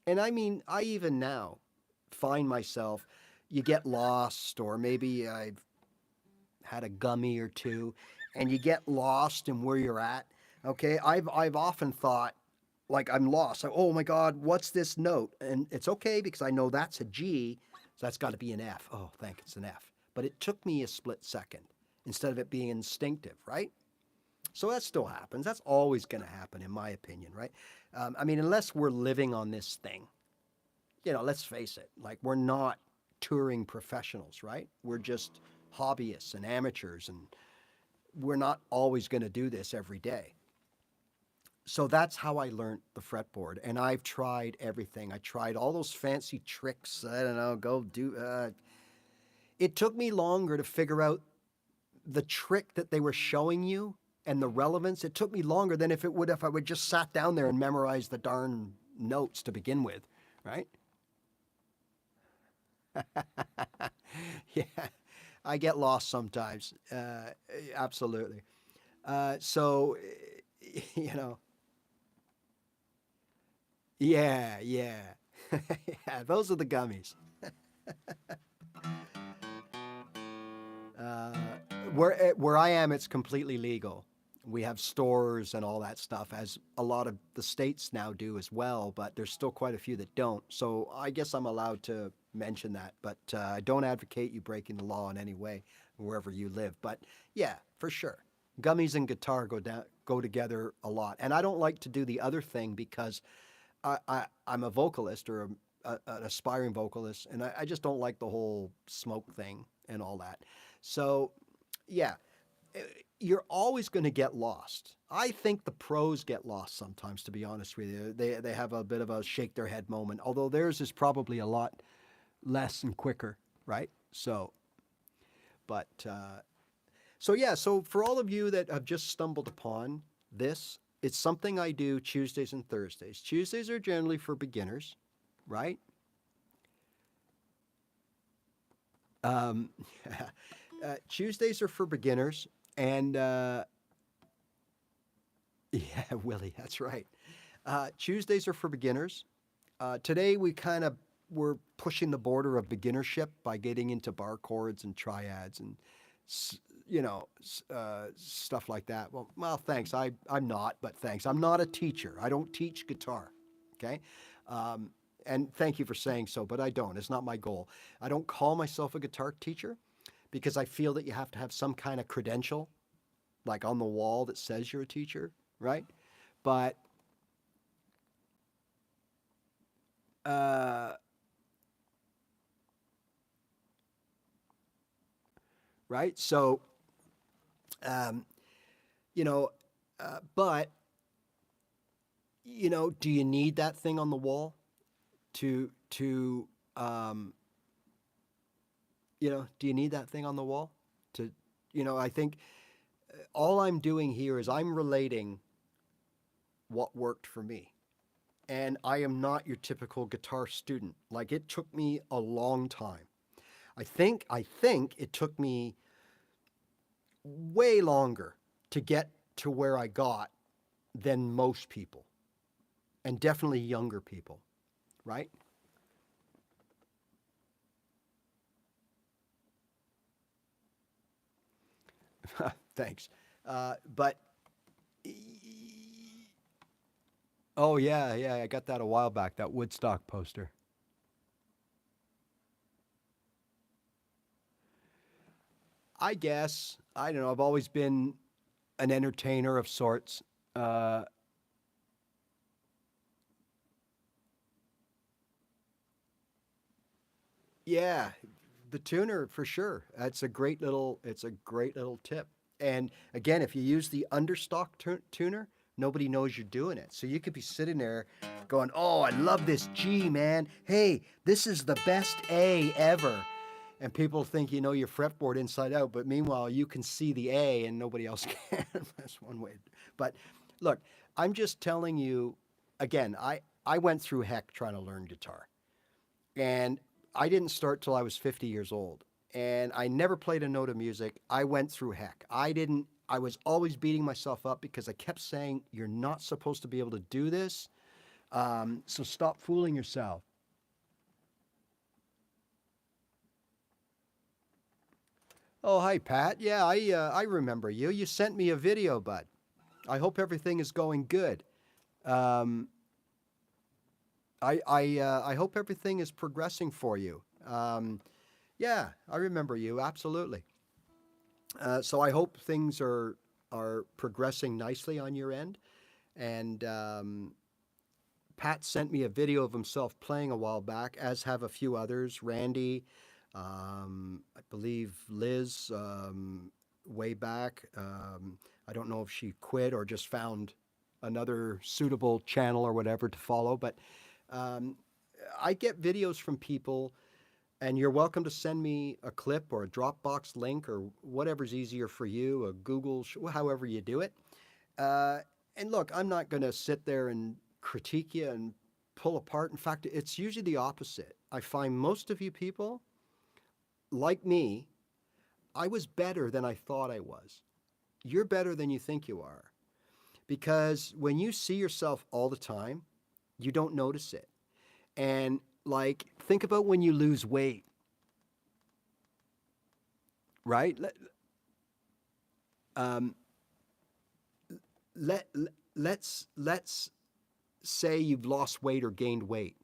And I mean, I even now find myself, you get lost, or maybe I've had a gummy or two, and you get lost in where you're at. Okay, I've often thought, like, I'm lost. Oh my God, what's this note? And it's okay because I know that's a G, so that's got to be an F. Oh, it's an F. But it took me a split second instead of it being instinctive, right? So that still happens. That's always going to happen, in my opinion, right? I mean, unless we're living on this thing, let's face it, like, we're not touring professionals, right? We're just hobbyists and amateurs, and we're not always going to do this every day. So that's how I learned the fretboard. And I've tried everything. I tried all those fancy tricks. I don't know, go do. It took me longer to figure out the trick that they were showing you and the relevance. It took me longer than if it would if I would just sat down there and memorized the darn notes to begin with, right? Yeah, I get lost sometimes. Absolutely. So, you know, yeah, yeah. Yeah, those are the gummies. Uh, where I am, it's completely legal. We have stores and all that stuff, as a lot of the states now do as well. But there's still quite a few that don't. So I guess I'm allowed to mention that. But I don't advocate you breaking the law in any way wherever you live. But yeah, for sure, gummies and guitar go together a lot. And I don't like to do the other thing because I'm a vocalist or an aspiring vocalist, and I just don't like the whole smoke thing and all that. So, yeah, eh, you're always going to get lost. I think the pros get lost sometimes, to be honest with you. They have a bit of a shake their head moment, although theirs is probably a lot less and quicker, right? So, but so yeah, so for all of you that have just stumbled upon this, it's something I do Tuesdays and Thursdays. Tuesdays are generally for beginners, right? Um, Tuesdays are for beginners, and yeah, Willie, that's right. Tuesdays are for beginners. Today we kind of we're pushing the border of beginnership by getting into bar chords and triads and stuff like that. Well, thanks. I'm not, but thanks. I'm not a teacher. I don't teach guitar. Okay, um, and thank you for saying so, but I don't. It's not my goal. I don't call myself a guitar teacher because I feel that you have to have some kind of credential, like on the wall that says you're a teacher, right? But uh, right, so um, you know, but do you need that thing on the wall to um, do you need that thing on the wall to I think all I'm doing here is I'm relating what worked for me. And I am not your typical guitar student. Like, it took me a long time. I think it took me way longer to get to where I got than most people, and definitely younger people, right? Thanks. But oh yeah, yeah, I got that a while back. That Woodstock poster. I guess I don't know. I've always been an entertainer of sorts. Uh, yeah, the tuner for sure. It's a great little tip. And again, if you use the understock tuner, nobody knows you're doing it. So you could be sitting there going, "Oh, I love this G, man. Hey, this is the best A ever." And people think you know your fretboard inside out, but meanwhile you can see the A and nobody else can. That's one way. But look, I'm just telling you again, I went through heck trying to learn guitar. And I didn't start till I was 50 years old. And I never played a note of music. I went through heck. I was always beating myself up because I kept saying, "You're not supposed to be able to do this. So stop fooling yourself." Oh, hi, Pat. Yeah, I remember you. You sent me a video, bud. I hope everything is going good. Um, I hope everything is progressing for you. Yeah, I remember you absolutely. So I hope things are progressing nicely on your end. And Pat sent me a video of himself playing a while back, as have a few others. Randy, I believe Liz, way back. I don't know if she quit or just found another suitable channel or whatever to follow. But um, I get videos from people, and you're welcome to send me a clip or a Dropbox link or whatever's easier for you, a Google, however you do it. Uh, and look, I'm not going to sit there and critique you and pull apart. In fact, it's usually the opposite. I find most of you people, like me, I was better than I thought I was. You're better than you think you are. Because when you see yourself all the time, you don't notice it. And like, think about when you lose weight, right? Um, let let's say you've lost weight or gained weight.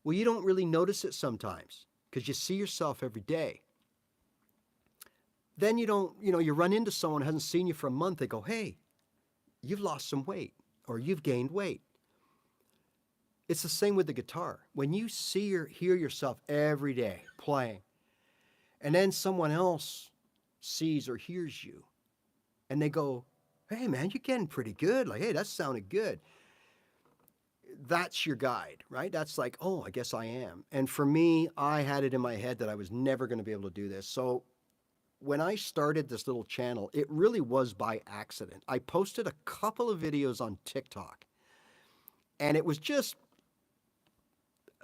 Well, you don't really notice it sometimes because you see yourself every day. Then you don't, you run into someone who hasn't seen you for a month. They go, "Hey, you've lost some weight or you've gained weight." It's the same with the guitar. When you see or hear yourself every day playing, and then someone else sees or hears you, and they go, "Hey, man, you're getting pretty good. Like, hey, that sounded good." That's your guide, right? That's like, oh, I guess I am. And for me, I had it in my head that I was never going to be able to do this. So when I started this little channel, it really was by accident. I posted a couple of videos on TikTok, and it was just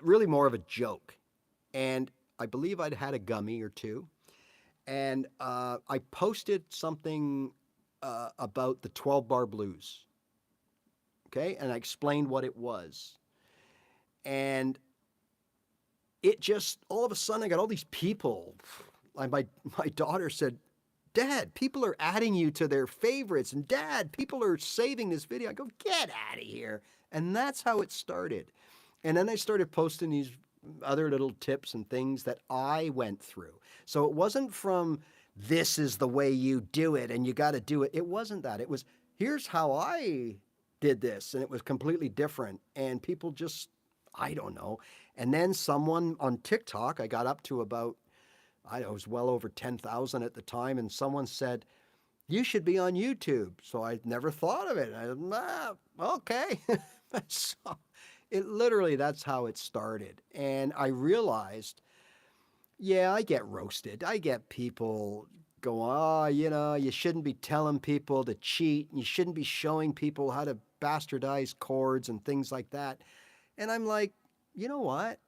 really more of a joke. And I believe I'd had a gummy or two. And I posted something about the 12 bar blues. Okay. And I explained what it was. And it just, all of a sudden, I got all these people. My daughter said, "Dad, people are adding you to their favorites. And Dad, people are saving this video." I go, "Get out of here." And that's how it started. And then I started posting these other little tips and things that I went through. So it wasn't from, this is the way you do it and you got to do it. It wasn't that. It was, here's how I did this. And it was completely different. And people just, I don't know. And then someone on TikTok, I got up to about, I don't know, it was well over 10,000 at the time. And someone said, "You should be on YouTube." So I never thought of it. Okay. So it literally, that's how it started. And I realized, yeah, I get roasted. I get people go, "Oh, you shouldn't be telling people to cheat. And you shouldn't be showing people how to bastardize chords and things like that." And I'm like, you know what?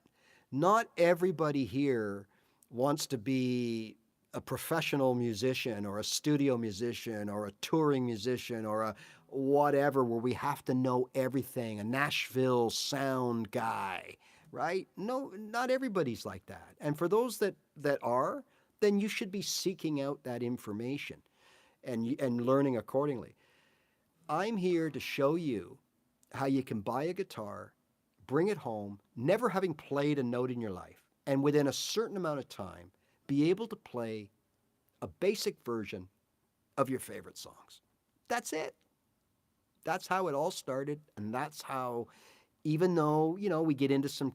Not everybody here wants to be a professional musician or a studio musician or a touring musician or a whatever where we have to know everything, a Nashville sound guy, right? No, not everybody's like that. And for those that are, then you should be seeking out that information and learning accordingly. I'm here to show you how you can buy a guitar, bring it home, never having played a note in your life, and within a certain amount of time, be able to play a basic version of your favorite songs. That's it. That's how it all started. And that's how, even though, we get into some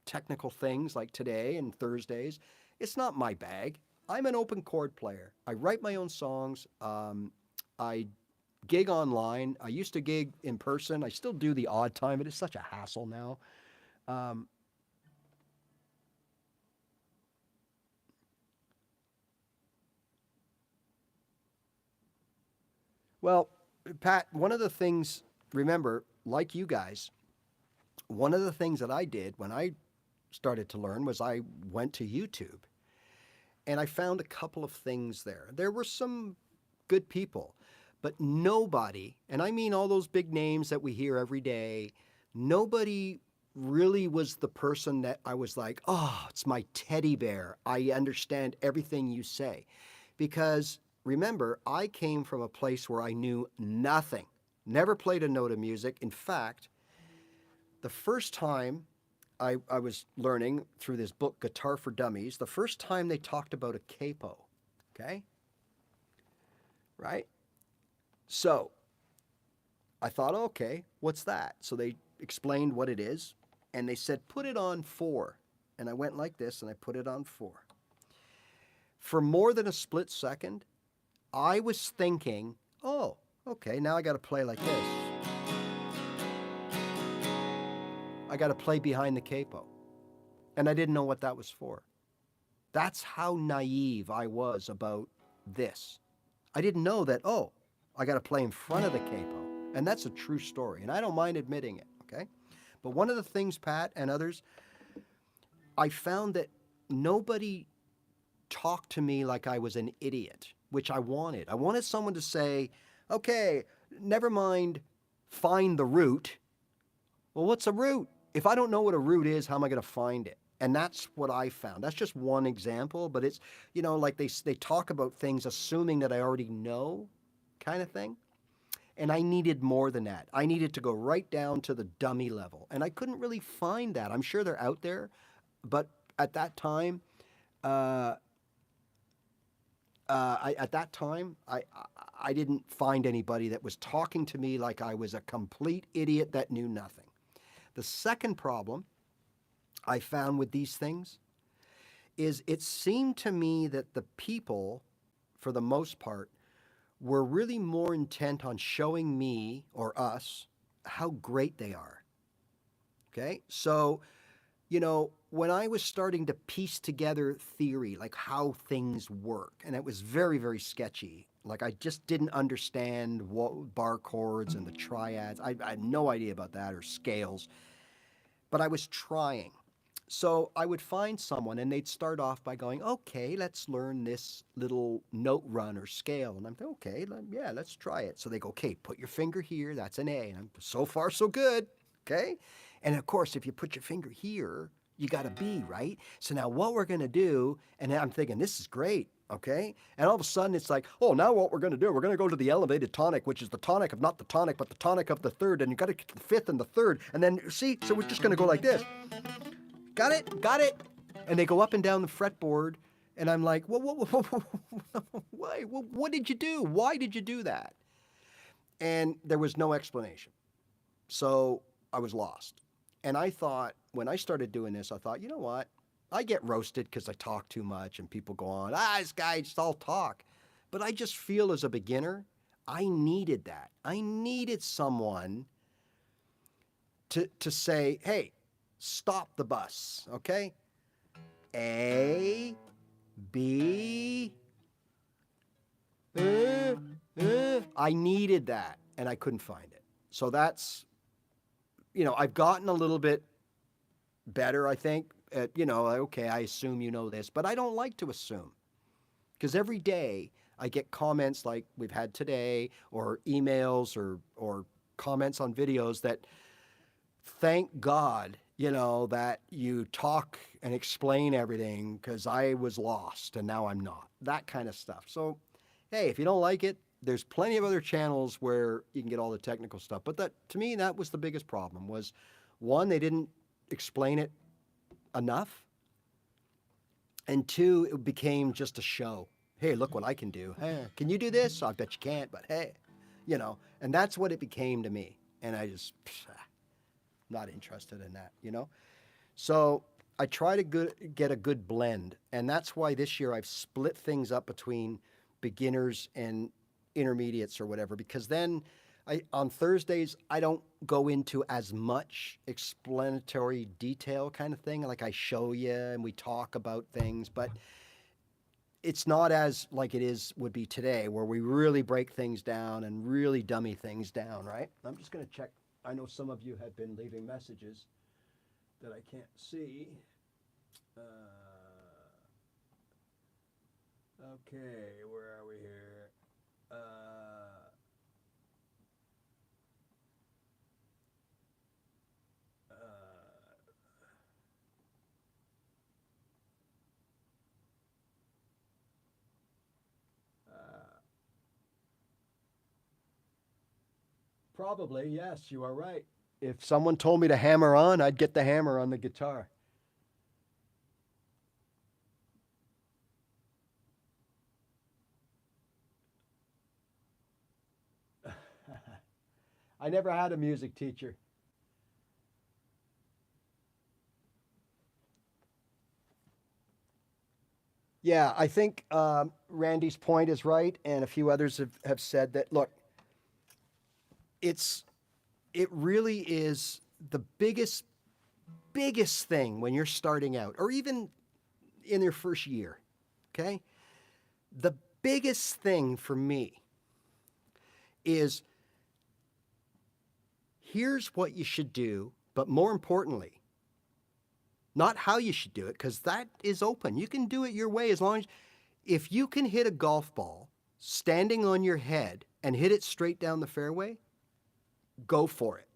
technical things like today and Thursdays, it's not my bag. I'm an open chord player. I write my own songs. I gig online. I used to gig in person. I still do the odd time, but it's such a hassle now. Um, well, Pat, one of the things, remember, like you guys, one of the things that I did when I started to learn was I went to YouTube and I found a couple of things there. There were some good people, but nobody, and I mean all those big names that we hear every day, nobody really was the person that I was like, "Oh, it's my teddy bear. I understand everything you say." Because remember, I came from a place where I knew nothing, never played a note of music. In fact, the first time I was learning through this book, Guitar for Dummies, the first time they talked about a capo, okay? Right? So I thought, okay, what's that? So they explained what it is, and they said, put it on 4. And I went like this, and I put it on 4. For more than a split second, I was thinking, oh, okay, now I got to play like this. I got to play behind the capo. And I didn't know what that was for. That's how naive I was about this. I didn't know that, oh, I got to play in front of the capo. And that's a true story. And I don't mind admitting it, okay? But one of the things, Pat and others, I found that nobody talked to me like I was an idiot, which I wanted. I wanted someone to say, okay, never mind, find the root. Well, what's a root? If I don't know what a root is, how am I going to find it? And that's what I found. That's just one example, but it's, you know, like they talk about things assuming that I already know kind of thing. And I needed more than that. I needed to go right down to the dummy level. And I couldn't really find that. I'm sure they're out there, but at that time, I didn't find anybody that was talking to me like I was a complete idiot that knew nothing. The second problem I found with these things is it seemed to me that the people, for the most part, were really more intent on showing me or us how great they are. Okay? So, you know, when I was starting to piece together theory, like how things work, and it was very, very sketchy. Like I just didn't understand what bar chords and the triads. I had no idea about that, or scales. But I was trying. So I would find someone and they'd start off by going, okay, let's learn this little note run or scale. And I'm thinking, okay, yeah, let's try it. So they go, okay, put your finger here, that's an A. And I'm so far so good, okay? And of course, if you put your finger here, you got a B, right? So now what we're gonna do, and I'm thinking, this is great, okay? And all of a sudden it's like, oh, now what we're gonna do, we're gonna go to the elevated tonic, which is the tonic of not the tonic, but the tonic of the third, and you gotta get the fifth and the third. And then, see, so we're just gonna go like this. Got it? Got it? And they go up and down the fretboard, and I'm like, why? What did you do? Why did you do that? And there was no explanation. So I was lost. And I thought, when I started doing this, I thought, you know what? I get roasted because I talk too much, and people go on, this guy just all talk. But I just feel as a beginner, I needed that. I needed someone to say, hey, stop the bus, okay? A, B, I needed that, and I couldn't find it. So that's, you know, I've gotten a little bit better, I think, at, you know, okay, I assume you know this, but I don't like to assume. Because every day I get comments like we've had today, or emails, or comments on videos that, thank God, you know, that you talk and explain everything because I was lost and now I'm not. That kind of stuff. So, hey, if you don't like it, there's plenty of other channels where you can get all the technical stuff. But that, to me, that was the biggest problem was, one, they didn't explain it enough. And two, it became just a show. Hey, look what I can do. Hey, can you do this? I bet you can't, but hey, you know, and that's what it became to me. And I just, not interested in that, you know? So I try to get a good blend. And that's why this year I've split things up between beginners and intermediates or whatever, because then on Thursdays, I don't go into as much explanatory detail kind of thing. Like I show you and we talk about things, but it's not as like it would be today, where we really break things down and really dummy things down, right? I'm just going to check. I know some of you have been leaving messages that I can't see. Okay, where are we here? Probably, yes, you are right. If someone told me to hammer on, I'd get the hammer on the guitar. I never had a music teacher. Yeah, I think Randy's point is right, and a few others have said that, look, it really is the biggest biggest thing when you're starting out, or even in your first year, okay? The biggest thing for me is here's what you should do, but more importantly, not how you should do it, because that is open. You can do it your way as long as, if you can hit a golf ball standing on your head and hit it straight down the fairway, go for it.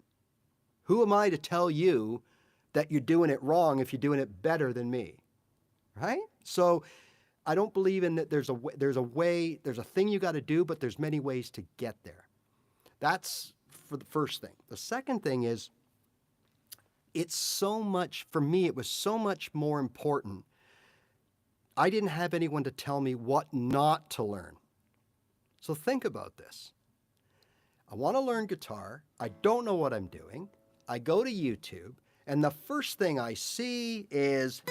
Who am I to tell you that you're doing it wrong if you're doing it better than me, right? So I don't believe in that there's a thing you got to do, but there's many ways to get there. That's for the first thing. The second thing is, it's so much, for me, it was so much more important. I didn't have anyone to tell me what not to learn. So think about this. I want to learn guitar. I don't know what I'm doing. I go to YouTube, and the first thing I see is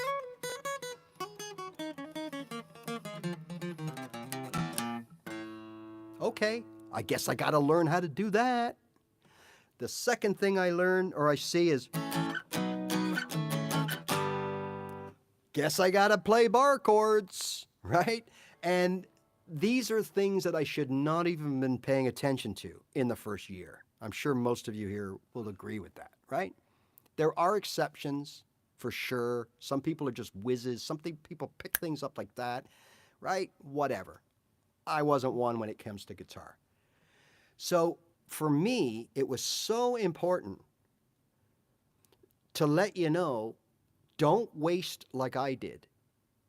okay, I guess I got to learn how to do that. The second thing I learn or I see is, guess I got to play bar chords, right? And these are things that I should not even been paying attention to in the first year. I'm sure most of you here will agree with that, right? There are exceptions for sure. Some people are just whizzes. Some people pick things up like that, right? Whatever. I wasn't one when it comes to guitar. So for me, it was so important to let you know, don't waste, like I did,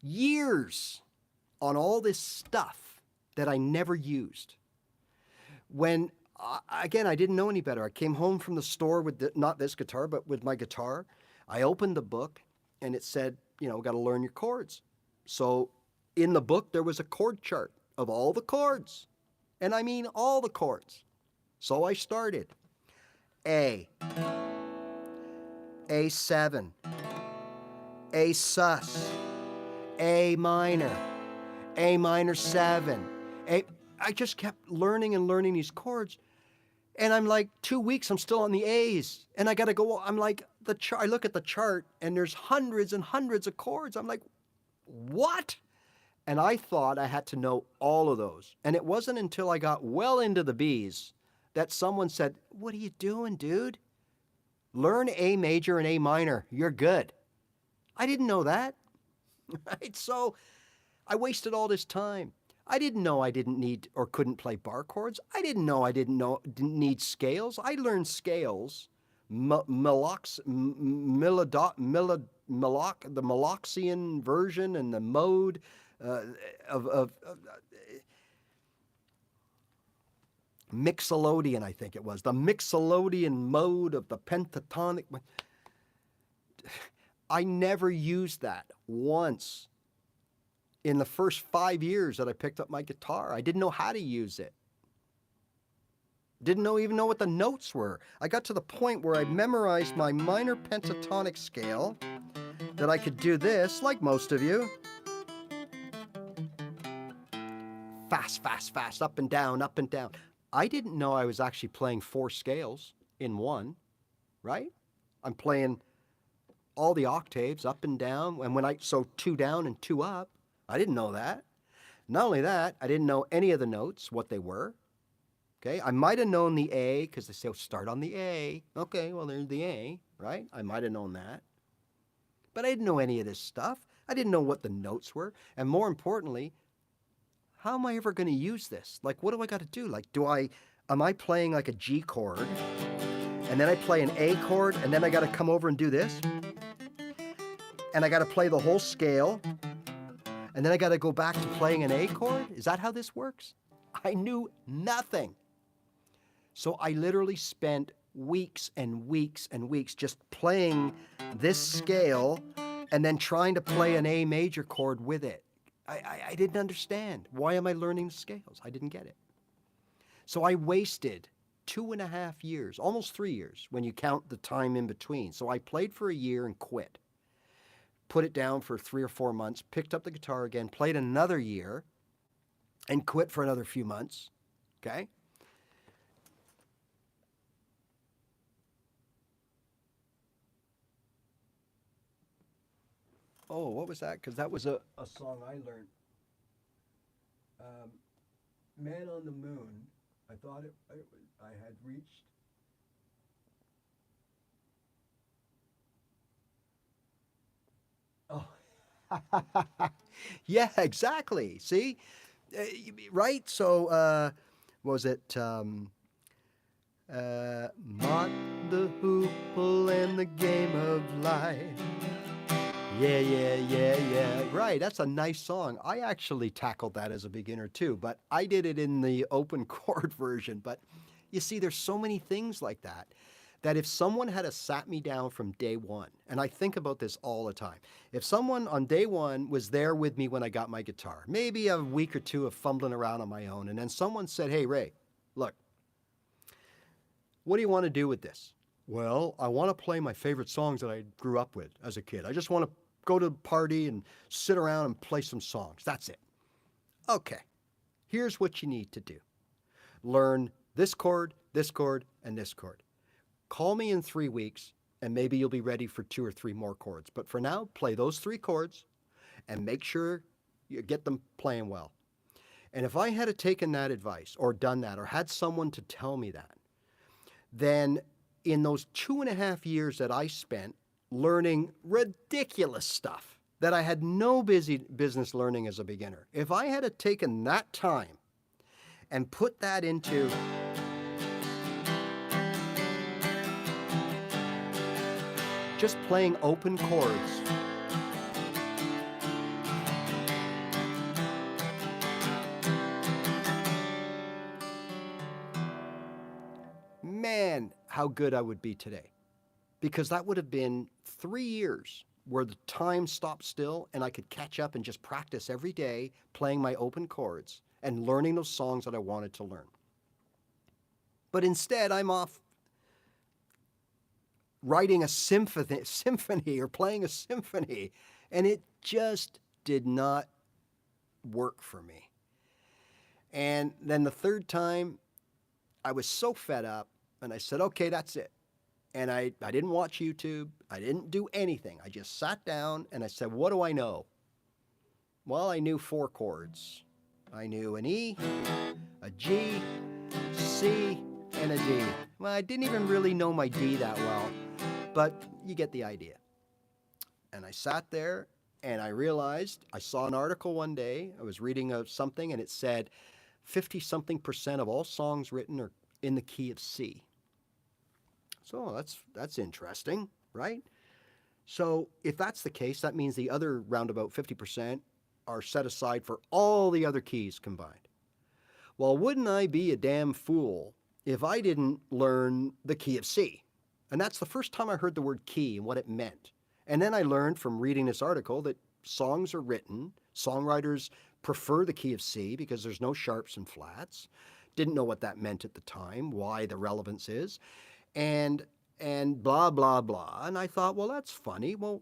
years on all this stuff that I never used. When, again, I didn't know any better. I came home from the store with, not this guitar, but with my guitar. I opened the book, and it said, you know, got to learn your chords. So in the book, there was a chord chart of all the chords. And I mean all the chords. So I started. A, A7, A sus, A minor 7. I just kept learning and learning these chords. And I'm like, 2 weeks, I'm still on the A's. And I got to go, I'm like, I look at the chart and there's hundreds and hundreds of chords. I'm like, what? And I thought I had to know all of those. And it wasn't until I got well into the B's that someone said, what are you doing, dude? Learn A major and A minor. You're good. I didn't know that. Right? So I wasted all this time. I didn't know I didn't need or couldn't play bar chords. I didn't know I didn't need scales. I learned scales, the Meloxian version and the mode of Mixolydian, I think it was. The Mixolydian mode of the Pentatonic. I never used that once in the first 5 years that I picked up my guitar. I didn't know how to use it. Didn't even know what the notes were. I got to the point where I memorized my minor pentatonic scale, that I could do this, like most of you. Fast, fast, fast, up and down, up and down. I didn't know I was actually playing 4 scales in one, right? I'm playing all the octaves up and down, and so 2 down and 2 up. I didn't know that. Not only that, I didn't know any of the notes, what they were. Okay, I might have known the A, because they say, oh, start on the A. Okay, well, there's the A, right? I might have known that. But I didn't know any of this stuff. I didn't know what the notes were. And more importantly, how am I ever going to use this? Like, what do I got to do? Like, am I playing like a G chord, and then I play an A chord, and then I got to come over and do this? And I got to play the whole scale, and then I got to go back to playing an A chord? Is that how this works? I knew nothing. So I literally spent weeks and weeks and weeks just playing this scale and then trying to play an A major chord with it. I didn't understand. Why am I learning the scales? I didn't get it. So I wasted 2.5 years, almost 3 years, when you count the time in between. So I played for a year and quit. Put it down for 3 or 4 months, picked up the guitar again, played another year, and quit for another few months, okay? Oh, what was that? Because that was a song I learned. Um, Man on the Moon. I thought I had reached. Oh, yeah, exactly. See, right? So, was it Mott the Hoople and the Game of Life? Yeah, yeah, yeah, yeah. Right, that's a nice song. I actually tackled that as a beginner too, but I did it in the open chord version. But you see, there's so many things like that that if someone had a sat me down from day one, and I think about this all the time, if someone on day one was there with me when I got my guitar, maybe a week or two of fumbling around on my own, and then someone said, "Hey, Ray, look, what do you want to do with this?" Well, I want to play my favorite songs that I grew up with as a kid. I just want to go to a party and sit around and play some songs. That's it. Okay, here's what you need to do. Learn this chord, and this chord. Call me in 3 weeks and maybe you'll be ready for 2 or 3 more chords. But for now, play those 3 chords and make sure you get them playing well. And if I had taken that advice or done that or had someone to tell me that, then in those 2.5 years that I spent learning ridiculous stuff that I had no business learning as a beginner, if I had taken that time and put that into just playing open chords, man, how good I would be today. Because that would have been 3 years where the time stopped still and I could catch up and just practice every day playing my open chords and learning those songs that I wanted to learn. But instead, I'm off writing a symphony or playing a symphony, and it just did not work for me. And then the third time, I was so fed up, and I said, okay, that's it. And I didn't watch YouTube. I didn't do anything. I just sat down and I said, what do I know? Well, I knew 4 chords. I knew an E, a G, C, and a D. Well, I didn't even really know my D that well, but you get the idea. And I sat there and I realized, I saw an article one day, I was reading something and it said 50-something% of all songs written are in the key of C. So that's interesting, right? So if that's the case, that means the other roundabout 50% are set aside for all the other keys combined. Well, wouldn't I be a damn fool if I didn't learn the key of C? And that's the first time I heard the word key and what it meant. And then I learned from reading this article that songs are written, songwriters prefer the key of C because there's no sharps and flats. Didn't know what that meant at the time, why the relevance is. And blah, blah, blah. And I thought, well, that's funny. Well,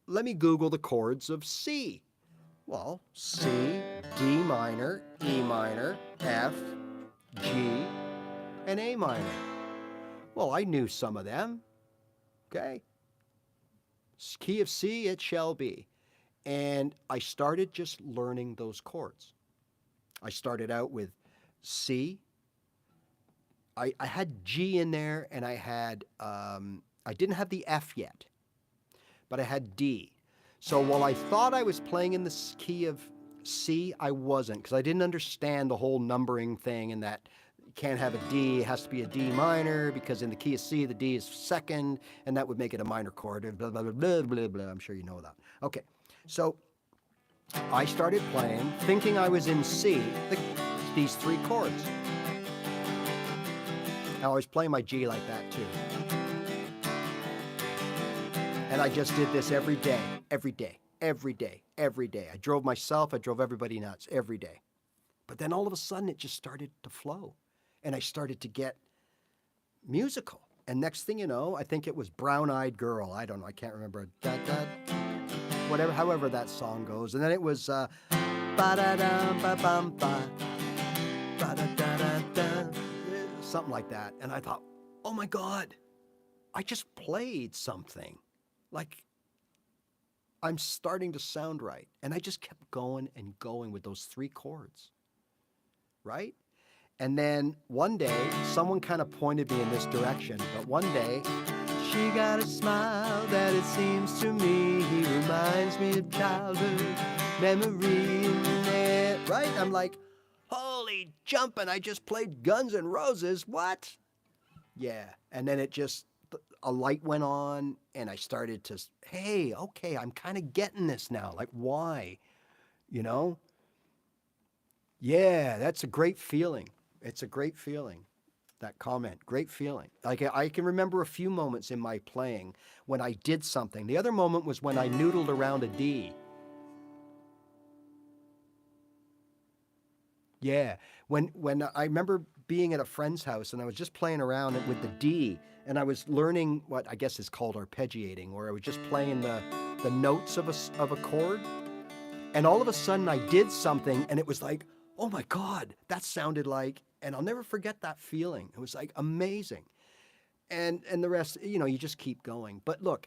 let me Google the chords of C. Well, C, D minor, E minor, F, G, and A minor. Well, I knew some of them. Okay. Key of C, it shall be. And I started just learning those chords. I started out with C. I had G in there, and I didn't have the F yet, but I had D. So while I thought I was playing in the key of C, I wasn't, because I didn't understand the whole numbering thing and that you can't have a D, it has to be a D minor, because in the key of C, the D is second, and that would make it a minor chord, blah, blah, blah, blah, blah, blah. I'm sure you know that. Okay, so I started playing, thinking I was in C, these 3 chords. Now, I was playing my G like that too. And I just did this every day, every day, every day, every day. I drove myself, I drove everybody nuts every day. But then all of a sudden it just started to flow. And I started to get musical. And next thing you know, I think it was Brown Eyed Girl. I don't know, I can't remember. Whatever, however that song goes. And then it was ba-da-dum-ba-bum-ba, ba-da-da-da-da. Something like that. And I thought, oh my God, I just played something. Like, I'm starting to sound right. And I just kept going and going with those 3 chords, right? And then one day, someone kind of pointed me in this direction, but one day, she got a smile that it seems to me he reminds me of childhood memory, right? I'm like, holy jumping, I just played Guns N' Roses, what? Yeah, and then it just, a light went on, and I started to, hey, okay, I'm kind of getting this now, like why, you know? Yeah, that's a great feeling. It's a great feeling. That comment, great feeling. Like I can remember a few moments in my playing when I did something. The other moment was when I noodled around a D. Yeah, when I remember being at a friend's house and I was just playing around with the D, and I was learning what I guess is called arpeggiating, where I was just playing the notes of a chord, and all of a sudden I did something, and it was like, oh my God, that sounded like, and I'll never forget that feeling. It was like amazing. And the rest, you just keep going. But look,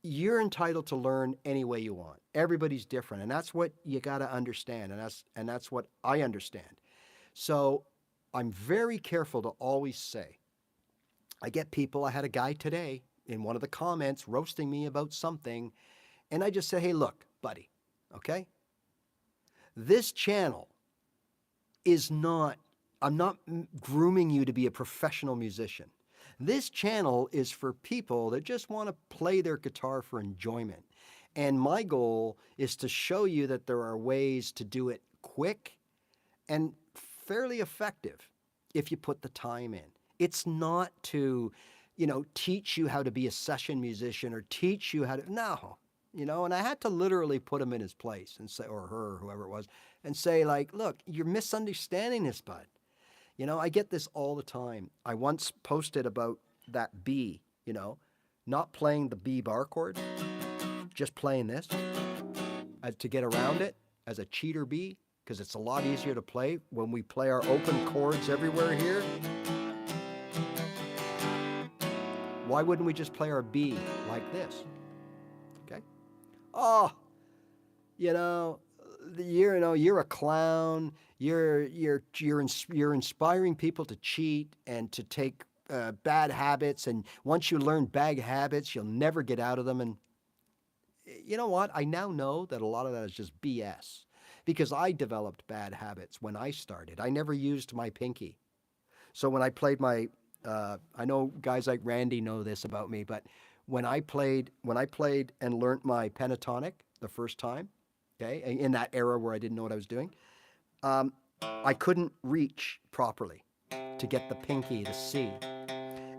you're entitled to learn any way you want. Everybody's different, and that's what you got to understand, and that's what I understand. So I'm very careful to always say, I get people, I had a guy today in one of the comments roasting me about something, and I just said, hey, look, buddy, okay? This channel is not, I'm not grooming you to be a professional musician. This channel is for people that just want to play their guitar for enjoyment. And my goal is to show you that there are ways to do it quick and fairly effective if you put the time in. It's not to, teach you how to be a session musician or teach you how to, no. And I had to literally put him in his place and say, or her, or whoever it was, and say, like, look, you're misunderstanding this, bud. I get this all the time. I once posted about that B, not playing the B bar chord, just playing this to get around it as a cheater B, because it's a lot easier to play when we play our open chords everywhere here. Why wouldn't we just play our B like this? Okay. Oh, you're a clown. You're inspiring people to cheat and to take bad habits. And once you learn bad habits, you'll never get out of them. And you know what? I now know that a lot of that is just BS, because I developed bad habits when I started. I never used my pinky. So when I played I know guys like Randy know this about me, but when I played and learned my pentatonic the first time, okay, in that era where I didn't know what I was doing, I couldn't reach properly to get the pinky to C.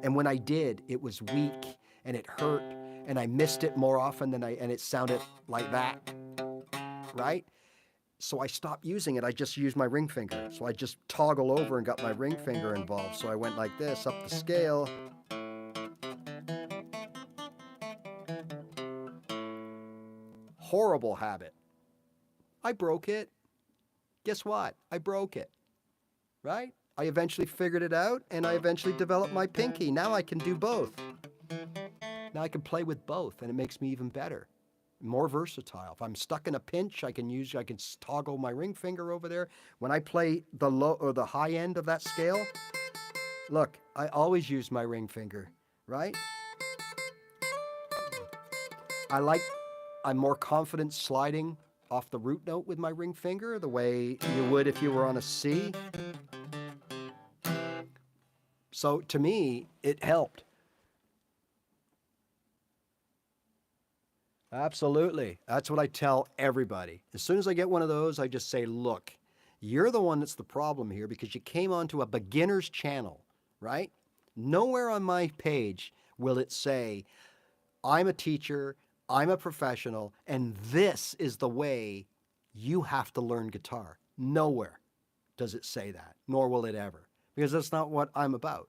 And when I did, it was weak and it hurt, and I missed it more often and it sounded like that, right? So I stopped using it. I just used my ring finger. So I just toggle over and got my ring finger involved. So I went like this up the scale. Horrible habit. I broke it. Guess what? I broke it, right? I eventually figured it out, and I eventually developed my pinky. Now I can do both. Now I can play with both, and it makes me even better, more versatile. If I'm stuck in a pinch, I can toggle my ring finger over there. When I play the low or the high end of that scale, look, I always use my ring finger, right? I'm more confident sliding off the root note with my ring finger the way you would if you were on a C. So to me, it helped. Absolutely. That's what I tell everybody. As soon as I get one of those, I just say, look, you're the one that's the problem here because you came onto a beginner's channel, right? Nowhere on my page will it say, I'm a teacher, I'm a professional, and this is the way you have to learn guitar. Nowhere does it say that, nor will it ever, because that's not what I'm about,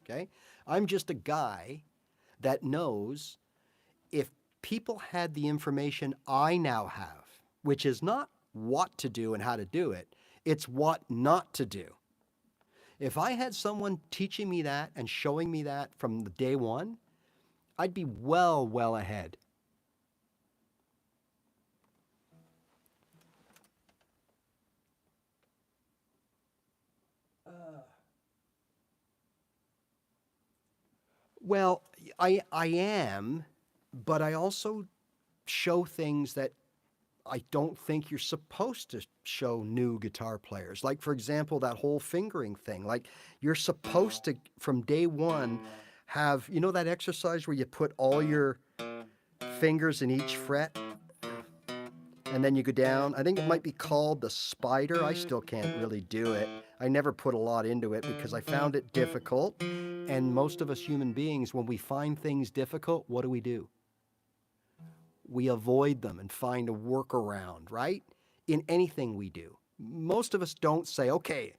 okay? I'm just a guy that knows if people had the information I now have, which is not what to do and how to do it, it's what not to do. If I had someone teaching me that and showing me that from the day one, I'd be well ahead. Well, I am, but I also show things that I don't think you're supposed to show new guitar players. Like, for example, that whole fingering thing. Like, you're supposed to, from day one, have, you know, that exercise where you put all your fingers in each fret and then you go down? I think it might be called the spider. I still can't really do it. I never put a lot into it because I found it difficult. And most of us human beings, when we find things difficult, what do? We avoid them and find a workaround, right? In anything we do. Most of us don't say, okay,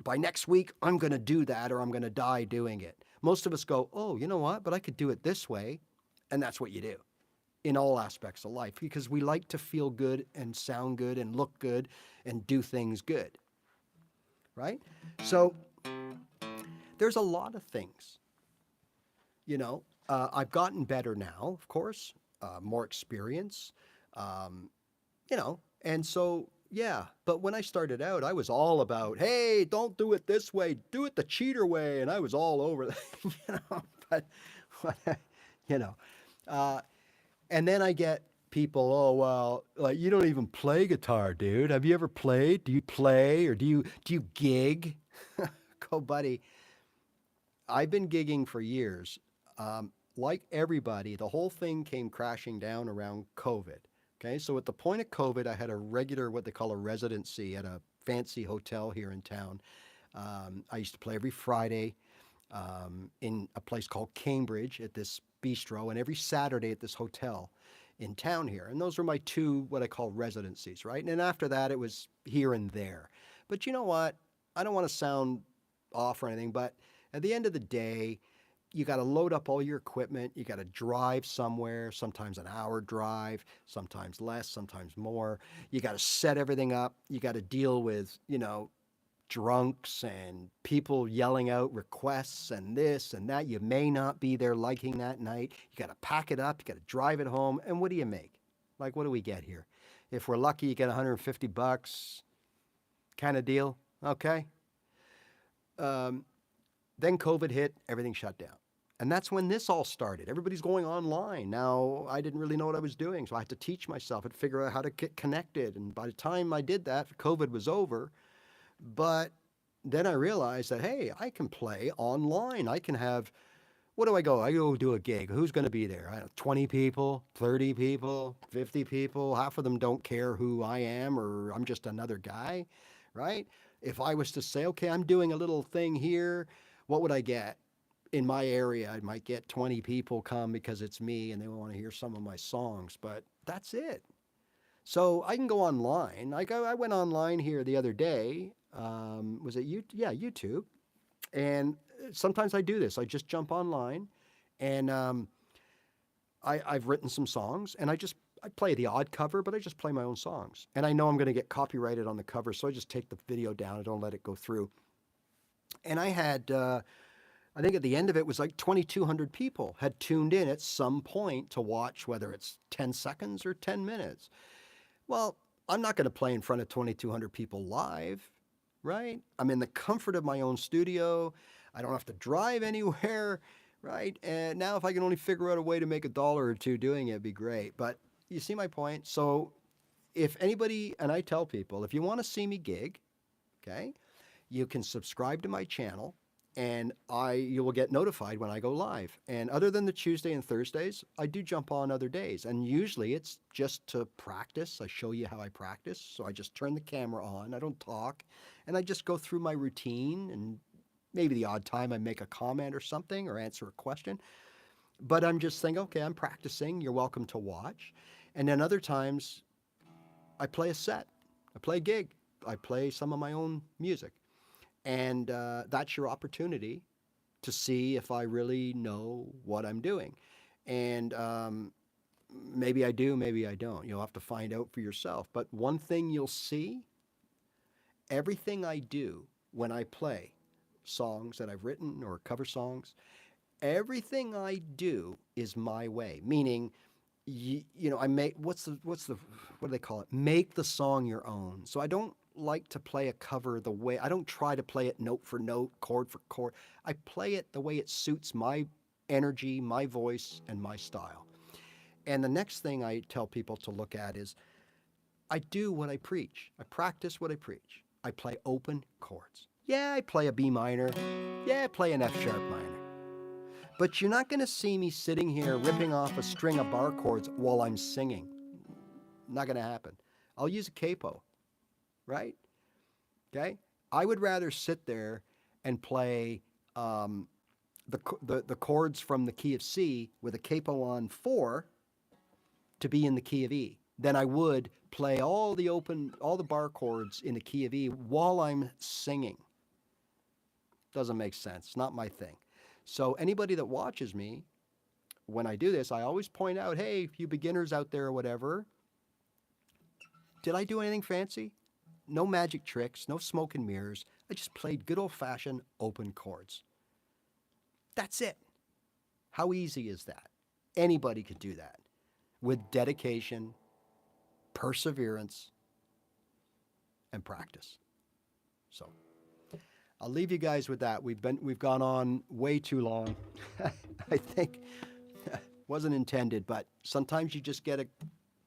by next week, I'm going to do that or I'm going to die doing it. Most of us go, oh, you know what? But I could do it this way. And that's what you do in all aspects of life because we like to feel good and sound good and look good and do things good, right? So there's a lot of things, you know. I've gotten better now, of course, more experience, um, you know, and so yeah. But when I started out, I was all about, hey, don't do it this way, do it the cheater way, and I was all over that, you know. But you know, uh, and then I get people, oh well, like you don't even play guitar, dude. Have you ever played? Do you play or do you gig? Go, buddy. I've been gigging for years. Like everybody, the whole thing came crashing down around COVID. Okay, so at the point of COVID, I had a regular, what they call a residency at a fancy hotel here in town. I used to play every Friday in a place called Cambridge at this bistro, and every Saturday at this hotel in town here. And those were my two, what I call residencies, right? And then after that, it was here and there. But you know what? I don't want to sound off or anything, but at the end of the day, you got to load up all your equipment. You got to drive somewhere, sometimes an hour drive, sometimes less, sometimes more. You got to set everything up. You got to deal with, you know, drunks and people yelling out requests and this and that. You may not be there liking that night. You got to pack it up. You got to drive it home. And what do you make? Like, what do we get here? If we're lucky, you get $150 kind of deal. Okay. Um, then COVID hit, everything shut down. And that's when this all started. Everybody's going online. Now, I didn't really know what I was doing, so I had to teach myself and figure out how to get connected. And by the time I did that, COVID was over. But then I realized that, hey, I can play online. I can have, what do I go? I go do a gig. Who's going to be there? I don't know, 20 people, 30 people, 50 people. Half of them don't care who I am or I'm just another guy, right? If I was to say, okay, I'm doing a little thing here, what would I get? In my area, I might get 20 people come because it's me and they want to hear some of my songs, but that's it. So I can go online. Like I went online here the other day. Was it you? Yeah, YouTube. And sometimes I do this. I just jump online, and I've written some songs, and I play the odd cover, but I just play my own songs. And I know I'm going to get copyrighted on the cover, so I just take the video down. I don't let it go through. And I had, I think at the end of it was like 2,200 people had tuned in at some point to watch, whether it's 10 seconds or 10 minutes. Well, I'm not going to play in front of 2,200 people live, right? I'm in the comfort of my own studio. I don't have to drive anywhere, right? And now if I can only figure out a way to make $1 or two doing it, it'd be great. But you see my point? So if anybody, and I tell people, if you want to see me gig, okay, you can subscribe to my channel and you will get notified when I go live. And other than the Tuesday and Thursdays, I do jump on other days. And usually it's just to practice. I show you how I practice. So I just turn the camera on. I don't talk. And I just go through my routine. And maybe the odd time I make a comment or something or answer a question. But I'm just thinking, okay, I'm practicing. You're welcome to watch. And then other times I play a set. I play a gig. I play some of my own music. And that's your opportunity to see if I really know what I'm doing. And maybe I do, maybe I don't. You'll have to find out for yourself. But one thing you'll see, everything I do when I play songs that I've written or cover songs, everything I do is my way. Meaning, I make, what do they call it? Make the song your own. So I don't like to play a cover the way, I don't try to play it note for note, chord for chord. I play it the way it suits my energy, my voice, and my style. And the next thing I tell people to look at is I do what I preach. I practice what I preach. I play open chords. Yeah, I play a B minor. Yeah, I play an F sharp minor. But you're not going to see me sitting here ripping off a string of bar chords while I'm singing. Not going to happen. I'll use a capo, right? Okay? I would rather sit there and play the chords from the key of C with a capo on 4 to be in the key of E than I would play all the bar chords in the key of E while I'm singing. Doesn't make sense. Not my thing. So anybody that watches me, when I do this, I always point out, hey, you beginners out there or whatever, did I do anything fancy? No magic tricks, no smoke and mirrors. I just played good old-fashioned open chords. That's it. How easy is that? Anybody could do that with dedication, perseverance, and practice. So I'll leave you guys with that. We've gone on way too long. I think wasn't intended, but sometimes you just get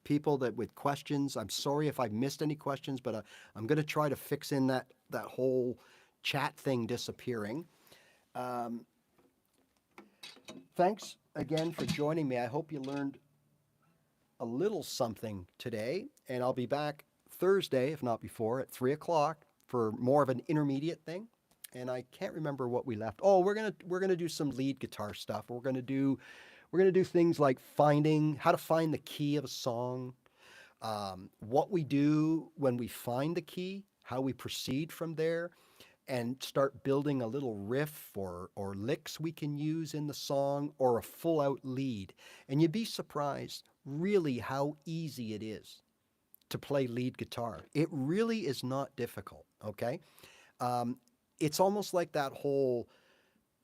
people that with questions. I'm sorry if I've missed any questions, but I'm going to try to fix in that whole chat thing disappearing. Thanks again for joining me. I hope you learned a little something today, and I'll be back Thursday, if not before, at 3 o'clock for more of an intermediate thing. And I can't remember what we left. Oh, we're gonna do some lead guitar stuff. We're gonna do things like how to find the key of a song, what we do when we find the key, how we proceed from there, and start building a little riff or licks we can use in the song or a full out lead. And you'd be surprised really how easy it is to play lead guitar. It really is not difficult, okay? It's almost like that whole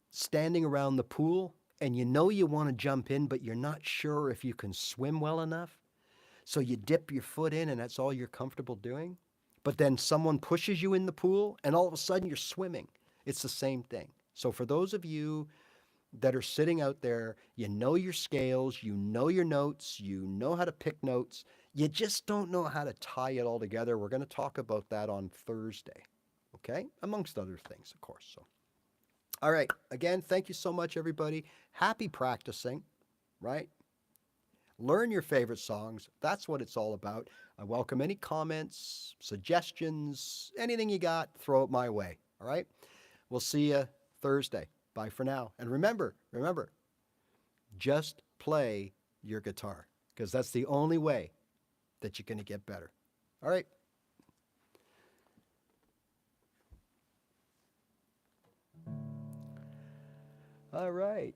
standing around the pool and you know you want to jump in, but you're not sure if you can swim well enough. So you dip your foot in and that's all you're comfortable doing. But then someone pushes you in the pool and all of a sudden you're swimming. It's the same thing. So for those of you that are sitting out there, you know your scales, you know your notes, you know how to pick notes. You just don't know how to tie it all together. We're going to talk about that on Thursday. Okay? Amongst other things, of course. So, all right. Again, thank you so much, everybody. Happy practicing, right? Learn your favorite songs. That's what it's all about. I welcome any comments, suggestions, anything you got, throw it my way. All right? We'll see you Thursday. Bye for now. And remember, just play your guitar because that's the only way that you're going to get better. All right? All right.